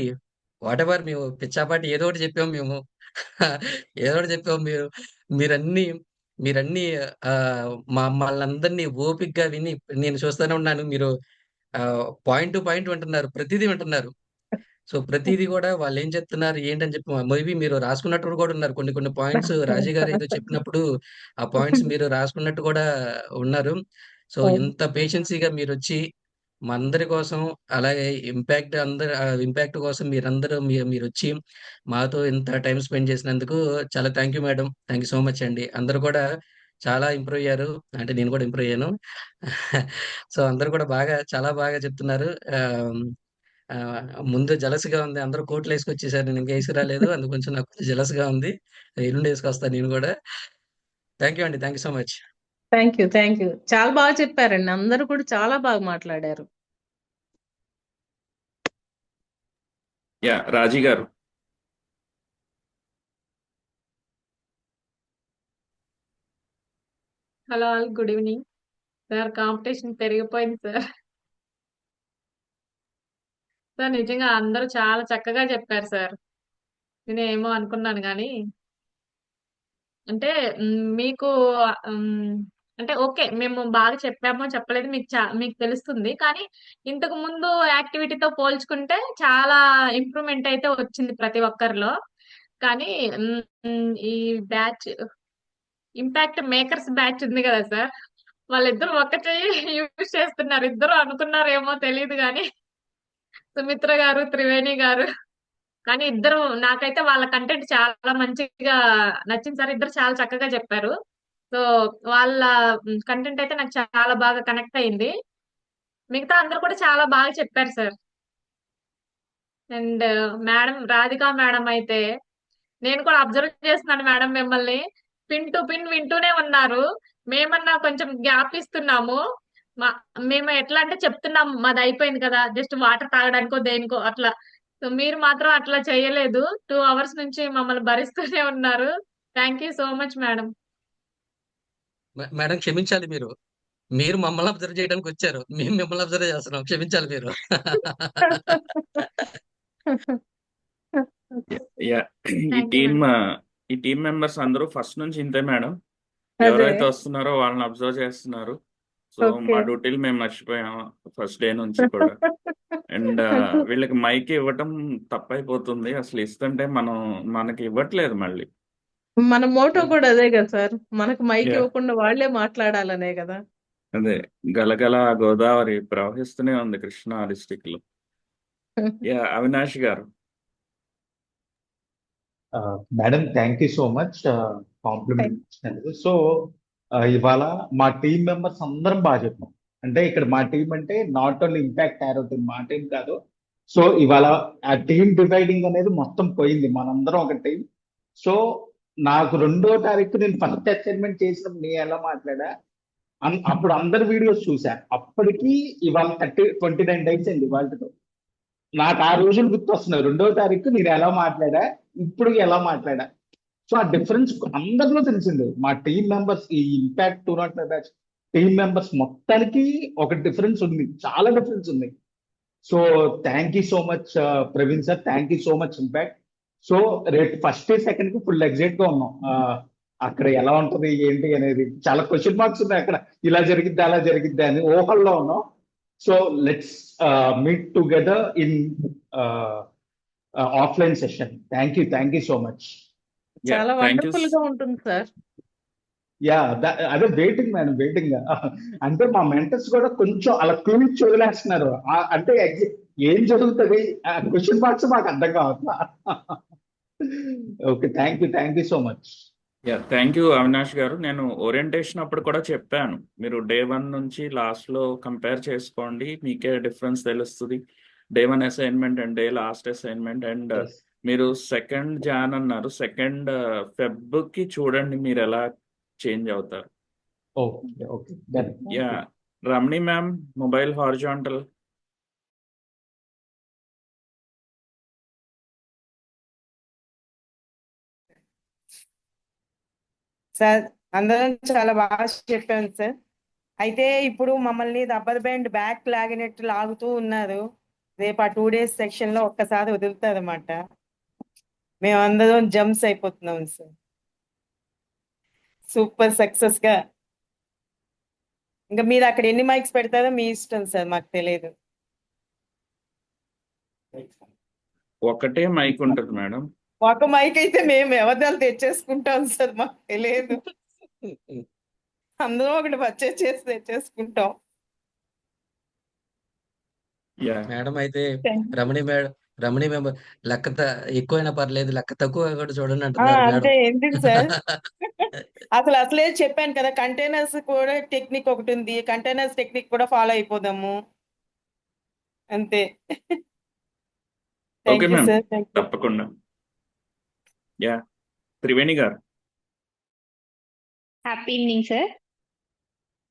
J: వాట్ ఎవర్ మేము పిచ్చాపాటి ఏదో ఒకటి చెప్పాము మేము. ఏదో ఒకటి చెప్పాము. మీరన్నీ మీరన్నీ మమ్మల్ని ఓపికగా విని, నేను చూస్తూనే ఉన్నాను. మీరు పాయింట్ టు పాయింట్ వింటున్నారు, ప్రతిదీ వింటున్నారు. సో ప్రతిదీ కూడా వాళ్ళు ఏం చెప్తున్నారు ఏంటని చెప్పి మేబీ మీరు రాసుకున్నట్టు కూడా ఉన్నారు. కొన్ని పాయింట్స్ రాజీ గారు ఏదో చెప్పినప్పుడు ఆ పాయింట్స్ మీరు రాసుకున్నట్టు కూడా ఉన్నారు. సో ఇంత పేషెన్సీగా మీరు వచ్చి మా అందరి కోసం, అలాగే ఇంపాక్ట్ కోసం మీరందరూ మీరు వచ్చి మాతో ఇంత టైం స్పెండ్ చేసినందుకు చాలా thank you madam. Thank you so much అండి. అందరూ కూడా చాలా ఇంప్రూవ్ అయ్యారు. అంటే నేను కూడా ఇంప్రూవ్ అయ్యాను. సో అందరూ కూడా చాలా బాగా చెప్తున్నారు. ముందు జలస్గా ఉంది. అందరూ కోట్లు వేసుకొచ్చేసారు, నేను ఇంకా వేసుకురాలేదు. అందుకు కొంచెం నాకు కొంచెం జలస్గా ఉంది. ఎల్లుండి వేసుకొస్తాను నేను కూడా. థ్యాంక్ యూ అండి. Thank you so much.
A: Thank you, thank you. చాలా బాగా చెప్పారండి. అందరూ కూడా చాలా బాగా మాట్లాడారు.
O: యా, రాజీ గారు.
B: Hello all, good evening sir. Competition పెరిగిపోయింది సార్. సార్ నిజంగా అందరూ చాలా చక్కగా చెప్పారు సార్. నేనేమో అనుకున్నాను కానీ, అంటే మీకు అంటే ఓకే, మేము బాగా చెప్పామో చెప్పలేదు మీకు తెలుస్తుంది. కానీ ఇంతకు ముందు యాక్టివిటీతో పోల్చుకుంటే చాలా ఇంప్రూవ్మెంట్ అయితే వచ్చింది ప్రతి ఒక్కరిలో. కానీ ఈ బ్యాచ్, ఇంపాక్ట్ మేకర్స్ బ్యాచ్ ఉంది కదా సార్, వాళ్ళిద్దరు ఒక్క చెయ్యి యూజ్ చేస్తున్నారు. ఇద్దరు అనుకున్నారేమో తెలియదు కానీ, సుమిత్ర గారు, త్రివేణి గారు. కానీ ఇద్దరు, నాకైతే వాళ్ళ కంటెంట్ చాలా మంచిగా నచ్చింది సార్. ఇద్దరు చాలా చక్కగా చెప్పారు. సో వాళ్ళ కంటెంట్ అయితే నాకు చాలా బాగా కనెక్ట్ అయింది. మిగతా అందరూ కూడా చాలా బాగా చెప్పారు sir. And madam, Radhika madam అయితే, నేను కూడా అబ్జర్వ్ చేస్తున్నాను మేడం మిమ్మల్ని. పిన్ టు పిన్ వింటూనే ఉన్నారు. మేమన్నా కొంచెం గ్యాప్ ఇస్తున్నాము. మేము ఎట్లా అంటే చెప్తున్నాం, మాది అయిపోయింది కదా, జస్ట్ వాటర్ తాగడానికో దేనికో అట్లా. సో మీరు మాత్రం అట్లా చేయలేదు. 2 అవర్స్ నుంచి మమ్మల్ని భరిస్తూనే ఉన్నారు. Thank you so much madam.
J: Madam క్షమించాలి మీరు. మీరు మమ్మల్ని అబ్జర్వ్ చేయడానికి వచ్చారు, మేము మిమ్మల్ని అబ్జర్వ్ చేస్తున్నాం, క్షమించాలి మీరు.
O: Yeah
B: thank you madam.
O: ఈ టీమ్ మెంబర్స్ అందరూ ఫస్ట్ నుంచి ఇంతే మేడం.
A: అదే
O: ఎవరైతే వస్తున్నారో వాళ్ళని అబ్జర్వ్ చేస్తున్నారు. So
A: okay.
O: మా డ్యూటీలు మేము మర్చిపోయాము ఫస్ట్ డే నుంచి కూడా. అండ్ వీళ్ళకి మైక్ ఇవ్వటం తప్పైపోతుంది. అసలు ఇస్తుంటే మనకి ఇవ్వట్లేదు మళ్ళీ.
A: మన మోటో కూడా అదే కదా సార్, మనకు మైక్
O: యా
A: ఇవ్వకుండా వాళ్ళే మాట్లాడాలనే కదా.
O: అదే గలగల గోదావరి ప్రవహిస్తూనే ఉంది కృష్ణా డిస్టిక్ లో. యా అవినాష్ గారు.
N: Madam thank you so much compliment ఇచ్చినందుకు. సో ఇవాళ మా టీం మెంబర్స్ అందరం బాగా చెప్పాం. అంటే ఇక్కడ మా టీం అంటే not only impact arrow team, మా టీం కాదు. సో ఇవాళ ఆ టీం డివైడింగ్ అనేది మొత్తం పోయింది, మనందరం ఒక టీం. సో నాకు 2వ తారీఖు నేను ఫస్ట్ అసైన్మెంట్ చేసినప్పుడు నేను ఎలా మాట్లాడా అప్పుడు అందరి వీడియోస్ చూసా. అప్పటికి ఇవాళ 29 డేస్ అయింది వాళ్ళతో. నాకు ఆ రోజులు గుర్తొస్తున్నాయి. 2వ తారీఖు నేను ఎలా మాట్లాడా, ఇప్పుడు ఎలా మాట్లాడా. సో ఆ డిఫరెన్స్ అందరిలో తెలిసింది. మా టీం మెంబర్స్ ఈ ఇంపాక్ట్ 205 బ్యాచ్ టీం మెంబర్స్ మొత్తానికి ఒక డిఫరెన్స్ ఉంది, చాలా డిఫరెన్స్ ఉంది. So thank you so much Praveen sir, thank you so much impact. So రేపు ఫస్ట్ డే సెకండ్ కి ఫుల్ ఎగ్జైట్ గా ఉన్నాం. అక్కడ ఎలా ఉంటది ఏంటి అనేది చాలా క్వశ్చన్ మార్క్స్ ఉన్నాయి. అక్కడ ఇలా జరిగిద్దా అలా జరిగిద్దా అని ఊహల్లో ఉన్నాం. So let's meet together in offline session. Thank you so much.
O: Yeah
A: చాలా
O: థ్యాంక్ యూ.
A: వండర్ఫుల్ గా ఉంటుంది సార్.
N: యా అదే వెయిటింగ్ మేడం, వెయిటింగ్. అంటే మా మెంటర్స్ కూడా కొంచెం అలా క్లూస్ వదిలేస్తున్నారు. అంటే ఏం జరుగుతుంది క్వశ్చన్ మార్క్స్ మాకు అర్థం కావట్లా. Okay thank you so much.
O: Yeah thank you Avinash గారు. నేను ఓరియంటేషన్ అప్పుడు కూడా చెప్పాను, మీరు డే 1 నుంచి లాస్ట్ లో కంపేర్ చేసుకోండి, మీకే డిఫరెన్స్ తెలుస్తుంది. Day 1 assignment and day last assignment. And మీరు 2nd జాన్ అన్నారు, 2nd ఫెబ్ కి చూడండి మీరు ఎలా చేంజ్ అవుతారు.
N: ఓకే
O: యా రమణి మ్యామ్, మొబైల్ హారిజాంటల్.
P: సార్ అందరం చాలా బాగా చెప్పాను సార్. అయితే ఇప్పుడు మమ్మల్ని రబ్బర్ బ్యాండ్ బ్యాక్ లాగినట్టు లాగుతూ ఉన్నారు. రేపు ఆ 2 days సెక్షన్ లో ఒక్కసారి వదులుతారు అన్నమాట. మేమందరం జంప్స్ అయిపోతున్నాం సార్. సూపర్ సక్సెస్ గా. ఇంకా మీరు అక్కడ ఎన్ని మైక్స్ పెడతారో మీ ఇష్టం సార్, మాకు తెలియదు.
O: ఒకటే మైక్ ఉంటుంది మేడం.
P: ఒక మైక్ అయితే మేము ఎవరిదాలు తెచ్చేసుకుంటాం సార్, మాకు తెలియదు. అందరం ఒకటి పర్చేస్ చేసి తెచ్చేసుకుంటాం.
O: యా
J: మేడం అయితే రమణి మెంబర్ లెక్క ఎక్కువైనా పర్లేదు, లెక్క తక్కువ కూడా చూడండి అంటున్నారు మేడం.
P: అంటే ఎందుకు సార్, అసలే చెప్పాను కదా, కంటైనర్స్ కూడా టెక్నిక్ ఒకటి ఉంది, కంటైనర్స్ టెక్నిక్ కూడా ఫాలో అయిపోదాము అంతే.
O: Okay
P: thank you
O: ma'am,
P: sir, thank you.
O: తప్పకుండా. యా త్రివేణి గారు.
E: Happy evening sir.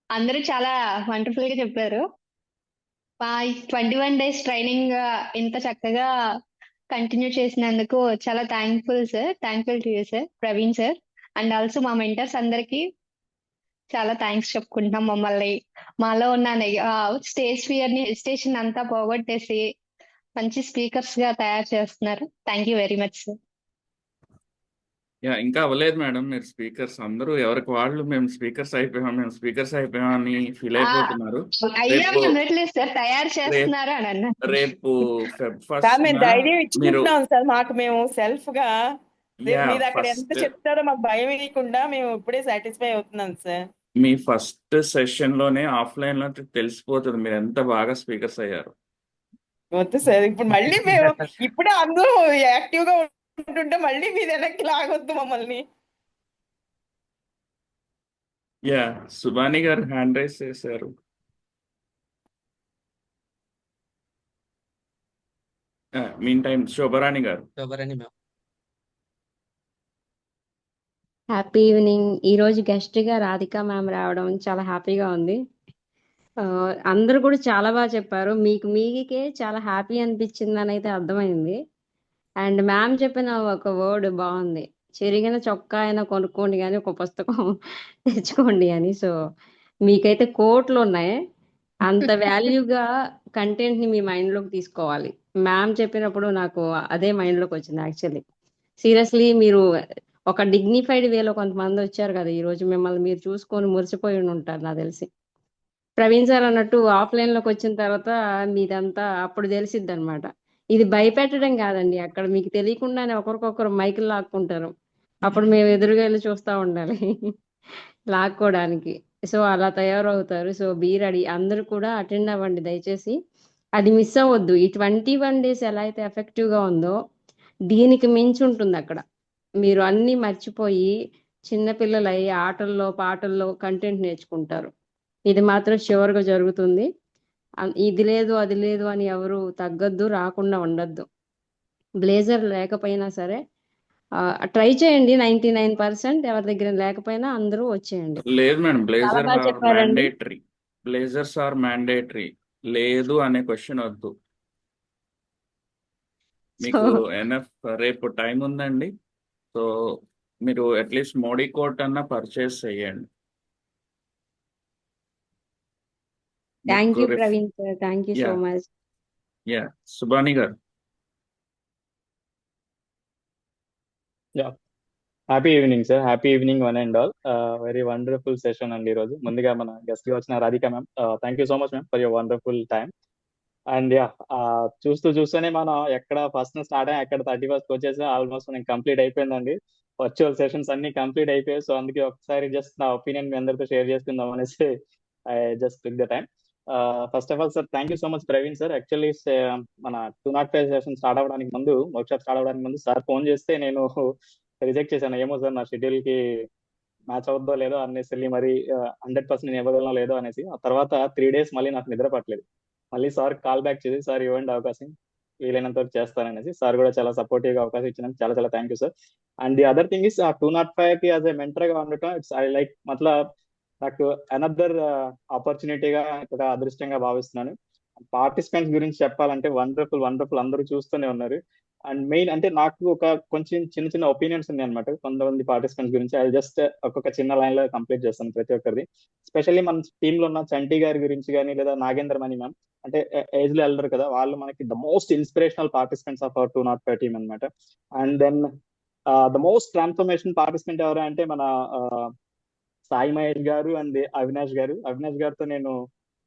E: అందరూ చాలా వండర్ఫుల్ గా చెప్పారు. మా 21 days ట్రైనింగ్ ఇంత చక్కగా కంటిన్యూ చేసినందుకు చాలా thankful sir. Thankful to you sir, Praveen sir. And also మా మెంటర్స్ అందరికి చాలా థ్యాంక్స్ చెప్పుకుంటున్నాం. మమ్మల్ని మాలో ఉన్న స్టేజ్ ఫియర్ ని హెసిటేషన్ అంతా పోగొట్టేసి మంచి స్పీకర్స్ గా తయారు చేస్తున్నారు. Thank you very much sir.
O: Yeah ఇంకా అవ్వలేదు మేడం, మీరు స్పీకర్స్ అందరూ ఎవరికి వాళ్ళు మేము స్పీకర్స్ అయిపోయాం అని ఫీల్ అయిపోతున్నారు.
E: అయ్యా
O: రేపు
E: అనట్లేదు సార్, తయారు చేస్తున్నారు అని అన్నారు.
O: రేపు ఫెబ్
P: సార్ మేము
O: 1st
P: ధైర్యం
O: మీరు
P: ఇచ్చుకుంటున్నాం సార్, మాకు మేము సెల్ఫ్ గా. రేపు
O: యా
P: మీరు అక్కడ ఎంత
O: ఫస్ట్
P: చెప్తారో మాకు భయం వేయకుండా మేము ఇప్పుడే సాటిస్ఫై అవుతున్నాం సార్.
O: మీ ఫస్ట్ సెషన్ లోనే ఆఫ్లైన్ లో తెలిసిపోతుంది మీరు ఎంత బాగా స్పీకర్స్ అయ్యారు.
P: వద్దు సార్, ఇప్పుడు మళ్ళీ మేము ఇప్పుడే అందరూ యాక్టివ్ గా ఉంటుంటే మళ్ళీ మీరు వెనక్కి లాగొద్దు మమ్మల్ని.
O: యా సుబాని గారు హ్యాండ్ రైస్ చేశారు. మీన్ టైం శోభరాణి గారు.
J: శోభరాణి మ్యామ్.
Q: Happy evening. ఈరోజు గెస్ట్గా రాధిక మ్యామ్ రావడం చాలా హ్యాపీగా ఉంది. అందరూ కూడా చాలా బాగా చెప్పారు. మీకే చాలా హ్యాపీ అనిపించింది అని అయితే అర్థమైంది. అండ్ మ్యామ్ చెప్పిన ఒక వర్డ్ బాగుంది, చిరిగిన చొక్కా అయినా కొనుక్కోండి కానీ ఒక పుస్తకం తెచ్చుకోండి అని. సో మీకైతే కోట్లు ఉన్నాయి. అంత వాల్యూగా కంటెంట్ని మీ మైండ్లోకి తీసుకోవాలి. మ్యామ్ చెప్పినప్పుడు నాకు అదే మైండ్లోకి వచ్చింది యాక్చువల్లీ. సీరియస్లీ మీరు ఒక డిగ్నిఫైడ్ వేలో కొంతమంది వచ్చారు కదా ఈరోజు, మిమ్మల్ని మీరు చూసుకొని మురిసిపోయి ఉంటారు నాకు తెలిసి. ప్రవీణ్ సార్ అన్నట్టు ఆఫ్లైన్లోకి వచ్చిన తర్వాత మీదంతా అప్పుడు తెలిసిద్ది అనమాట. ఇది భయపెట్టడం కాదండి, అక్కడ మీకు తెలియకుండానే ఒకరికొకరు మైకులు లాక్కుంటారు. అప్పుడు మేము ఎదురుగా వెళ్ళి చూస్తూ ఉండాలి లాక్కోవడానికి. సో అలా తయారవుతారు. సో బీ రెడీ, అందరూ కూడా అటెండ్ అవ్వండి దయచేసి. అది మిస్ అవ్వద్దు. ఈ 21 days ఎలా అయితే ఎఫెక్టివ్గా ఉందో దీనికి మించి ఉంటుంది అక్కడ. మీరు అన్నీ మర్చిపోయి చిన్నపిల్లలై ఆటల్లో పాటల్లో కంటెంట్ నేర్చుకుంటారు. ఇది మాత్రం ష్యూర్గా జరుగుతుంది. ఇది లేదు అది లేదు అని ఎవరు తగ్గద్దు, రాకుండా ఉండద్దు. బ్లేజర్ లేకపోయినా సరే ట్రై చేయండి. 99% ఎవరి దగ్గర లేకపోయినా అందరూ వచ్చేయండి.
O: లేదు మేడం,
Q: చాలా
O: బ్లేజర్
Q: బాగా
O: ఆర్
Q: చెప్పారండి.
O: మ్యాండేటరీ. Blazers are mandatory. లేదు అనే క్వశ్చన్ వద్దు.
Q: సో
O: మీకు ఎనఫ్ రేపు టైం ఉందండి. సో మీరు అట్లీస్ట్ మోడీ కోట్ అన్న పర్చేస్ చేయండి.
Q: Thank you
O: book
Q: Praveen sir, thank you so
O: yeah
Q: much.
O: Yeah Subani గారు.
R: Yeah happy evening sir. Happy evening one and all. Very wonderful session అండి ఈరోజు. ముందుగా మన గెస్ట్ గా వచ్చిన Radhika ma'am, thank you so much ma'am for your wonderful time. And yeah చూస్తూనే మనం ఎక్కడ ఫస్ట్ స్టార్ట్ అయ్యి ఎక్కడ 31st వచ్చేసి ఆల్మోస్ట్ మనకి కంప్లీట్ అయిపోయిందండి. వర్చువల్ సెషన్స్ అన్ని కంప్లీట్ అయిపోయాయి. సో అందుకే ఒకసారి జస్ట్ నా ఒపీనియన్ మీ అందరితో షేర్ చేసుకుందాం అనేసి I just took the time. First of all sir, thank you so much Praveen sir. Actually మన 205 సెషన్ స్టార్ట్ అవ్వడానికి ముందు, వర్క్షాప్ స్టార్ట్ అవ్వడానికి ముందు సార్ ఫోన్ చేస్తే నేను రిజెక్ట్ చేశాను. ఏమో సార్ నా షెడ్యూల్ కి మ్యాచ్ అవుద్దో లేదో అనేసి మరి 100% నేను ఇవ్వగలనో లేదో అనేసి. ఆ తర్వాత 3 days మళ్ళీ నాకు నిద్ర పట్టలేదు. మళ్ళీ సార్ కాల్ బ్యాక్ చేసి, సార్ ఇవ్వండి అవకాశం, వీలైనంత వరకు చేస్తాననేసి. సార్ కూడా చాలా సపోర్టివ్ గా అవకాశం ఇచ్చినందుకు చాలా చాలా thank you sir. And the other thing is, ఆ 205 కి యాజ్ ఎ మెంటర్ గా ఉండటం, ఇట్స్ ఐ లైక్ మతలబ్ నాకు అనదర్ ఆపర్చునిటీగా, ఒక అదృష్టంగా భావిస్తున్నాను. పార్టిసిపెంట్స్ గురించి చెప్పాలంటే వండర్ఫుల్ వండర్ఫుల్, అందరూ చూస్తూనే ఉన్నారు. అండ్ మెయిన్ అంటే నాకు ఒక కొంచెం చిన్న చిన్న ఒపీనియన్స్ ఉన్నాయి అనమాట కొంతమంది పార్టిసిపెంట్స్ గురించి. అది జస్ట్ ఒక్కొక్క చిన్న లైన్ లో కంప్లీట్ చేస్తాను ప్రతి ఒక్కరిది. స్పెషల్లీ మన టీమ్ లో ఉన్న చంటి గారి గురించి కానీ, లేదా నాగేంద్ర మణి మ్యామ్, అంటే ఏజ్ లో వెళ్తారు కదా, వాళ్ళు మనకి the most inspirational participants of our 205 team అనమాట. And then the most transformation participant ఎవరు అంటే మన సాయి మహేష్ గారు అండ్ అవినాష్ గారు. అవినాష్ గారితో నేను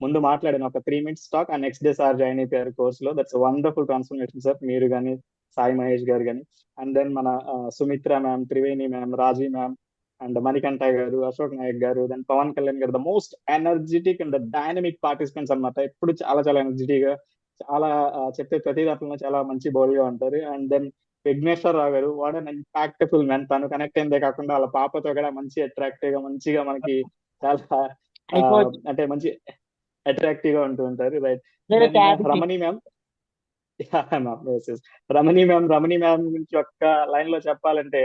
R: ముందు మాట్లాడాను ఒక 3 minutes talk, and next day sir join అయిపోయారు కోర్స్ లో. దట్స్ వండర్ఫుల్ ట్రాన్స్ఫర్మేషన్ సార్, మీరు కానీ సాయి మహేష్ గారు కానీ. అండ్ దెన్ మన Sumitra ma'am, Triveni ma'am, Raji ma'am, and Manikanta గారు, అశోక్ నాయక్ గారు, దెన్ పవన్ కళ్యాణ్ గారు, the most energetic and dynamic participants అనమాట. ఎప్పుడు చాలా చాలా ఎనర్జెటిక్ గా, చాలా చెప్పే ప్రతి దాంట్లో చాలా మంచి బౌల్ గా ఉంటారు. అండ్ దెన్ విఘ్నేశ్వర్ రావు గారు, వాట్ అన్ ఇంపాక్ట్ఫుల్ మ్యాన్. తను కనెక్ట్ అయిందే కాకుండా వాళ్ళ పాపతో కూడా మంచి అట్రాక్టివ్ గా, మంచిగా మనకి చాలా అంటే మంచి అట్రాక్టివ్ గా ఉంటూ ఉంటారు. రైట్. రమణి మ్యామ్, రమణి మ్యామ్ గురించి ఒక్క లైన్ లో చెప్పాలంటే,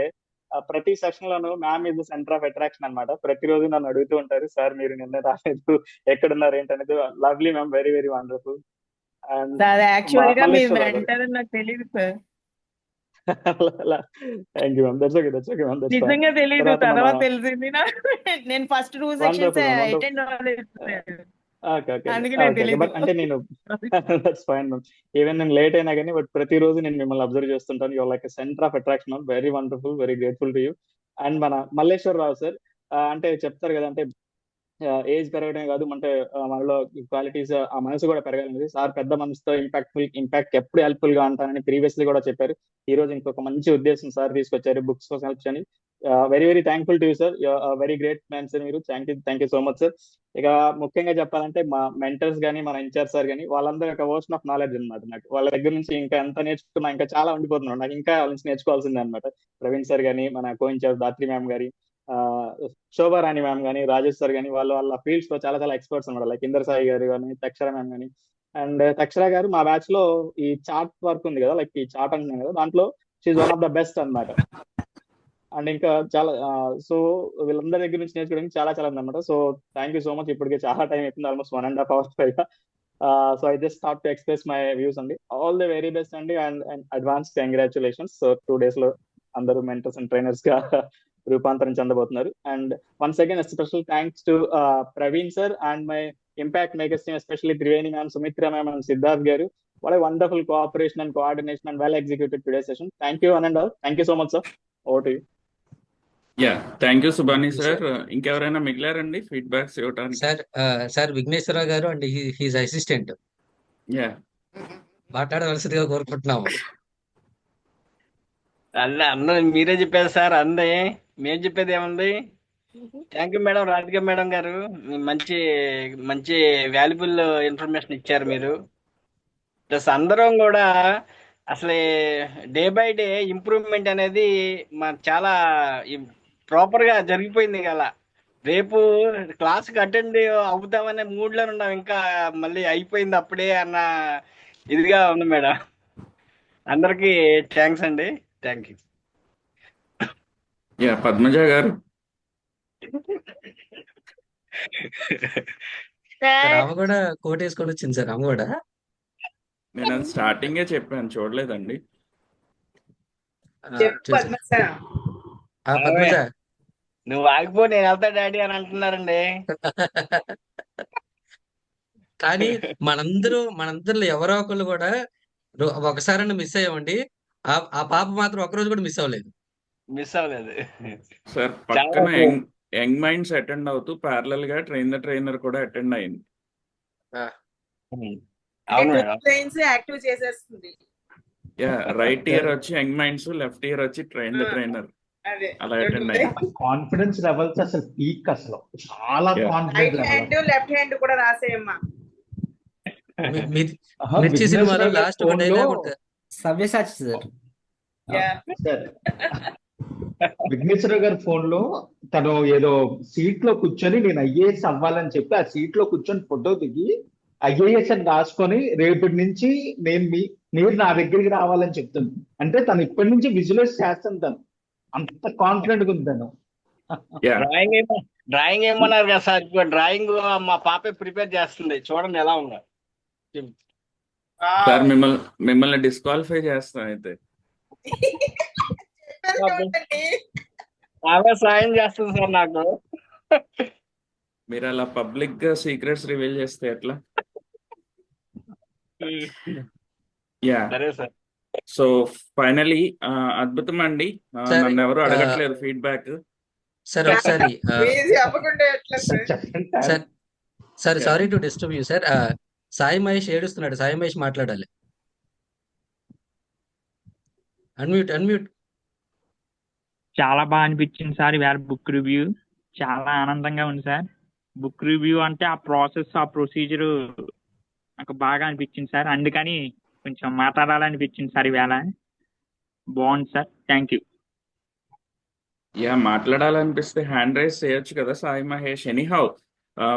R: ప్రతి సెషన్ లోనూ ma'am is the centre of attraction అనమాట. ప్రతిరోజు నన్ను అడుగుతూ ఉంటారు, సార్ మీరు నిన్న రాలేదు, ఎక్కడున్నారు ఏంటనేది. Lovely ma'am, very very wonderful. And
P: sir actual గా మీ
R: మల్లేశ్వరరావు గారు.
P: మెంటర్ అని నాకు తెలియదు sir,
R: thank you ma'am, that's okay, that's okay ma'am, that's fine.
P: నిజంగా తెలీదు.
R: తర్వాత మన
P: తర్వాత తెలిసింది నాకు. నేను first 2 sections
R: wonderful ma'am, wonderful.
P: Attend అవ్వలేదు సార్,
R: ఓకే ఓకే
P: అందుకే నాకు
R: ఓకే
P: తెలీదు.
R: బట్ అంటే నేను దట్స్ ఫైన్ మ్యామ్. ఈవెన్ నేను లేట్ అయినా కానీ, బట్ ప్రతిరోజు నేను మిమ్మల్ని అబ్జర్వ్ చేస్తుంటాను. Your like centre of attraction. Very wonderful, very grateful to you. And మన మల్లేశ్వరరావు సార్, అంటే చెప్తారు కదా, అంటే ఏజ్ పెరగడమే కాదు, అంటే మనలో క్వాలిటీస్, ఆ మనసు కూడా పెరగాలనేది. సార్ పెద్ద మనసుతో ఇంపాక్ట్ ఎప్పుడు హెల్ప్ఫుల్ గా ఉంటానని ప్రీవియస్లీ కూడా చెప్పారు. ఈ రోజు ఇంకొక మంచి ఉద్దేశం సార్ తీసుకొచ్చారు, బుక్స్ కోసం హెల్ప్ అని. Very very thankful to you sir. Very great man sir మీరు. Thank you so much sir. ఇక ముఖ్యంగా చెప్పాలంటే మా మెంటర్స్ కానీ, మన ఇన్ఛార్జ్ సార్ కానీ, వాళ్ళందరూ ఒక ఓషన్ ఆఫ్ నాలెడ్జ్ అనమాట. నాకు వాళ్ళ దగ్గర నుంచి ఇంకా ఎంత నేర్చుకున్నా, ఇంకా చాలా ఉండిపోతున్నాను. నాకు ఇంకా వాళ్ళ నుంచి నేర్చుకోవాల్సిందే అనమాట. ప్రవీణ్ సార్ కానీ, మన కో ఇన్ఛార్జ్ దాత్రి మ్యామ్ గారి, శోభారాణి మ్యామ్ కానీ, రాజేష్ సార్ కానీ, వాళ్ళ ఫీల్డ్స్ లో చాలా చాలా ఎక్స్పర్ట్స్ అనమాట. లైక్ ఇందర్ సాయి గారు కానీ, తక్షర మ్యామ్ కానీ. అండ్ తక్షర గారు మా బ్యాచ్ లో ఈ చార్ట్ వర్క్ ఉంది కదా, లైక్ ఈ చార్ట్ అంటున్నాం కదా, దాంట్లో she one of the best అనమాట. అండ్ ఇంకా చాలా సో వీళ్ళందరి దగ్గర నుంచి నేర్చుకోవడానికి చాలా చాలా ఉందన్నమాట. So thank you so much. ఇప్పటికే చాలా టైం అయిపోయింది, ఆల్మోస్ట్ 1.5 hours పైగా. So I just thought to express my views అండి. ఆల్ ది వెరీ బెస్ట్ అండి, and advance congratulations. So 2 days లో అందరూ మెంటర్స్ అండ్ ట్రైనర్స్ గా రూపాంతరం చెందబోతున్నారు. And once again special thanks to Praveen sir and my impact makers team, especially Triveni ma'am, Sumitra ma'am and Siddharth గారు. What a wonderful cooperation and coordination and well executed today's session. Thank you one and all. Thank you so much, sir. Over to you.
O: Yeah, thank you Subani sir. ఇంకెవరైనా మిగిలారండి feedbacks ఇవ్వడానికి?
J: Sir Vigneswara Rao గారు and he's assistant
O: yeah,
J: మాట్లాడవలసిందిగా కోరుకుంటున్నాము.
C: అందరూ మీరే చెప్పారు sir, అందే మేము చెప్పేది ఏముంది. Thank you madam, Radhika madam గారు, మంచి మంచి వాల్యుబుల్ ఇన్ఫర్మేషన్ ఇచ్చారు మీరు. ప్లస్ అందరం కూడా అసలు డే బై డే ఇంప్రూవ్మెంట్ అనేది మన చాలా ప్రాపర్ గా జరిగిపోయింది కదా. రేపు క్లాస్కి అటెండ్ అవుతామనే మూడ్ లో ఉన్నాం, ఇంకా మళ్ళీ అయిపోయింది అప్పుడే అన్న ఇదిగా ఉంది మేడం. అందరికి థ్యాంక్స్ అండి. Thank you.
O: యా, పద్మజ గారు.
J: ఆమె కూడా కోట్ వేసుకొని వచ్చింది సార్. ఆమె కూడా
O: నేను అది స్టార్టింగే చెప్పాను, చూడలేదండి.
J: పద్మజ
C: నువ్వు ఆగిపో, నేను వెళ్తా డాడీ అని అంటున్నారండి.
J: కానీ మనందరిలో ఎవరో ఒకళ్ళు కూడా ఒకసారి మిస్ అయ్యామండి. ఆ పాప మాత్రం ఒకరోజు కూడా మిస్ అవ్వలేదు.
O: సార్ పక్కన యంగ్ మైండ్స్ అటెండ్ అవుతూ ప్యారలల్ గా ట్రైనర్ కూడా అటెండ్ అయింది.
H: యాక్టివ్ చేసేస్తుంది.
O: యా, రైట్ ఇయర్ వచ్చి యంగ్ మైండ్స్, లెఫ్ట్ ఇయర్ వచ్చి ట్రైనర్ అలా అటెండ్ అయింది.
N: కాన్ఫిడెన్స్ లెవెల్స్ అసలు పీక్, అసలు చాలా confidence
H: right hand left hand కూడా రాసేయమ్మా.
J: మిర్చి సినిమాలో లాస్ట్
G: సవ్యసాచి సార్.
N: విఘ్నేశ్వర గారి ఫోన్ లో తను ఏదో సీట్ లో కూర్చొని నేను ఐఏఎస్ అవ్వాలని చెప్పి ఆ సీట్ లో కూర్చొని ఫోటో దిగి ఐఏఎస్ అని రాసుకొని రేపటి నుంచి మీరు నా దగ్గరికి రావాలని చెప్తుంది. అంటే తను ఇప్పటి నుంచి విజువలైజ్ చేస్తాను, తను అంత కాన్ఫిడెంట్ గా ఉంది తను.
C: డ్రాయింగ్ ఏమన్నారు కదా సార్, డ్రాయింగ్ మా పాపే ప్రిపేర్ చేస్తుంది, చూడండి ఎలా ఉందో.
O: సార్ మిమ్మల్ని డిస్క్వాలిఫై చేస్తాం అయితే.
C: బాగా సాయం చేస్తుంది సార్ నాకు.
O: మీరు అలా పబ్లిక్ గా సీక్రెట్స్ రివీల్ చేస్తే ఎట్లా? యా, సో ఫైనలీ అద్భుతం అండి. నన్ను ఎవరు అడగట్లేదు ఫీడ్బ్యాక్.
J: సార్ ఒకసారి sir sorry to disturb you sir. Sai Mahesh ఏడుస్తున్నాడు. సాయి మహేష్ మాట్లాడాలి. అన్మ్యూట్.
L: చాలా బాగా అనిపించింది సార్ ఇవాళ బుక్ రివ్యూ. చాలా ఆనందంగా ఉంది సార్. బుక్ రివ్యూ అంటే ఆ ప్రాసెస్, ఆ ప్రొసీజర్ నాకు బాగా అనిపించింది సార్. అందుకని కొంచెం మాట్లాడాలనిపించింది సార్ ఇవాళ. బాగుంది సార్. Thank you.
O: యా, మాట్లాడాలనిపిస్తే హ్యాండ్ రైజ్ చేయొచ్చు కదా సాయి మహేష్. ఎనీహౌ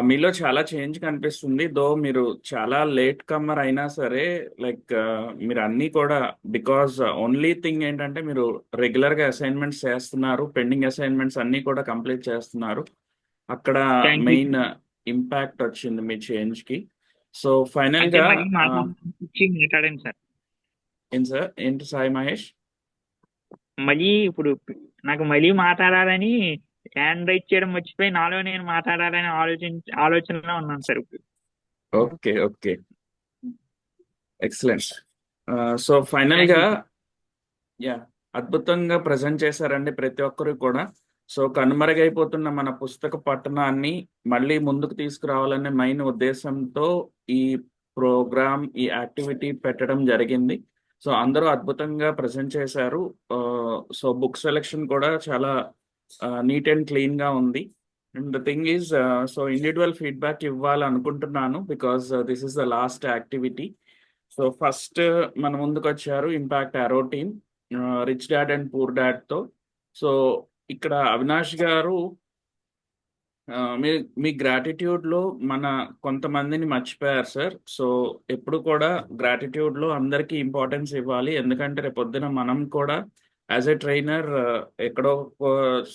O: మీలో చాలా చేంజ్ కనిపిస్తుంది. దో మీరు చాలా లేట్ కమ్మర్ అయినా సరే, లైక్ మీరు అన్నీ కూడా, బికాజ్ ఓన్లీ థింగ్ ఏంటంటే మీరు రెగ్యులర్ గా అసైన్మెంట్స్ చేస్తున్నారు, పెండింగ్ అసైన్మెంట్స్ అన్నీ కూడా కంప్లీట్ చేస్తున్నారు. అక్కడ మెయిన్ ఇంపాక్ట్ వచ్చింది మీ చేంజ్ కి. సో ఫైనల్ గా
L: మాట్లాడండి సార్.
O: ఏంటి సాయి మహేష్?
L: మళ్ళీ ఇప్పుడు నాకు మళ్ళీ మాట్లాడాలని హ్యాండ్ రైట్ చేయడం మర్చిపోయి నాలో నేను మాట్లాడాలని ఆలోచనలో ఉన్నాను సార్ ఇప్పుడు.
O: Okay, excellent. సో ఫైనల్ గా యా, అద్భుతంగా ప్రజెంట్ చేశారండి ప్రతి ఒక్కరు కూడా. సో కనుమరుగైపోతున్న మన పుస్తక పఠనాన్ని మళ్ళీ ముందుకు తీసుకురావాలనే మెయిన్ ఉద్దేశంతో ఈ ప్రోగ్రామ్, ఈ యాక్టివిటీ పెట్టడం జరిగింది. సో అందరూ అద్భుతంగా ప్రజెంట్ చేశారు. సో బుక్ సెలెక్షన్ కూడా చాలా నీట్ అండ్ క్లీన్ గా ఉంది. And the thing is, so individual feedback ఇవ్వాలనుకుంటున్నాను because this is the last activity. So first మన ముందుకు వచ్చారు impact arrow team, rich dad and poor dad తో. సో ఇక్కడ అవినాష్ గారు మీ గ్రాటిట్యూడ్ లో మన కొంతమందిని మర్చిపోయారు సార్. సో ఎప్పుడు కూడా గ్రాటిట్యూడ్ లో అందరికీ ఇంపార్టెన్స్ ఇవ్వాలి, ఎందుకంటే రేపొద్దున మనం కూడా యాజ్ ఎ ట్రైనర్ ఎక్కడో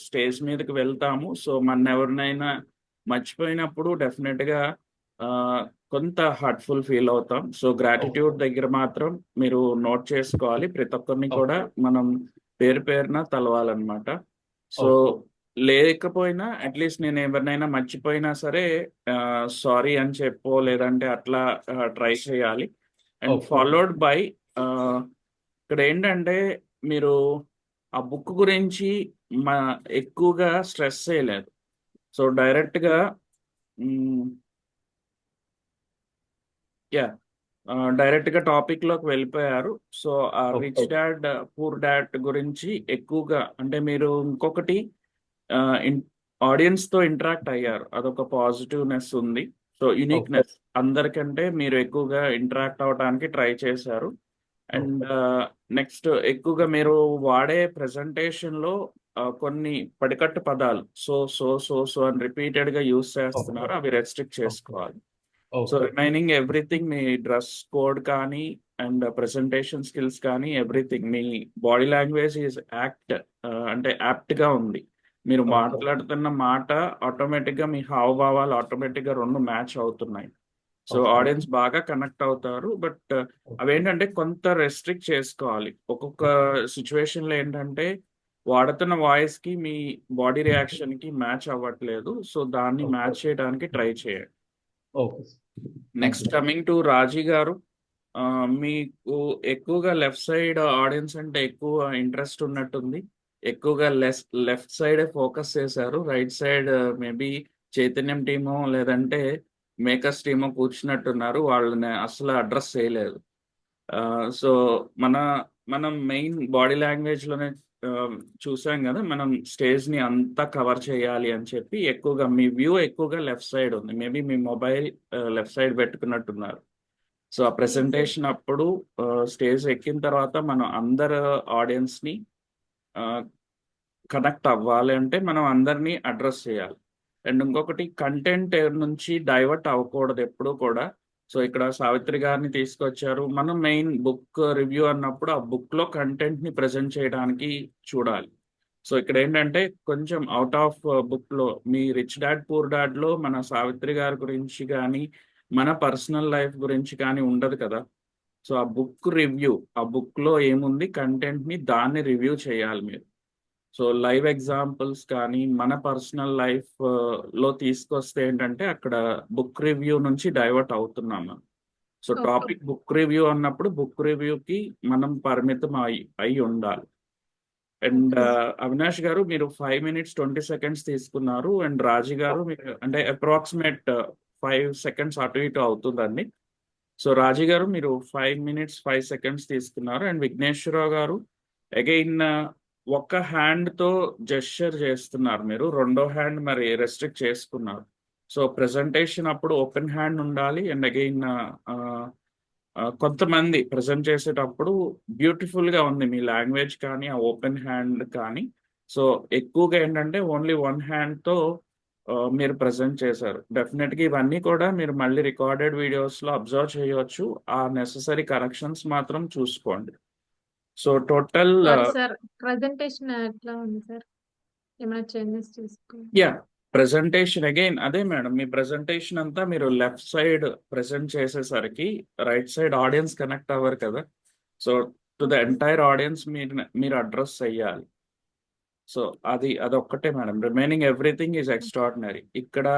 O: స్టేజ్ మీదకి వెళ్తాము. సో మన ఎవరినైనా మర్చిపోయినప్పుడు డెఫినెట్ గా కొంత హార్ట్ఫుల్ ఫీల్ అవుతాం. సో గ్రాటిట్యూడ్ దగ్గర మాత్రం మీరు నోట్ చేసుకోవాలి. ప్రతి ఒక్కరిని కూడా మనం పేరున తలవాలన్నమాట. సో లేకపోయినా అట్లీస్ట్ నేను ఎవరినైనా మర్చిపోయినా సరే సారీ అని చెప్పో లేదంటే అట్లా ట్రై చేయాలి. అండ్
N: ఓకే
O: ఫాలోడ్ బై ఇక్కడ ఏంటంటే మీరు ఆ బుక్ గురించి ఎక్కువగా స్ట్రెస్ చేయలేదు. సో డైరెక్ట్గా యా డైరెక్ట్గా టాపిక్లోకి వెళ్ళిపోయారు. సో ఆ రిచ్ డాడ్ పూర్ డాడ్ గురించి ఎక్కువగా అంటే మీరు ఇంకొకటి ఆడియన్స్తో ఇంటరాక్ట్ అయ్యారు, అదొక పాజిటివ్నెస్ ఉంది. సో యునిక్నెస్ అందరికంటే మీరు ఎక్కువగా ఇంటరాక్ట్ అవడానికి ట్రై చేశారు. అండ్ నెక్స్ట్ ఎక్కువగా మీరు వాడే ప్రెజెంటేషన్లో కొన్ని పడికట్టు పదాలు సో సో సో సో అని రిపీటెడ్గా యూజ్ చేస్తున్నారు, అవి రెస్ట్రిక్ట్ చేసుకోవాలి. సో రిమైనింగ్ ఎవ్రీథింగ్ మీ డ్రెస్ కోడ్ కానీ అండ్ ప్రెజెంటేషన్ స్కిల్స్ కానీ everything me body language is అంటే యాప్ట్గా ఉంది. మీరు మాట్లాడుతున్న మాట ఆటోమేటిక్గా మీ హావభావాలు ఆటోమేటిక్గా రెండు మ్యాచ్ అవుతున్నాయి. సో ఆడియన్స్ బాగా కనెక్ట్ అవుతారు. బట్ అవేంటంటే కొంత రెస్ట్రిక్ట్ చేసుకోవాలి. ఒక్కొక్క సిచ్యువేషన్లో ఏంటంటే వాడుతున్న వాయిస్కి మీ బాడీ రియాక్షన్కి మ్యాచ్ అవ్వట్లేదు. సో దాన్ని మ్యాచ్ చేయడానికి ట్రై చేయండి.
N: ఓకే
O: నెక్స్ట్ కమింగ్ టు రాజీ గారు, మీకు ఎక్కువగా లెఫ్ట్ సైడ్ ఆడియన్స్ అంటే ఎక్కువ ఇంట్రెస్ట్ ఉన్నట్టుంది. ఎక్కువగా లెఫ్ట్ సైడే ఫోకస్ చేశారు. రైట్ సైడ్ మేబీ చైతన్యం టీమో లేదంటే మేకర్స్ టీమో కూర్చున్నట్టున్నారు, వాళ్ళని అసలు అడ్రస్ చేయలేదు. సో మనం మెయిన్ బాడీ లాంగ్వేజ్లోనే చూసాం కదా, మనం స్టేజ్ని అంతా కవర్ చేయాలి అని చెప్పి ఎక్కువగా మీ వ్యూ ఎక్కువగా లెఫ్ట్ సైడ్ ఉంది. మేబీ మీ మొబైల్ లెఫ్ట్ సైడ్ పెట్టుకున్నట్టున్నారు. సో ఆ ప్రెసెంటేషన్ అప్పుడు స్టేజ్ ఎక్కిన తర్వాత మనం అందరు ఆడియన్స్ని కనెక్ట్ అవ్వాలి అంటే మనం అందరినీ అడ్రస్ చేయాలి. అండ్ ఇంకొకటి కంటెంట్ నుంచి డైవర్ట్ అవ్వకూడదు ఎప్పుడు కూడా. సో ఇక్కడ సావిత్రి గారిని తీసుకొచ్చారు. మనం మెయిన్ బుక్ రివ్యూ అన్నప్పుడు ఆ బుక్లో కంటెంట్ని ప్రజెంట్ చేయడానికి చూడాలి. సో ఇక్కడ ఏంటంటే కొంచెం అవుట్ ఆఫ్ బుక్లో మీ రిచ్ డాడ్ పూర్ డాడ్లో మన సావిత్రి గారి గురించి కానీ మన పర్సనల్ లైఫ్ గురించి కానీ ఉండదు కదా. సో ఆ బుక్ రివ్యూ, ఆ బుక్లో ఏముంది కంటెంట్ని దాన్ని రివ్యూ చేయాలి మీరు. సో లైవ్ ఎగ్జాంపుల్స్ కానీ మన పర్సనల్ లైఫ్లో తీసుకొస్తే ఏంటంటే అక్కడ బుక్ రివ్యూ నుంచి డైవర్ట్ అవుతున్నాము. సో టాపిక్ బుక్ రివ్యూ అన్నప్పుడు బుక్ రివ్యూకి మనం పరిమితం అయి ఉండాలి. అండ్ అవినాష్ గారు మీరు 5 minutes 20 seconds తీసుకున్నారు. అండ్ రాజీ గారు మీరు అంటే అప్రాక్సిమేట్ 5 seconds అటు ఇటు అవుతుందండి. సో రాజీ గారు మీరు 5 minutes 5 seconds తీసుకున్నారు. అండ్ విఘ్నేశ్వరరావు గారు అగైన్ ఒక్క హ్యాండ్తో జెస్చర్ చేస్తున్నారు, మీరు రెండో హ్యాండ్ మరి రెస్ట్రిక్ట్ చేసుకున్నారు. సో ప్రెజెంటేషన్ అప్పుడు ఓపెన్ హ్యాండ్ ఉండాలి. అండ్ అగైన్ కొంతమంది ప్రజెంట్ చేసేటప్పుడు బ్యూటిఫుల్గా ఉంది మీ లాంగ్వేజ్ కానీ ఆ ఓపెన్ హ్యాండ్ కానీ. సో ఎక్కువగా ఏంటంటే ఓన్లీ వన్ హ్యాండ్తో మీరు ప్రజెంట్ చేశారు. డెఫినెట్గా ఇవన్నీ కూడా మీరు మళ్ళీ రికార్డెడ్ వీడియోస్లో అబ్జర్వ్ చేయవచ్చు. ఆ నెససరీ కరెక్షన్స్ మాత్రం చూసుకోండి. సో టోటల్
B: సార్ ప్రెజెంటేషన్ ఎట్లా ఉంది సార్, ఏమైనా చేంజెస్ చేసుకోండి.
O: యా ప్రెజెంటేషన్ అగైన్ అదే మేడం, మీ ప్రెజెంటేషన్ అంతా మీరు లెఫ్ట్ సైడ్ ప్రెజెంట్ చేసేసరికి రైట్ సైడ్ ఆడియన్స్ కనెక్ట్ అవ్వరు కదా. So to the entire audience మీరు అడ్రస్ చెయ్యాలి. సో అదొక్కటే madam, remaining everything is extraordinary. ఇక్కడ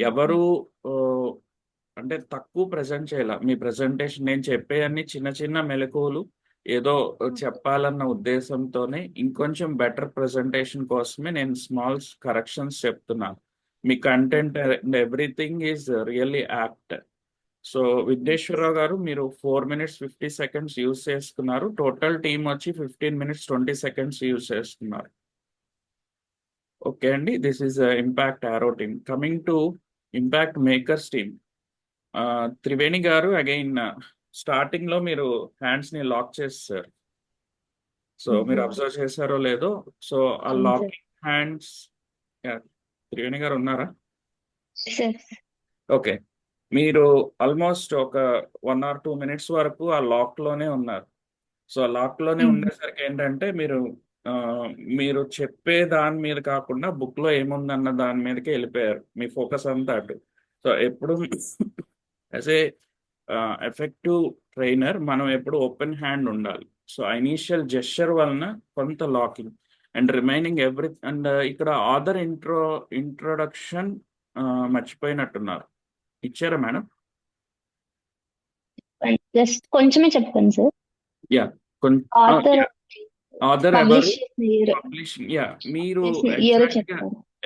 O: ఎవరు అంటే తక్కువ ప్రజెంట్ చేయాల. మీ ప్రెజెంటేషన్ నేను చెప్పే అన్ని చిన్న చిన్న మెలకువలు ఏదో చెప్పాలన్న ఉద్దేశంతోనే ఇంకొంచెం బెటర్ ప్రెజెంటేషన్ కోసమే నేను స్మాల్ కరెక్షన్స్ చెప్తున్నాను. మీ content and everything is really apt. So Vigneswararao గారు మీరు 4 minutes 50 seconds యూజ్ చేసుకున్నారు. టోటల్ టీమ్ వచ్చి 15 minutes 20 seconds యూజ్ చేసుకున్నారు. ఓకే అండి, this is impact arrow team. Coming to impact makers team, Triveni గారు అగైన్ స్టార్టింగ్ లో మీరు హ్యాండ్స్ ని లాక్ చేస్తారు. సో మీరు అబ్జర్వ్ చేశారో లేదో. సో ఆ లాకింగ్ హ్యాండ్స్, త్రివేణి గారు ఉన్నారా? ఓకే, మీరు ఆల్మోస్ట్ ఒక 1 or 2 minutes వరకు ఆ లాక్ లోనే ఉన్నారు. సో ఆ లాక్ లోనే ఉండేసరికి ఏంటంటే మీరు చెప్పే దాని మీద కాకుండా బుక్ లో ఏముందన్న దాని మీదకి వెళ్ళిపోయారు, మీ ఫోకస్ అంతా అటు. సో ఎప్పుడు యాజ్ ఏ ఎఫెక్టివ్ ట్రైనర్ మనం ఎప్పుడు ఓపెన్ హ్యాండ్ ఉండాలి. సో ఇనీషియల్ జెస్చర్ వలన కొంత లాకింగ్, అండ్ రిమైనింగ్ అండ్ ఇక్కడ ఆథర్ ఇంట్రొడక్షన్ మర్చిపోయినట్టున్నారు. ఇచ్చారా మేడం?
E: జస్ట్ కొంచెమే చెప్తాను సార్.
O: యా కొంచెం
E: ఆథర్
O: ఆథర్ ఎవరు,
E: పబ్లిష్ చేసిన ఇయర్
O: పబ్లిషింగ్. యా మీరు
E: ఇయర్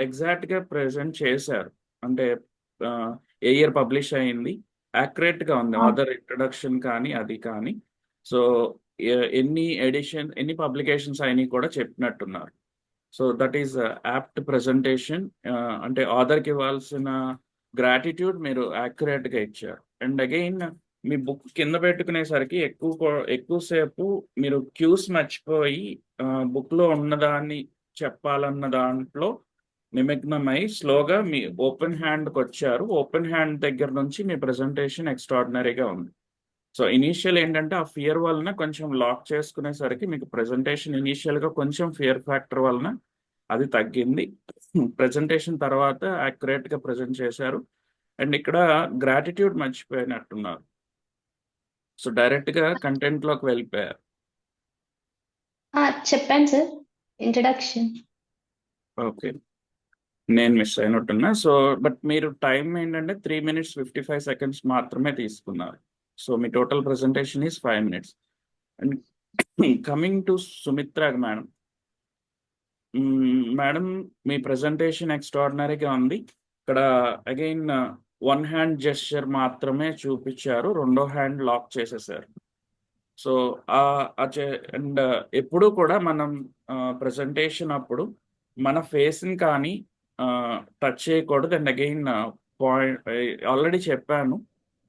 O: ఎగ్జాక్ట్ గా
E: చెప్తాను.
O: ప్రెజెంట్ చేశారు. అంటే ఏ ఇయర్ పబ్లిష్ అయింది యాక్యురేట్ గా ఉంది, ఆథర్ ఇంట్రొడక్షన్ కానీ అది కానీ. సో ఎన్ని పబ్లికేషన్స్ అయినాయి కూడా చెప్పినట్టున్నారు. So that is apt presentation. అంటే ఆథర్కి ఇవ్వాల్సిన గ్రాటిట్యూడ్ మీరు యాక్యురేట్ గా ఇచ్చారు. అండ్ అగైన్ మీ బుక్ కింద పెట్టుకునేసరికి ఎక్కువసేపు మీరు క్యూస్ మర్చిపోయి బుక్ లో ఉన్నదాన్ని చెప్పాలన్న దాంట్లో నిమగ్నమై స్లోగా మీ ఓపెన్ హ్యాండ్కి వచ్చారు. ఓపెన్ హ్యాండ్ దగ్గర నుంచి మీ ప్రెజెంటేషన్ ఎక్స్ట్రాడినరీగా ఉంది. సో ఇనీషియల్ ఏంటంటే ఆ ఫియర్ వలన కొంచెం లాక్ చేసుకునేసరికి మీకు ప్రెజెంటేషన్ ఇనీషియల్గా కొంచెం ఫియర్ ఫ్యాక్టర్ వలన అది తగ్గింది. ప్రెజెంటేషన్ తర్వాత యాక్యురేట్గా ప్రెజెంట్ చేశారు. అండ్ ఇక్కడ గ్రాటిట్యూడ్ మర్చిపోయినట్టున్నారు. సో డైరెక్ట్గా కంటెంట్లోకి వెళ్ళిపోయారు.
E: చెప్పాను సార్ ఇంట్రడక్షన్.
O: ఓకే, నేను మిస్ అయినట్టున్నా. సో బట్ మీరు టైం ఏంటంటే 3 minutes 55 seconds మాత్రమే తీసుకున్నారు. సో మీ total presentation is 5 minutes. And coming to Sumitra madam. Madam మీ ప్రెజెంటేషన్ ఎక్స్ట్రాడినరీగా ఉంది. ఇక్కడ అగైన్ 1 hand జెస్చర్ మాత్రమే చూపించారు, 2వ హ్యాండ్ లాక్ చేసేసారు. సో అండ్ ఎప్పుడు కూడా మనం ప్రెజెంటేషన్ అప్పుడు మన ఫేస్ని కానీ టచ్ చేయకూడదు. అండ్ అగైన్ పాయింట్ ఆల్రెడీ చెప్పాను,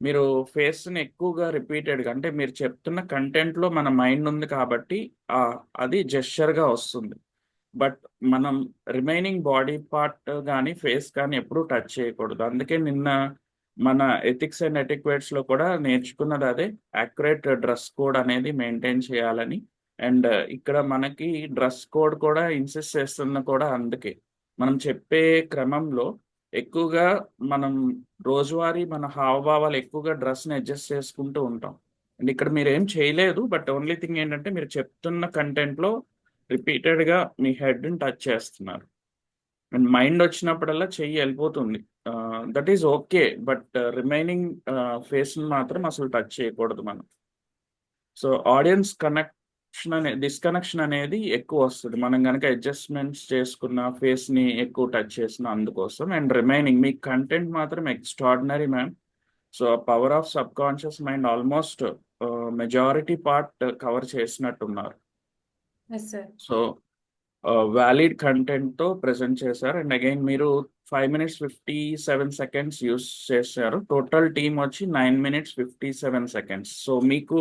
O: మీరు ఫేస్ని ఎక్కువగా రిపీటెడ్గా అంటే మీరు చెప్తున్న కంటెంట్లో మన మైండ్ ఉంది కాబట్టి అది జెస్చర్గా వస్తుంది. బట్ మనం రిమైనింగ్ బాడీ పార్ట్ కానీ ఫేస్ కానీ ఎప్పుడూ టచ్ చేయకూడదు. అందుకే నిన్న మన ఎథిక్స్ అండ్ ఎటిక్వేట్స్లో కూడా నేర్చుకున్నది అదే, యాక్యురేట్ డ్రెస్ కోడ్ అనేది మెయింటైన్ చేయాలని. అండ్ ఇక్కడ మనకి డ్రెస్ కోడ్ కూడా ఇన్సిస్ట్ చేస్తున్న కూడా అందుకే మనం చెప్పే క్రమంలో ఎక్కువగా మనం రోజువారీ మన హావభావాలు ఎక్కువగా డ్రెస్ని అడ్జస్ట్ చేసుకుంటూ ఉంటాం. అండ్ ఇక్కడ మీరు ఏం చేయలేదు, బట్ ఓన్లీ థింగ్ ఏంటంటే మీరు చెప్తున్న కంటెంట్లో రిపీటెడ్గా మీ హెడ్ని టచ్ చేస్తున్నారు. అండ్ మైండ్ వచ్చినప్పుడల్లా చెయ్యి వెళ్ళిపోతుంది. That is okay, but remaining ఫేస్ని మాత్రం అసలు టచ్ చేయకూడదు మనం. సో ఆడియన్స్ డిస్కనెక్షన్ అనేది ఎక్కువ వస్తుంది మనం కనుక అడ్జస్ట్మెంట్స్ చేసుకున్న ఫేస్ని ఎక్కువ టచ్ చేసిన అందుకోసం. అండ్ రిమైనింగ్ మీ కంటెంట్ మాత్రం extraordinary ma'am. So power of subconscious mind almost majority part cover చేసినట్టున్నారు. సో వ్యాలిడ్ కంటెంట్తో ప్రెజెంట్ చేశారు. అండ్ అగైన్ మీరు 5 minutes 57 seconds యూస్ చేశారు. టోటల్ టీమ్ వచ్చి 9 minutes 57 seconds. సో మీకు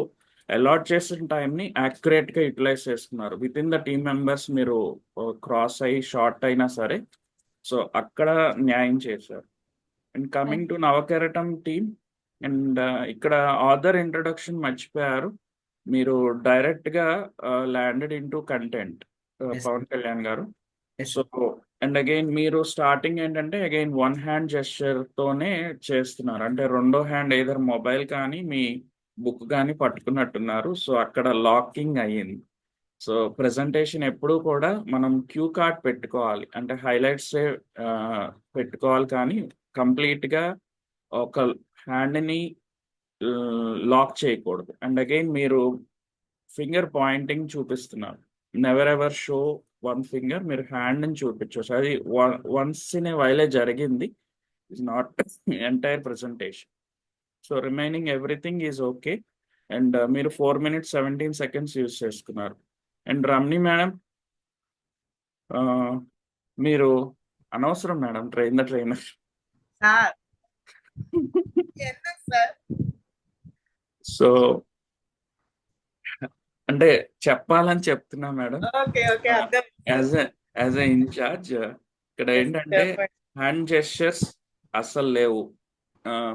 O: అలాట్ చేసిన టైంని యాక్యురేట్గా యూటిలైజ్ చేస్తున్నారు. Within the team members మీరు క్రాస్ అయ్యి షార్ట్ అయినా సరే సో అక్కడ న్యాయం చేశారు. And coming to నవకెరటం team, and ఇక్కడ ఆథర్ ఇంట్రడక్షన్ మర్చిపోయారు. మీరు డైరెక్ట్గా landed in to content Pawan Kalyan గారు. సో అండ్ అగైన్ మీరు స్టార్టింగ్ ఏంటంటే అగైన్ 1 hand జెస్చర్తోనే చేస్తున్నారు. అంటే 2వ హ్యాండ్ ఏదర్ మొబైల్ కానీ మీ బుక్ కానీ పట్టుకున్నట్టున్నారు. సో అక్కడ లాకింగ్ అయ్యింది. సో ప్రెజెంటేషన్ ఎప్పుడూ కూడా మనం క్యూ కార్డ్ పెట్టుకోవాలి, అంటే హైలైట్స్ పెట్టుకోవాలి, కానీ కంప్లీట్గా ఒక హ్యాండ్ని లాక్ చేయకూడదు. అండ్ అగైన్ మీరు ఫింగర్ పాయింటింగ్ చూపిస్తున్నారు. నెవర్ ఎవర్ షో 1 finger, మీరు హ్యాండ్ని చూపించవచ్చు. అది వన్స్ ఇన్ ఏ వైలే జరిగింది, is not entire presentation. So remaining everything is okay. And మీరు 4 minutes 17 seconds యూజ్ చేసుకున్నారు. అండ్ రమ్ని మేడం, మీరు అనవసరం madam, train the trainer. So అంటే చెప్పాలని చెప్తున్నా మేడం, యాజ్ ఎ ఇన్ఛార్జ్. ఇక్కడ ఏంటంటే హ్యాండ్ జెస్చర్స్ అస్సలు లేవు.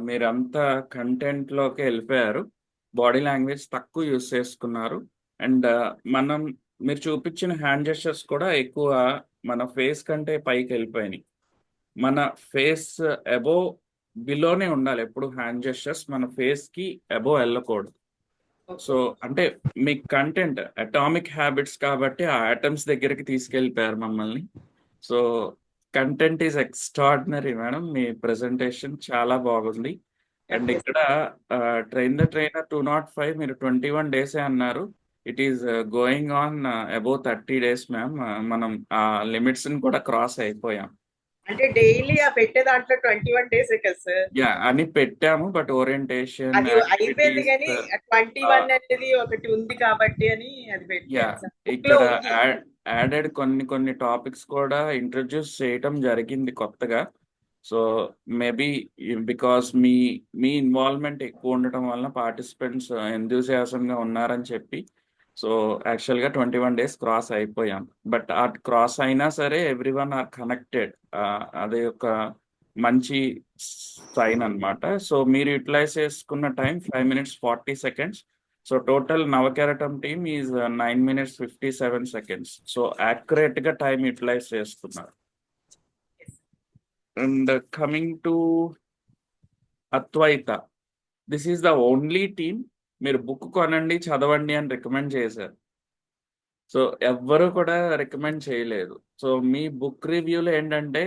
O: మీరంతా కంటెంట్లోకి వెళ్ళిపోయారు, బాడీ లాంగ్వేజ్ తక్కువ యూజ్ చేసుకున్నారు. అండ్ మీరు చూపించిన హ్యాండ్ జెస్చర్స్ కూడా ఎక్కువ మన ఫేస్ కంటే పైకి వెళ్ళిపోయినాయి. మన ఫేస్ బిలోనే ఉండాలి ఎప్పుడు హ్యాండ్ జెస్చర్స్, మన ఫేస్కి అబోవ్ వెళ్ళకూడదు. సో అంటే మీ కంటెంట్ అటామిక్ హ్యాబిట్స్ కాబట్టి ఆ ఆటమ్స్ దగ్గరికి తీసుకెళ్ళిపోయారు మమ్మల్ని. So content is extraordinary madam. మీ ప్రెజెంటేషన్ చాలా బాగుంది. అండ్ ఇక్కడ ట్రైన్ ద ట్రైనర్ 205 మీరు 21 డేసే అన్నారు. It is going on above 30 days ma'am. మనం ఆ లిమిట్స్ ని కూడా క్రాస్ అయిపోయాం.
H: అంటే డైలీ ఆ పెట్టే దాంట్లో 21 days కదా సార్?
O: యా అని పెట్టాము, బట్ ఓరియంటేషన్
H: అది అయిపోయింది కానీ 21 అనేది ఒకటి ఉంది కాబట్టి అని అది
O: యా
H: పెట్టాను సార్. బుక్
O: ఇక్కడ
H: లో ఉంది.
O: యాడెడ్ కొన్ని టాపిక్స్ కూడా ఇంట్రడ్యూస్ చేయటం జరిగింది కొత్తగా. So maybe because me involvement ఎక్కువ ఉండటం వలన పార్టిసిపెంట్స్ ఎంతూజియాసంగా ఉన్నారని చెప్పి సో యాక్చువల్గా 21 days క్రాస్ అయిపోయాం. బట్ ఆ క్రాస్ అయినా సరే ఎవ్రీవన్ ఆర్ కనెక్టెడ్. అది ఒక మంచి సైన్ అన్నమాట. సో మీరు యూటిలైజ్ చేసుకున్న time 5 minutes 40 seconds. So total Navakeratam team is 9 minutes 57 seconds. So accurate గా టైం యూటిలైజ్ చేసుకున్నారు. And coming to Advaita, this is the only team మీరు బుక్ కొనండి చదవండి అని రికమెండ్ చేశారు. సో ఎవ్వరు కూడా రికమెండ్ చేయలేదు. సో మీ బుక్ రివ్యూలో ఏంటంటే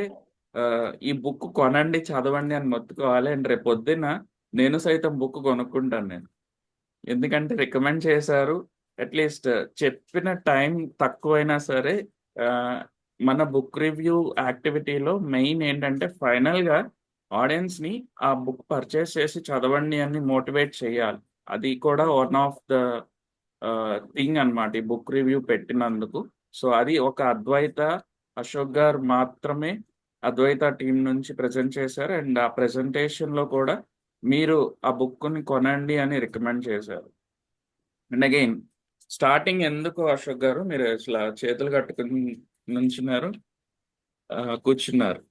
O: ఈ బుక్ కొనండి చదవండి అని మొత్తుకోవాలి. అండ్ రేపు పొద్దున్న నేను సైతం బుక్ కొనుక్కుంటాను నేను, ఎందుకంటే రికమెండ్ చేశారు. అట్లీస్ట్ చెప్పిన టైం తక్కువైనా సరే మన బుక్ రివ్యూ యాక్టివిటీలో మెయిన్ ఏంటంటే ఫైనల్గా ఆడియన్స్ని ఆ బుక్ పర్చేస్ చేసి చదవండి అని మోటివేట్ చేయాలి. అది కూడా వన్ ఆఫ్ ద థింగ్ అన్నమాట ఈ బుక్ రివ్యూ పెట్టినందుకు. సో అది ఒక అద్వైత అశోక్ గారు మాత్రమే అద్వైత టీం నుంచి ప్రజెంట్ చేశారు. అండ్ ఆ ప్రెజెంటేషన్లో కూడా మీరు ఆ బుక్ని కొనండి అని రికమెండ్ చేశారు. అండ్ అగైన్ స్టార్టింగ్ ఎందుకు అశోక్ గారు మీరు అసలు చేతులు కట్టుకుని నుంచున్నారు, కూర్చున్నారు.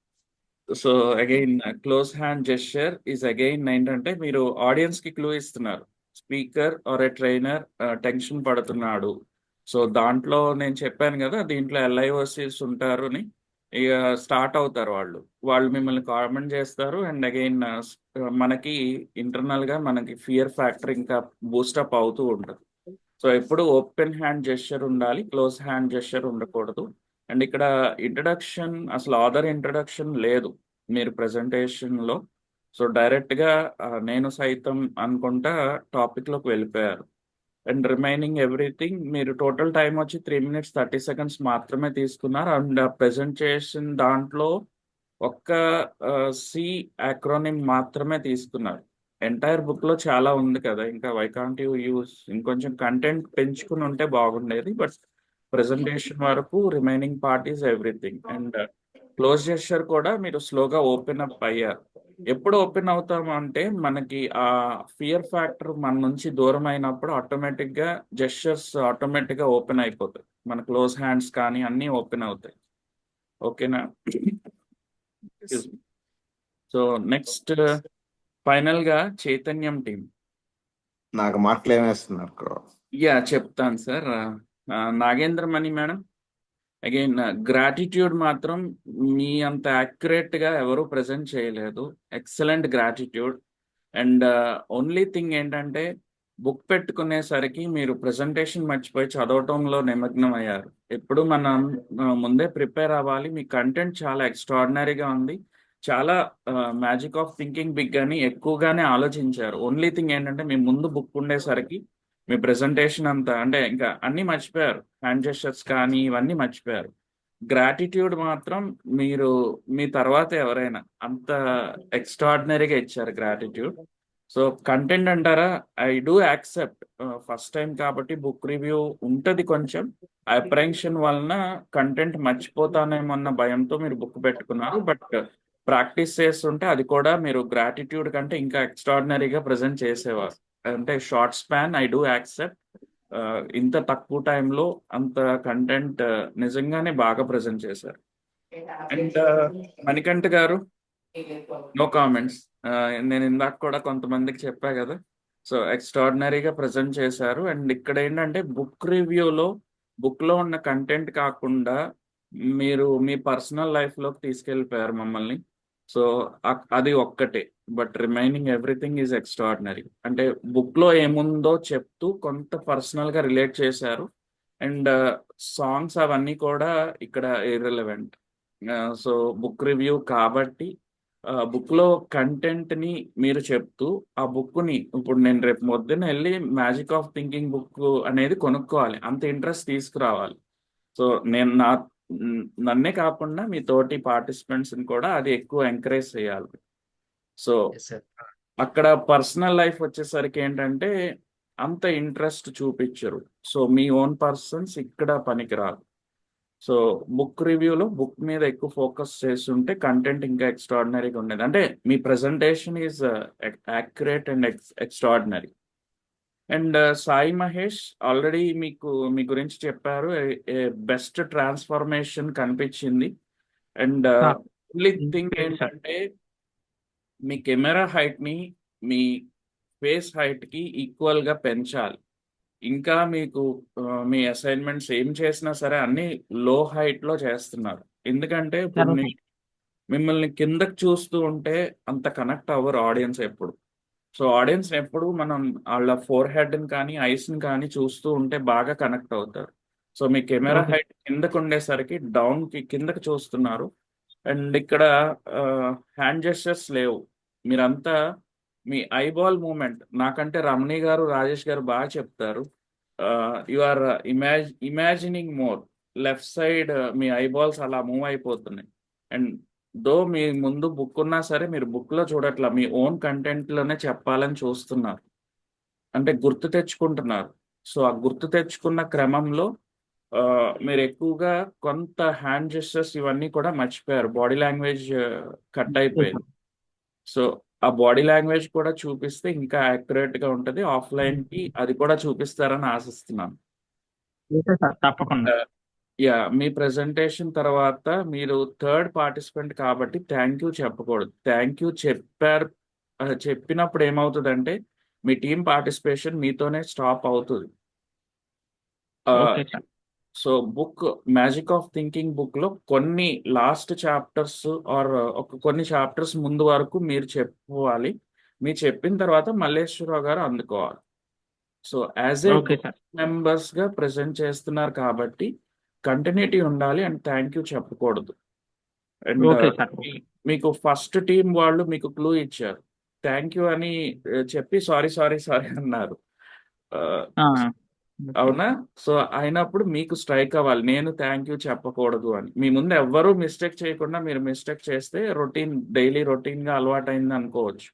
O: So again close hand gesture is again ఏంటంటే మీరు ఆడియన్స్కి క్లూ ఇస్తున్నారు. Speaker or a trainer tension పడుతున్నాడు. సో దాంట్లో నేను చెప్పాను కదా, దీంట్లో LIOCs ఉంటారు అని. ఇక స్టార్ట్ అవుతారు వాళ్ళు మిమ్మల్ని కామెంట్ చేస్తారు. అండ్ అగైన్ మనకి ఇంటర్నల్గా మనకి ఫియర్ ఫ్యాక్టర్ ఇంకా బూస్టప్ అవుతూ ఉంటుంది. సో ఎప్పుడు ఓపెన్ హ్యాండ్ జెస్చర్ ఉండాలి, క్లోజ్ హ్యాండ్ జెస్చర్ ఉండకూడదు. అండ్ ఇక్కడ ఇంట్రడక్షన్ అసలు ఆథర్ ఇంట్రడక్షన్ లేదు మీరు ప్రెజెంటేషన్లో. సో డైరెక్ట్గా నేను సైతం అనుకుంటా టాపిక్లోకి వెళ్ళిపోయారు. అండ్ రిమైనింగ్ ఎవ్రీథింగ్ మీరు టోటల్ టైం వచ్చి 3 minutes 30 seconds మాత్రమే తీసుకున్నారు. అండ్ ప్రెజెంటేషన్ దాంట్లో ఒక్క సి యాక్రోనిమ్ మాత్రమే తీసుకున్నారు. ఎంటైర్ బుక్లో చాలా ఉంది కదా, ఇంకా వై కాంట్ యూ యూస్ ఇంకొంచెం కంటెంట్ పెంచుకుని ఉంటే బాగుండేది. బట్ ప్రెజెంటేషన్ వరకు remaining part is everything. And close gesture కూడా మీరు స్లోగా ఓపెన్ అప్ అయ్యారు. ఎప్పుడు ఓపెన్ అవుతాము అంటే మనకి ఆ ఫియర్ ఫ్యాక్టర్ మన నుంచి దూరం అయినప్పుడు ఆటోమేటిక్గా జెస్చర్స్ ఆటోమేటిక్గా ఓపెన్ అయిపోతాయి. మన క్లోజ్ హ్యాండ్స్ కానీ అన్నీ ఓపెన్ అవుతాయి. ఓకేనా? సో నెక్స్ట్ ఫైనల్గా చైతన్యం టీం.
M: నాకు మాటలు ఏమేస్తున్నారు?
O: యా చెప్తాను సార్. నాగేంద్ర మణి మేడం, అగైన్ గ్రాటిట్యూడ్ మాత్రం మీ అంత యాక్యురేట్గా ఎవరు ప్రజెంట్ చేయలేదు. Excellent gratitude. And only thing ఏంటంటే బుక్ పెట్టుకునేసరికి మీరు ప్రెజెంటేషన్ మర్చిపోయి చదవటంలో నిమగ్నం అయ్యారు. ఎప్పుడు మనం ముందే ప్రిపేర్ అవ్వాలి. మీ కంటెంట్ చాలా ఎక్స్ట్రాడినరీగా ఉంది. చాలా మ్యాజిక్ ఆఫ్ థింకింగ్ బిగ్ అని ఎక్కువగానే ఆలోచించారు. ఓన్లీ థింగ్ ఏంటంటే మీ ముందు బుక్ ఉండేసరికి మీ ప్రెజెంటేషన్ అంతా అంటే ఇంకా అన్నీ మర్చిపోయారు. హ్యాండ్ జెస్చర్స్ కానీ ఇవన్నీ మర్చిపోయారు. గ్రాటిట్యూడ్ మాత్రం మీరు మీ తర్వాత ఎవరైనా అంత ఎక్స్ట్రాడినరీగా ఇచ్చారు గ్రాటిట్యూడ్. సో కంటెంట్ అంటారా, I do accept first time కాబట్టి బుక్ రివ్యూ ఉంటుంది. కొంచెం అప్రెన్షన్ వలన కంటెంట్ మర్చిపోతానేమో అన్న భయంతో మీరు బుక్ పెట్టుకున్నారు. బట్ ప్రాక్టీస్ చేస్తుంటే అది కూడా మీరు గ్రాటిట్యూడ్ కంటే ఇంకా ఎక్స్ట్రాడినరీగా ప్రజెంట్ చేసేవారు. అంటే short span, I do accept. ఇంత తక్కువ టైంలో అంత కంటెంట్ నిజంగానే బాగా ప్రజెంట్ చేశారు. అండ్ మణికంఠ గారు, నో కామెంట్స్. నేను ఇందాక కూడా కొంతమందికి చెప్పా కదా, సో ఎక్స్ట్రాడినరీగా ప్రజెంట్ చేశారు. అండ్ ఇక్కడ ఏంటంటే బుక్ రివ్యూలో బుక్లో ఉన్న కంటెంట్ కాకుండా మీరు మీ పర్సనల్ లైఫ్లోకి తీసుకెళ్ళిపోయారు మమ్మల్ని. సో అది ఒక్కటే. But remaining everything is extraordinary. అంటే బుక్ లో ఏముందో చెప్తూ కొంత పర్సనల్ గా రిలేట్ చేశారు. అండ్ సాంగ్స్ అవన్నీ కూడా ఇక్కడ ఇర్రెలవెంట్. సో బుక్ రివ్యూ కాబట్టి బుక్ లో కంటెంట్ ని మీరు చెప్తూ ఆ బుక్ ని ఇప్పుడు నేను రేపు పొద్దున్న వెళ్ళి మ్యాజిక్ ఆఫ్ థింకింగ్ బుక్ అనేది కొనుక్కోవాలి, అంత ఇంట్రెస్ట్ తీసుకురావాలి. సో నేను నన్నే కాకుండా మీ తోటి పార్టిసిపెంట్స్ ని కూడా అది ఎక్కువ ఎంకరేజ్ చేయాలి. సో అక్కడ పర్సనల్ లైఫ్ వచ్చేసరికి ఏంటంటే అంత ఇంట్రెస్ట్ చూపించరు. సో మీ ఓన్ పర్సన్స్ ఇక్కడ పనికిరాదు. సో బుక్ రివ్యూలో బుక్ మీద ఎక్కువ ఫోకస్ చేస్తుంటే కంటెంట్ ఇంకా ఎక్స్ట్రాడినరీగా ఉండేది. అంటే మీ presentation is accurate and extraordinary. And Sai Mahesh already మీ గురించి చెప్పారు. బెస్ట్ ట్రాన్స్ఫర్మేషన్ కనిపించింది. అండ్ ఓన్లీ థింగ్ ఏంటంటే మీ కెమెరా హైట్ ని మీ ఫేస్ హైట్ కి ఈక్వల్ గా పెంచాలి. ఇంకా మీకు మీ అసైన్మెంట్స్ ఏం చేసినా సరే అన్ని లో హైట్ లో చేస్తున్నారు. ఎందుకంటే ఇప్పుడు మిమ్మల్ని కిందకి చూస్తూ ఉంటే అంత కనెక్ట్ అవ్వరు ఆడియన్స్ ఎప్పుడు. సో ఆడియన్స్ ఎప్పుడు మనం వాళ్ళ ఫోర్ హెడ్ ని కానీ ఐస్ ని కానీ చూస్తూ ఉంటే బాగా కనెక్ట్ అవుతారు. సో మీ కెమెరా హైట్ కిందకు ఉండేసరికి డౌన్ కి కిందకి చూస్తున్నారు. అండ్ ఇక్కడ హ్యాండ్ జెస్చర్స్ లేవు. మీరంతా మీ ఐబాల్ మూమెంట్ నాకంటే రమణి గారు రాజేష్ గారు బాగా చెప్తారు. You are imagining more. Left side మీ ఐబాల్స్ అలా మూవ్ అయిపోతున్నాయి. అండ్ దో మీ ముందు బుక్ ఉన్నా సరే మీరు బుక్ లో చూడట్లా, మీ ఓన్ కంటెంట్ లోనే చెప్పాలని చూస్తున్నారు, అంటే గుర్తు తెచ్చుకుంటున్నారు. సో ఆ గుర్తు తెచ్చుకున్న క్రమంలో మీరు ఎక్కువగా కొంత హ్యాండ్ జెస్చర్స్ ఇవన్నీ కూడా మర్చిపోయారు. బాడీ లాంగ్వేజ్ కట్ అయిపోయింది. సో ఆ బాడీ లాంగ్వేజ్ కూడా చూపిస్తే ఇంకా యాక్యురేట్ గా ఉంటది. ఆఫ్లైన్ కి అది కూడా చూపిస్తారని ఆశిస్తున్నాను.
L: తప్పకుండా.
O: యా మీ ప్రెజెంటేషన్ తర్వాత మీరు థర్డ్ పార్టిసిపెంట్ కాబట్టి థ్యాంక్ యూ చెప్పకూడదు. థ్యాంక్ యూ చెప్పినప్పుడు ఏమవుతుందంటే మీ టీం పార్టిసిపేషన్ మీతోనే స్టాప్ అవుతుంది. So book magic of thinking book లో కొన్ని లాస్ట్ చాప్టర్స్ ఆర్ కొన్ని చాప్టర్స్ ముందు వరకు మీరు చెప్పుకోవాలి. మీరు చెప్పిన తర్వాత మల్లేశ్వరరావు గారు అందుకోవాలి. సో యాజ్ ఏ మెంబర్స్ గా ప్రెజెంట్ చేస్తున్నారు కాబట్టి కంటిన్యూటీ ఉండాలి అండ్ థ్యాంక్ యూ చెప్పకూడదు. అండ్ మీకు ఫస్ట్ టీం వాళ్ళు మీకు క్లూ ఇచ్చారు, థ్యాంక్ యూ అని చెప్పి సారీ సారీ సారీ అన్నారు. అవునా? సో అయినప్పుడు మీకు స్ట్రైక్ అవ్వాలి, నేను థ్యాంక్ యూ చెప్పకూడదు అని. మీ ముందు ఎవ్వరూ మిస్టేక్ చేయకుండా మీరు మిస్టేక్ చేస్తే డైలీ రొటీన్ గా అలవాటు అయింది అనుకోవచ్చు.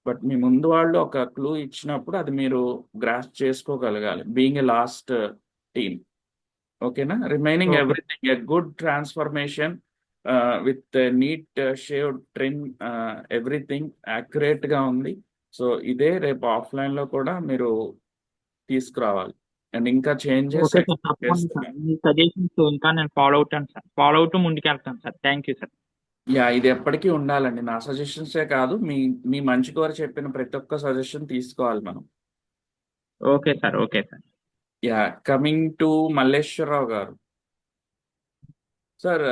O: బట్ మీ ముందు వాళ్ళు ఒక క్లూ ఇచ్చినప్పుడు అది మీరు గ్రాస్ చేసుకోగలగాలి, బీయింగ్ ఎ లాస్ట్ టీమ్. ఓకేనా? Remaining everything a good transformation with neat shave trim, everything accurate గా ఉంది. సో ఇదే రేపు ఆఫ్లైన్ లో కూడా మీరు తీసుకురావాలి. అండ్ ఇంకా చేంజెస్
L: సజెషన్స్ ఇంకా నేను ఫాలో అవుతాను సార్. ఫాలో అవుతూ ముందుకెళ్తాను sir. Thank you sir.
O: Yeah ఇది ఎప్పటికీ ఉండాలండి. నా సజెషన్సే కాదు, మీ మంచి కోరి చెప్పిన ప్రతి ఒక్క సజెషన్ తీసుకోవాలి మనం.
L: Okay sir. Okay sir.
O: Yeah coming to Malleswararao గారు. సార్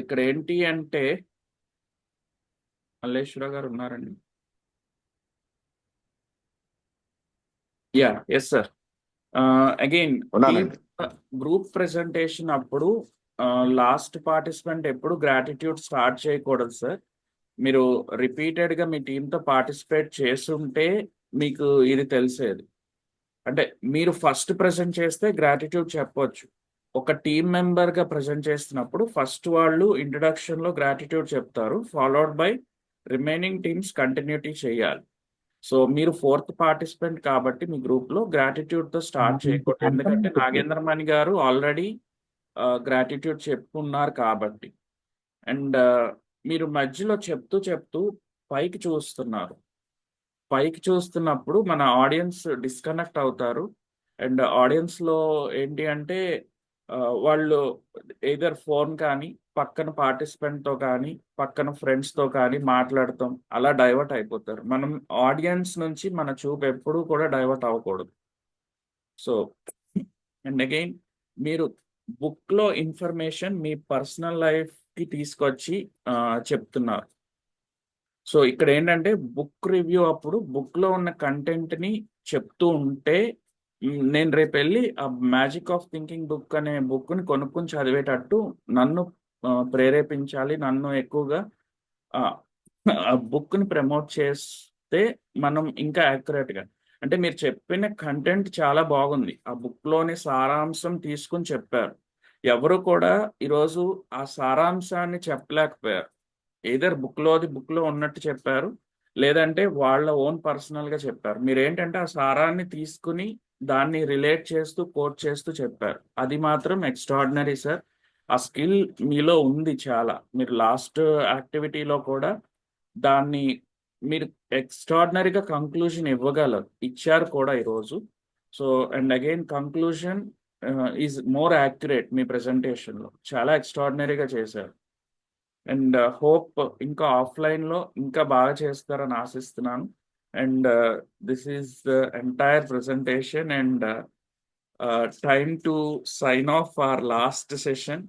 O: ఇక్కడ ఏంటి అంటే మల్లేశ్వరరావు గారు ఉన్నారండి? Yeah yes sir. Again group presentation అప్పుడు లాస్ట్ పార్టిసిపెంట్ ఎప్పుడు గ్రాటిట్యూడ్ స్టార్ట్ చేయకూడదు సార్. మీరు రిపీటెడ్ గా మీ టీంతో పార్టిసిపేట్ చేస్తుంటే మీకు ఇది తెలిసేది. అంటే మీరు ఫస్ట్ ప్రెజెంట్ చేస్తే గ్రాటిట్యూడ్ చెప్పొచ్చు. ఒక టీమ్ మెంబర్ గా ప్రెజెంట్ చేస్తున్నప్పుడు ఫస్ట్ వాళ్ళు ఇంట్రడక్షన్ లో గ్రాటిట్యూడ్ చెప్తారు, followed by remaining teams continuity చేయాలి. సో మీరు ఫోర్త్ పార్టిసిపెంట్ కాబట్టి మీ గ్రూప్ లో గ్రాటిట్యూడ్ తో స్టార్ట్ చేయకూడదు. ఎందుకంటే నాగేంద్రమణి గారు ఆల్రెడీ గ్రాటిట్యూడ్ చెప్పుకున్నారు కాబట్టి. అండ్ మీరు మధ్యలో చెప్తూ పైకి చూస్తున్నారు. పైకి చూస్తున్నప్పుడు మన ఆడియన్స్ డిస్కనెక్ట్ అవుతారు. అండ్ ఆడియన్స్ లో ఏంటి అంటే వాళ్ళు ఎయిదర్ ఫోన్ కానీ పక్కన పార్టిసిపెంట్ తో కానీ పక్కన ఫ్రెండ్స్ తో కానీ మాట్లాడతాం, అలా డైవర్ట్ అయిపోతారు. మనం ఆడియన్స్ నుంచి మన చూపు ఎప్పుడూ కూడా డైవర్ట్ అవ్వకూడదు. సో అండ్ అగైన్ మీరు బుక్ లో ఇన్ఫర్మేషన్ మీ పర్సనల్ లైఫ్ కి తీసుకొచ్చి చెప్తున్నారు. సో ఇక్కడ ఏంటంటే బుక్ రివ్యూ అప్పుడు book లో ఉన్న కంటెంట్ ని చెప్తూ ఉంటే నేను రేపు వెళ్ళి ఆ మ్యాజిక్ ఆఫ్ థింకింగ్ బుక్ అనే book ని కొనుక్కొని చదివేటట్టు నన్ను ప్రేరేపించాలి, నన్ను ఎక్కువగా ఆ book ని ప్రమోట్ చేస్తే మనం ఇంకా accurate గా, అంటే మీరు చెప్పిన కంటెంట్ చాలా బాగుంది, ఆ book లోని సారాంశం తీసుకుని చెప్పారు. ఎవరు కూడా ఈరోజు ఆ సారాంశాన్ని చెప్పలేకపోయారు. ఏదర్ బుక్ లో ఉన్నట్టు చెప్పారు, లేదంటే వాళ్ళ ఓన్ పర్సనల్ గా చెప్పారు. మీరు ఏంటంటే ఆ సారాన్ని తీసుకుని దాన్ని రిలేట్ చేస్తూ కోట్ చేస్తూ చెప్పారు. అది మాత్రం ఎక్స్ట్రాడినరీ సార్. ఆ స్కిల్ మీలో ఉంది చాలా. మీరు లాస్ట్ యాక్టివిటీలో కూడా దాన్ని మీరు ఎక్స్ట్రాడినరీగా కంక్లూజన్ ఇచ్చారు కూడా ఈరోజు. So and again conclusion is more accurate. మీ ప్రెజెంటేషన్లో చాలా ఎక్స్ట్రాడినరీగా చేశారు. అండ్ హోప్ ఇంకా ఆఫ్లైన్లో ఇంకా బాగా చేస్తారని ఆశిస్తున్నాను. And this is the entire presentation and time to sign off our last session.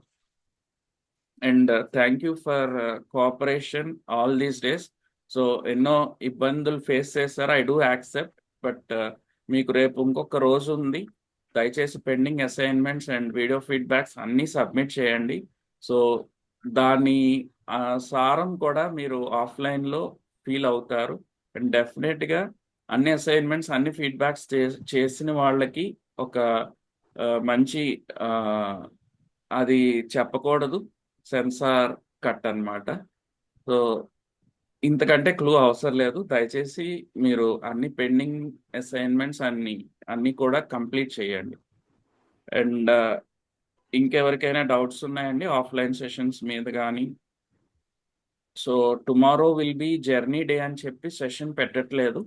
O: And thank you for cooperation all these days. So ఎన్నో ఇబ్బందులు ఫేస్ చేశారు, ఐ డూ యాక్సెప్ట్. బట్ మీకు రేపు ఇంకొక రోజు ఉంది. దయచేసి pending assignments and video feedbacks అన్నీ సబ్మిట్ చేయండి. సో దాని సారం కూడా మీరు ఆఫ్లైన్లో ఫీల్ అవుతారు. అండ్ డెఫినెట్గా అన్ని అసైన్మెంట్స్ అన్ని ఫీడ్బ్యాక్స్ చేసిన వాళ్ళకి ఒక మంచి అది చెప్పకూడదు, సెన్సార్ కట్ అన్నమాట. సో ఇంతకంటే క్లూ అవసరం లేదు. దయచేసి మీరు అన్ని పెండింగ్ అసైన్మెంట్స్ అన్ని కూడా కంప్లీట్ చేయండి. అండ్ ఇంకెవరికైనా డౌట్స్ ఉన్నాయండి ఆఫ్లైన్ సెషన్స్ మీద కానీ? So tomorrow will be journey day అని చెప్పి సెషన్ పెట్టట్లేదు,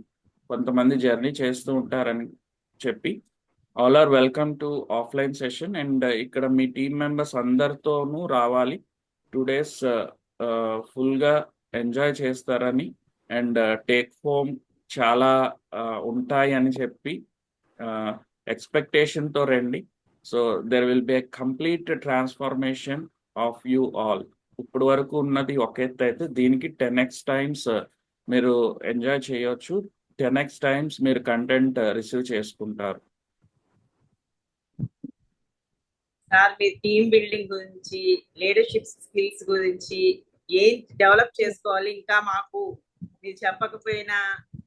O: కొంతమంది జర్నీ చేస్తూ ఉంటారని చెప్పి. All are welcome to offline session. And ఇక్కడ మీ టీం మెంబర్స్ అందరితోనూ రావాలి. 2 days ఫుల్గా ఎంజాయ్ చేస్తారని అండ్ టేక్ హోమ్ చాలా ఉంటాయి అని చెప్పి ఎక్స్పెక్టేషన్తో రండి. So there will be a complete transformation of you all. ఇప్పుడు వరకు ఉన్నది ఒక ఎత్తు అయితే దీనికి 10x టైమ్స్ మీరు ఎంజాయ్ చేయొచ్చు, 10x టైమ్స్ మీరు కంటెంట్ రిసీవ్ చేసుకుంటారు.
H: సార్ మీ టీమ్ బిల్డింగ్ గురించి, లీడర్షిప్ స్కిల్స్ గురించి ఏం డెవలప్ చేసుకోవాలి ఇంకా మాకు మీరు చెప్పకపోయినా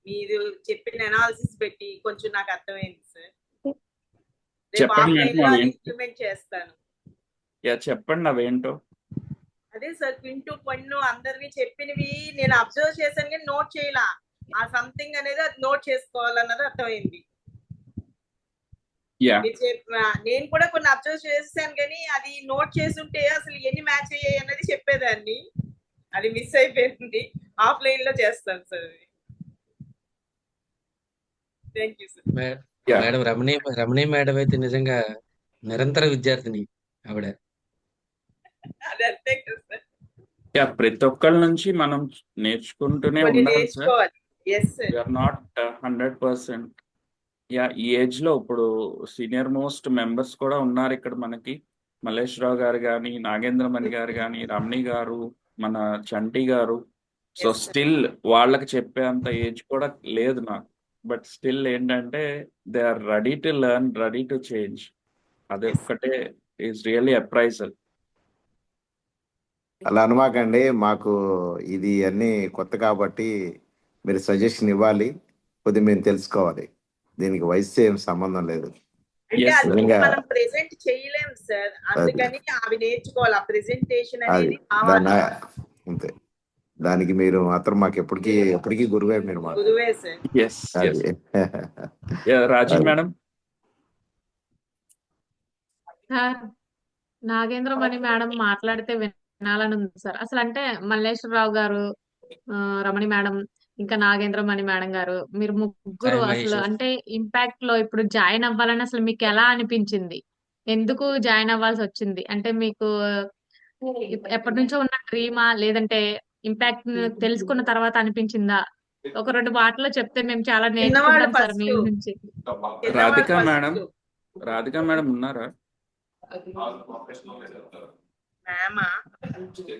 H: మీరు చెప్పిన అనాలిసిస్ పెట్టి కొంచెం నాకు అర్థమైంది సార్. రేపు
O: చెప్పండి
H: ఆఫ్లైన్
O: మేడం
H: లో
O: అవేంటి.
H: ఇంప్లిమెంట్ చేస్తాను.
O: చెప్పండి అవేంటో.
H: అదే సార్ పింటూ పన్ను అందరివి చెప్పినవి నేను అబ్జర్వ్ చేశాను కానీ నోట్ చేయలా. ఆ సంథింగ్ అనేది అది నోట్ చేసుకోవాలన్నది అర్థమైంది. నేను కూడా కొన్ని అబ్జర్వ్ చేశాను కానీ అది నోట్ చేసుంటే అసలు ఎన్ని మ్యాచ్ అయ్యాయి అన్నది చెప్పేదాన్ని. అది మిస్ అయిపోయింది. ఆఫ్లైన్ లో చేస్తాను sir. Thank you sir.
J: Madam Ramani madam అయితే నిజంగా నిరంతర విద్యార్థిని ఆవిడ.
H: అది అంతే కదా సార్.
O: ప్రతి ఒక్కళ్ళ నుంచి మనం నేర్చుకుంటూనే
H: కొన్ని
O: ఉండాలి సార్.
H: నేర్చుకోవాలి. Yes sir.
O: We are not 100%. ఈ ఏజ్ లో ఇప్పుడు సీనియర్ మోస్ట్ మెంబర్స్ కూడా ఉన్నారు ఇక్కడ మనకి. మల్లేశ్వరరావు గారు కానీ, నాగేంద్రమణి గారు కానీ, రమణి గారు, మన చంటి గారు. సో స్టిల్ వాళ్ళకి చెప్పే అంత ఏజ్ కూడా లేదు నాకు. బట్ స్టిల్ ఏంటంటే they are ready to learn, ready to change. అది ఒక్కటే ఈజ్ రియల్లీ అప్రైజల్.
M: అలా అనమాకండి, మాకు ఇది అన్ని కొత్త కాబట్టి మీరు సజెషన్ ఇవ్వాలి, కొద్దిగా మేము తెలుసుకోవాలి. దీనికి వయసు ఏం సంబంధం లేదు.
H: అంటే అది మనం ప్రెజెంట్ చేయలేం సార్, అందుకని అవి నేర్చుకోవాలి. ఆ ప్రెజెంటేషన్ అనేది
M: అంతే. దానికి మీరు మాత్రం మాకు ఎప్పటికీ గురువే. మీరు
H: గురువే సార్.
O: రాజీ మేడం.
B: నాగేంద్రమణి మేడం మాట్లాడితే వినాలని ఉంది సార్. అసలు అంటే మల్లేశ్వరరావు గారు, రమణి మేడం, ఇంకా నాగేంద్రమణి మేడం గారు, మీరు ముగ్గురు అసలు అంటే ఇంపాక్ట్ లో ఇప్పుడు జాయిన్ అవ్వాలని అసలు మీకు ఎలా అనిపించింది? ఎందుకు జాయిన్ అవ్వాల్సి వచ్చింది? అంటే మీకు ఎప్పటి నుంచో ఉన్న డ్రీమా, లేదంటే ఇంపాక్ట్ తెలుసుకున్న తర్వాత అనిపించిందా? ఒక 2 మాటల్లో చెప్తే మేము చాలా నేర్చుకుంటాం సార్ మీ నుంచి.
O: రాధిక మేడం ఉన్నారా?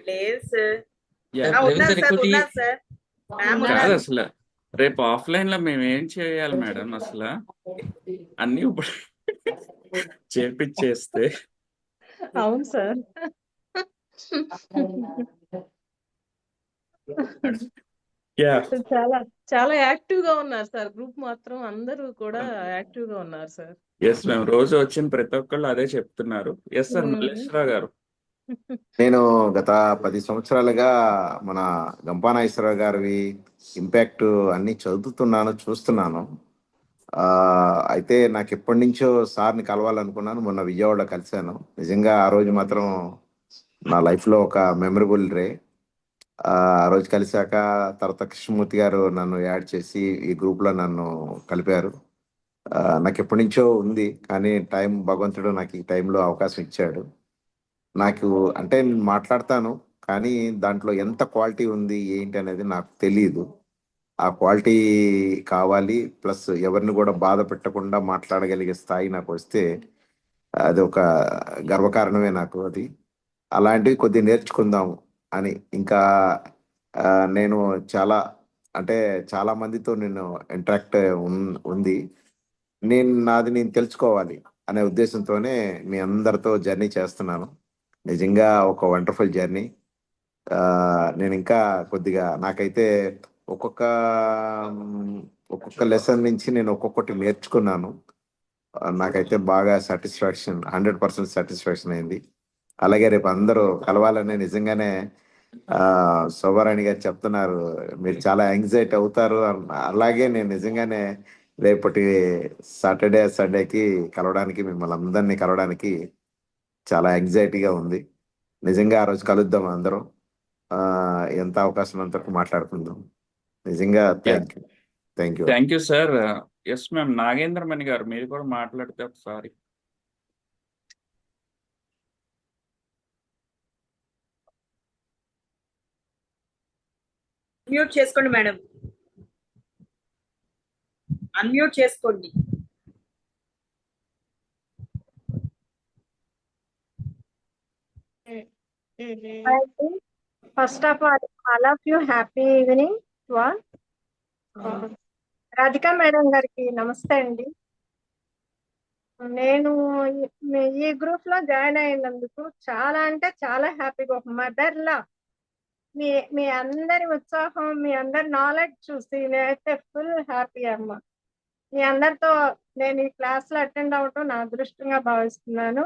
H: లేదు సార్. ఉన్నారు సార్.
O: కాదు అసలు రేపు ఆఫ్లైన్ లో మేము ఏం చేయాలి మేడం అసలు అన్ని ఇప్పుడు చేపిచ్చేస్తే
A: అవును సార్.
O: యా
A: చాలా చాలా యాక్టివ్ గా ఉన్నారు సార్. గ్రూప్ మాత్రం అందరూ కూడా యాక్టివ్ గా ఉన్నారు సార్.
O: ఎస్ మేము రోజు వచ్చిన ప్రతి ఒక్కళ్ళు అదే చెప్తున్నారు. ఎస్ సార్ మల్లేశ్వరరావు గారు.
M: నేను గత 10 సంవత్సరాలుగా మన గంపా నాగేశ్వరరావు గారివి ఇంపాక్ట్ అన్ని చదువుతున్నాను, చూస్తున్నాను. అయితే నాకు ఎప్పటి నుంచో సార్ని కలవాలనుకున్నాను. మొన్న విజయవాడలో కలిశాను. నిజంగా ఆ రోజు మాత్రం నా లైఫ్లో ఒక మెమరబుల్ డే. ఆ రోజు కలిశాక తర్వాత కృష్ణమూర్తి గారు నన్ను యాడ్ చేసి ఈ గ్రూప్లో నన్ను కలిపారు. నాకు ఎప్పటి నుంచో ఉంది, కానీ భగవంతుడు నాకు ఈ టైంలో అవకాశం ఇచ్చాడు. నాకు అంటే నేను మాట్లాడతాను, కానీ దాంట్లో ఎంత క్వాలిటీ ఉంది ఏంటి అనేది నాకు తెలియదు. ఆ క్వాలిటీ కావాలి, ప్లస్ ఎవరిని కూడా బాధ పెట్టకుండా మాట్లాడగలిగే స్థాయి నాకు వస్తే అది ఒక గర్వకారణమే నాకు. అది అలాంటివి కొద్దిగా నేర్చుకుందాము అని ఇంకా నేను చాలా అంటే చాలా మందితో నేను ఇంటరాక్ట్ ఉంది. నాది నేను తెలుసుకోవాలి అనే ఉద్దేశంతోనే మీ అందరితో జర్నీ చేస్తున్నాను. నిజంగా ఒక వండర్ఫుల్ జర్నీ. నేను ఇంకా కొద్దిగా నాకైతే ఒక్కొక్క లెసన్ నుంచి నేను ఒక్కొక్కటి నేర్చుకున్నాను. నాకైతే బాగా 100% సాటిస్ఫాక్షన్ అయింది. అలాగే రేపు అందరూ కలవాలని నిజంగానే శోభారాణి గారు చెప్తున్నారు, మీరు చాలా యాంగ్జైటీ అవుతారు. అలాగే నేను నిజంగానే రేపటి సాటర్డే సండేకి కలవడానికి, మిమ్మల్ని అందరినీ కలవడానికి చాలా యాంగ్జైటీగా ఉంది. నిజంగా ఆ రోజు కలుద్దాం అందరం. ఎంత అవకాశం అంతవరకు మాట్లాడుకుందాం. నిజంగా thank you.
O: Thank you sir. Yes ma'am Nagendramani గారు మీరు కూడా మాట్లాడితే ఒకసారి.
H: మ్యూట్ చేసుకోండి మేడం, అన్మ్యూట్ చేసుకోండి.
K: First of all of you happy evening to all. Radhika madam గారికి నమస్తే అండి. నేను ఈ గ్రూప్ లో జాయిన్ అయినందుకు చాలా అంటే చాలా హ్యాపీగా, ఒక మదర్ లా మీ మీ అందరి ఉత్సాహం, మీ అందరి నాలెడ్జ్ చూసి నేనైతే ఫుల్ హ్యాపీ అమ్మ. మీ అందరితో నేను ఈ క్లాస్ లో అటెండ్ అవ్వటం నా అదృష్టంగా భావిస్తున్నాను.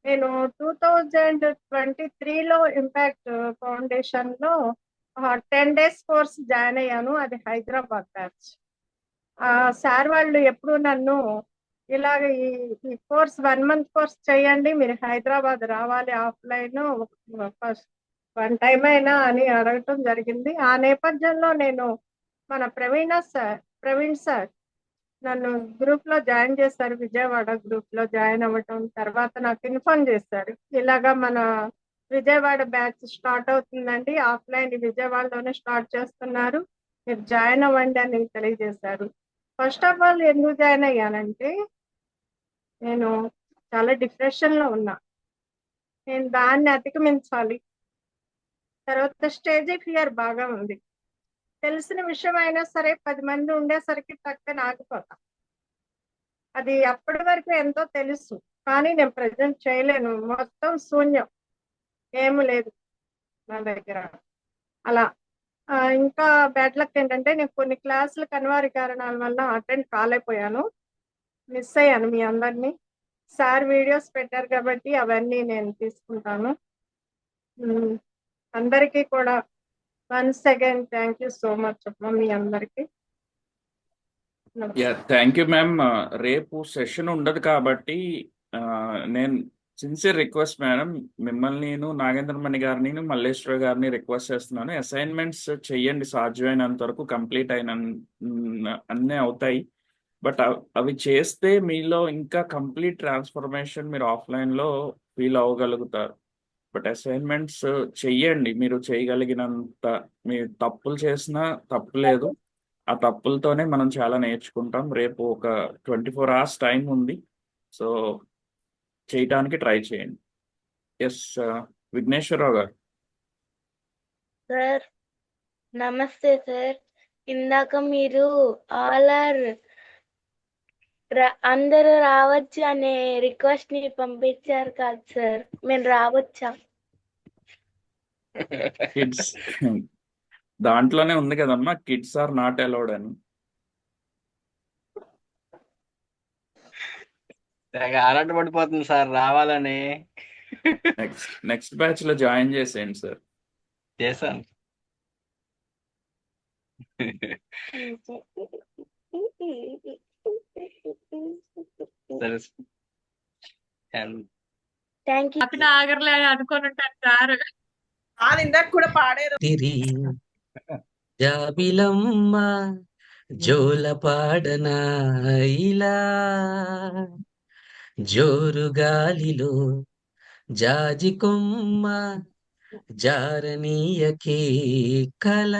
K: నేను 2023లో ఇంపాక్ట్ ఫౌండేషన్ లో 10 days కోర్స్ జాయిన్ అయ్యాను. అది హైదరాబాద్ బ్యాచ్. సార్ వాళ్ళు ఎప్పుడు నన్ను ఇలాగ ఈ కోర్స్ 1 month కోర్స్ చేయండి, మీరు హైదరాబాద్ రావాలి ఆఫ్లైన్ ఫస్ట్ 1 time అయినా అని అడగటం జరిగింది. ఆ నేపథ్యంలో నేను మన ప్రవీణ్ సార్ నన్ను గ్రూప్ లో జాయిన్ చేశారు. విజయవాడ గ్రూప్ లో జాయిన్ అవ్వటం తర్వాత నాకు ఇన్ఫార్మ్ చేశారు, ఇలాగా మన విజయవాడ బ్యాచ్ స్టార్ట్ అవుతుందండి, ఆఫ్లైన్ విజయవాడలోనే స్టార్ట్ చేస్తున్నారు, మీరు జాయిన్ అవ్వండి అని తెలియజేశారు. ఫస్ట్ ఆఫ్ ఆల్ ఎందుకు జాయిన్ అయ్యానంటే, నేను చాలా డిప్రెషన్ లో ఉన్నా, నేను దాన్ని అధిగమించాలి. తర్వాత స్టేజ్ ఫియర్ బాగా ఉంది. తెలిసిన విషయం అయినా సరే 10 మంది ఉండేసరికి పక్కన ఆగిపోతా. అది అప్పటి వరకు ఎంతో తెలుసు, కానీ నేను ప్రజెంట్ చేయలేను, మొత్తం శూన్యం, ఏమి లేదు నా దగ్గర. అలా ఇంకా బ్యాడ్ లక్ ఏంటంటే, నేను కొన్ని క్లాసులకు అనివార్య కారణాల వల్ల అటెండ్ కాలేకపోయాను, మిస్ అయ్యాను మీ అందరినీ. సార్ వీడియోస్ పెట్టారు కాబట్టి అవన్నీ నేను తీసుకుంటాను. అందరికీ కూడా once again thank you so much అమ్మా మీ అందరికి.
O: Thank you ma'am. రేపు సెషన్ ఉండదు కాబట్టి నేను సిన్సియర్ రిక్వెస్ట్ మేడం, మిమ్మల్ని నేను నాగేంద్రమణి గారిని మల్లేశ్వర గారిని రిక్వెస్ట్ చేస్తున్నాను, అసైన్మెంట్స్ చెయ్యండి సాధ్యమైనంత వరకు, కంప్లీట్ అయిన అన్నీ అవుతాయి. బట్ అవి చేస్తే మీలో ఇంకా కంప్లీట్ ట్రాన్స్ఫర్మేషన్ మీరు ఆఫ్లైన్లో ఫీల్ అవ్వగలుగుతారు. బట్ అసైన్మెంట్స్ చెయ్యండి మీరు చేయగలిగినంత. మీరు తప్పులు చేసినా తప్పులేదు, ఆ తప్పులతోనే మనం చాలా నేర్చుకుంటాం. రేపు ఒక 24 hours టైం ఉంది, సో చేయటానికి ట్రై చేయండి. ఎస్ విఘ్నేశ్వరరావు గారు.
K: సార్
S: నమస్తే సార్. ఇందాక మీరు ఆల్ ఆర్ అందరూ రావచ్చు అనే రిక్వెస్ట్ ని పంపించారు కాదు సార్, మేము రావచ్చా?
O: కిడ్స్ దాంట్లోనే ఉంది కదమ్మా, కిడ్స్ ఆర్ నాట్ అలౌడ్ అని.
C: తెగ ఆరాట పడిపోతుంది సార్ రావాలని.
O: నెక్స్ట్ బ్యాచ్ లో జాయిన్ చేసేయండి సార్.
C: చేశాను. సరే.
S: Thank you.
B: అతను ఆగర్లే అనుకొని ఉంటాను సార్.
H: అది ఇందాక కూడా పాడారు.
J: తిరి జాబిలమ్మ జోల పాడనా ఇలా జోరు గాలిలో జాజి కొమ్మ జారనీయకే కళ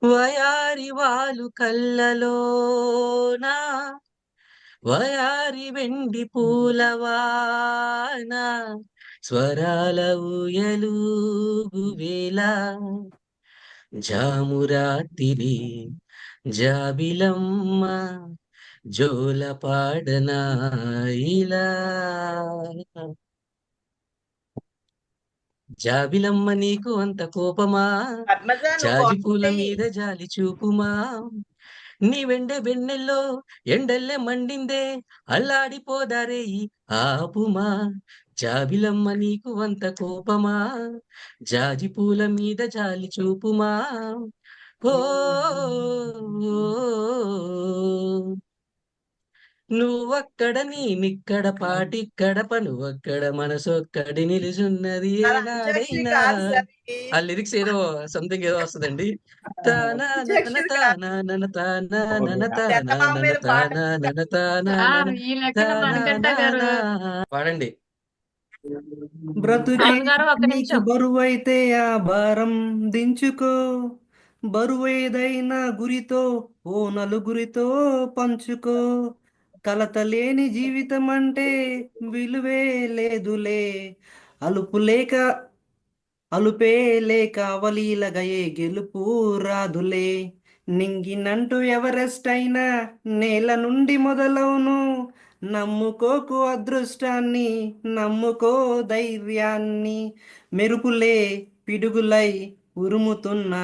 J: వయారి వాలు కళ్ళలోనా వయారి వెండి పూలవాన స్వరాల ఊయలూగు వేళ జామురాతిరి జాబిలమ్మ జోల పాడనా ఇలా జాబిలమ్మ నీకు అంత కోపమా
H: పద్మజ నువ్వు
J: జాజి పూల
H: వాకింగ్
J: మీద జాలి చూపుమా నీ వెండే వెన్నెల్లో ఎండల్లే మండిందే అల్లాడిపోదారే ఈ ఆపుమా జాబిలమ్మ నీకు అంత కోపమా జాజి పూల మీద జాలి చూపుమా ఓ నువ్వక్కడ నేనిక్కడ పాటిక్కడ పనువక్కడ మనసొక్కడి నిలుచున్నది
H: అంత్యాక్షరి
J: ఏనాడైనా.
H: కాదు సార్ ఇది.
J: ఆ లిరిక్స్ ఏదో సంథింగ్ ఏదో వస్తుందండి.
H: అంత్యాక్షరి కాదు. చందమామ మీద పాట
B: సార్ ఈ లెక్కన మణికంఠ గారు.
J: పాడండి.
G: బ్రతుకే
B: పవన్ గారు ఒక్క
G: నీకు
B: నిమిషం.
G: బరువైతే ఆ భారం దించుకో, బరువేదైనా గురితో ఓ నలుగురితో పంచుకో, కలత లేని జీవితం అంటే విలువే లేదులే, అలుపే లేక అవలీలగయే గెలుపు రాదులే, నింగినంటూ ఎవరెస్ట్ అయినా నేల నుండి మొదలవును, నమ్ముకోకు అదృష్టాన్ని నమ్ముకో ధైర్యాన్ని, మెరుపులే పిడుగులై ఉరుముతున్న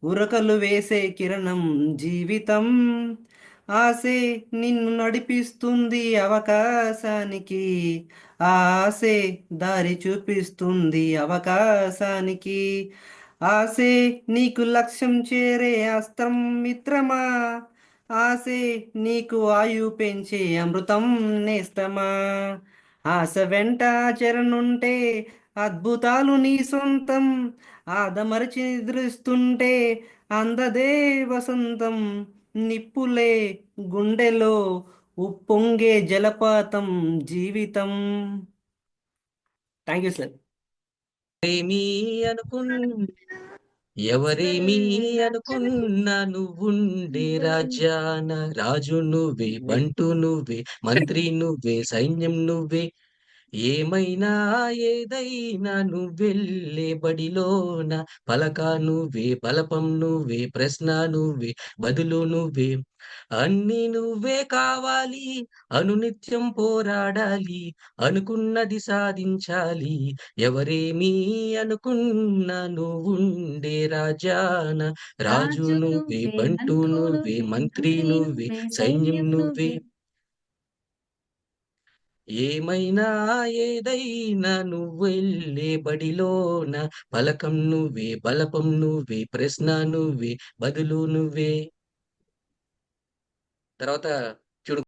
G: ఉరకలు వేసే కిరణం జీవితం, ఆసే నిన్ను నడిపిస్తుంది అవకాశానికి, ఆసే దారి చూపిస్తుంది అవకాశానికి, ఆసే నీకు లక్ష్యం చేరే అస్త్రం మిత్రమా, ఆసే నీకు ఆయువు పెంచే అమృతం నేస్తమా, ఆశ వెంట ఆచరణుంటే అద్భుతాలు నీ సొంతం, ఆదమరచి నిద్రిస్తుంటే అందదే వసంతం, నిప్పులే గుండెలో ఉప్పొంగే జలపాతం జీవితం. Thank you sir.
J: ఏమీ ఎవరేమీ అనుకున్నా నువ్వుండే రాజ్యాన రాజు నువ్వే బంటు నువ్వే మంత్రి నువ్వే సైన్యం నువ్వే ఏమైనా ఏదైనా నువ్వెళ్ళే బడిలోన పలక నువ్వే బలపం నువ్వే ప్రశ్న నువ్వే బదులు నువ్వే అన్ని నువ్వే కావాలి అనునిత్యం పోరాడాలి అనుకున్నది సాధించాలి ఎవరేమీ అనుకున్నా నువ్వుండే రాజాన రాజు నువ్వే బంటు నువ్వే మంత్రి నువ్వే సైన్యం నువ్వే ఏమైనా ఏదైనా నువ్వెళ్ళే బడిలోన పలకం నువ్వే బలపం నువ్వే ప్రశ్న నువ్వే బదులు నువ్వే. తర్వాత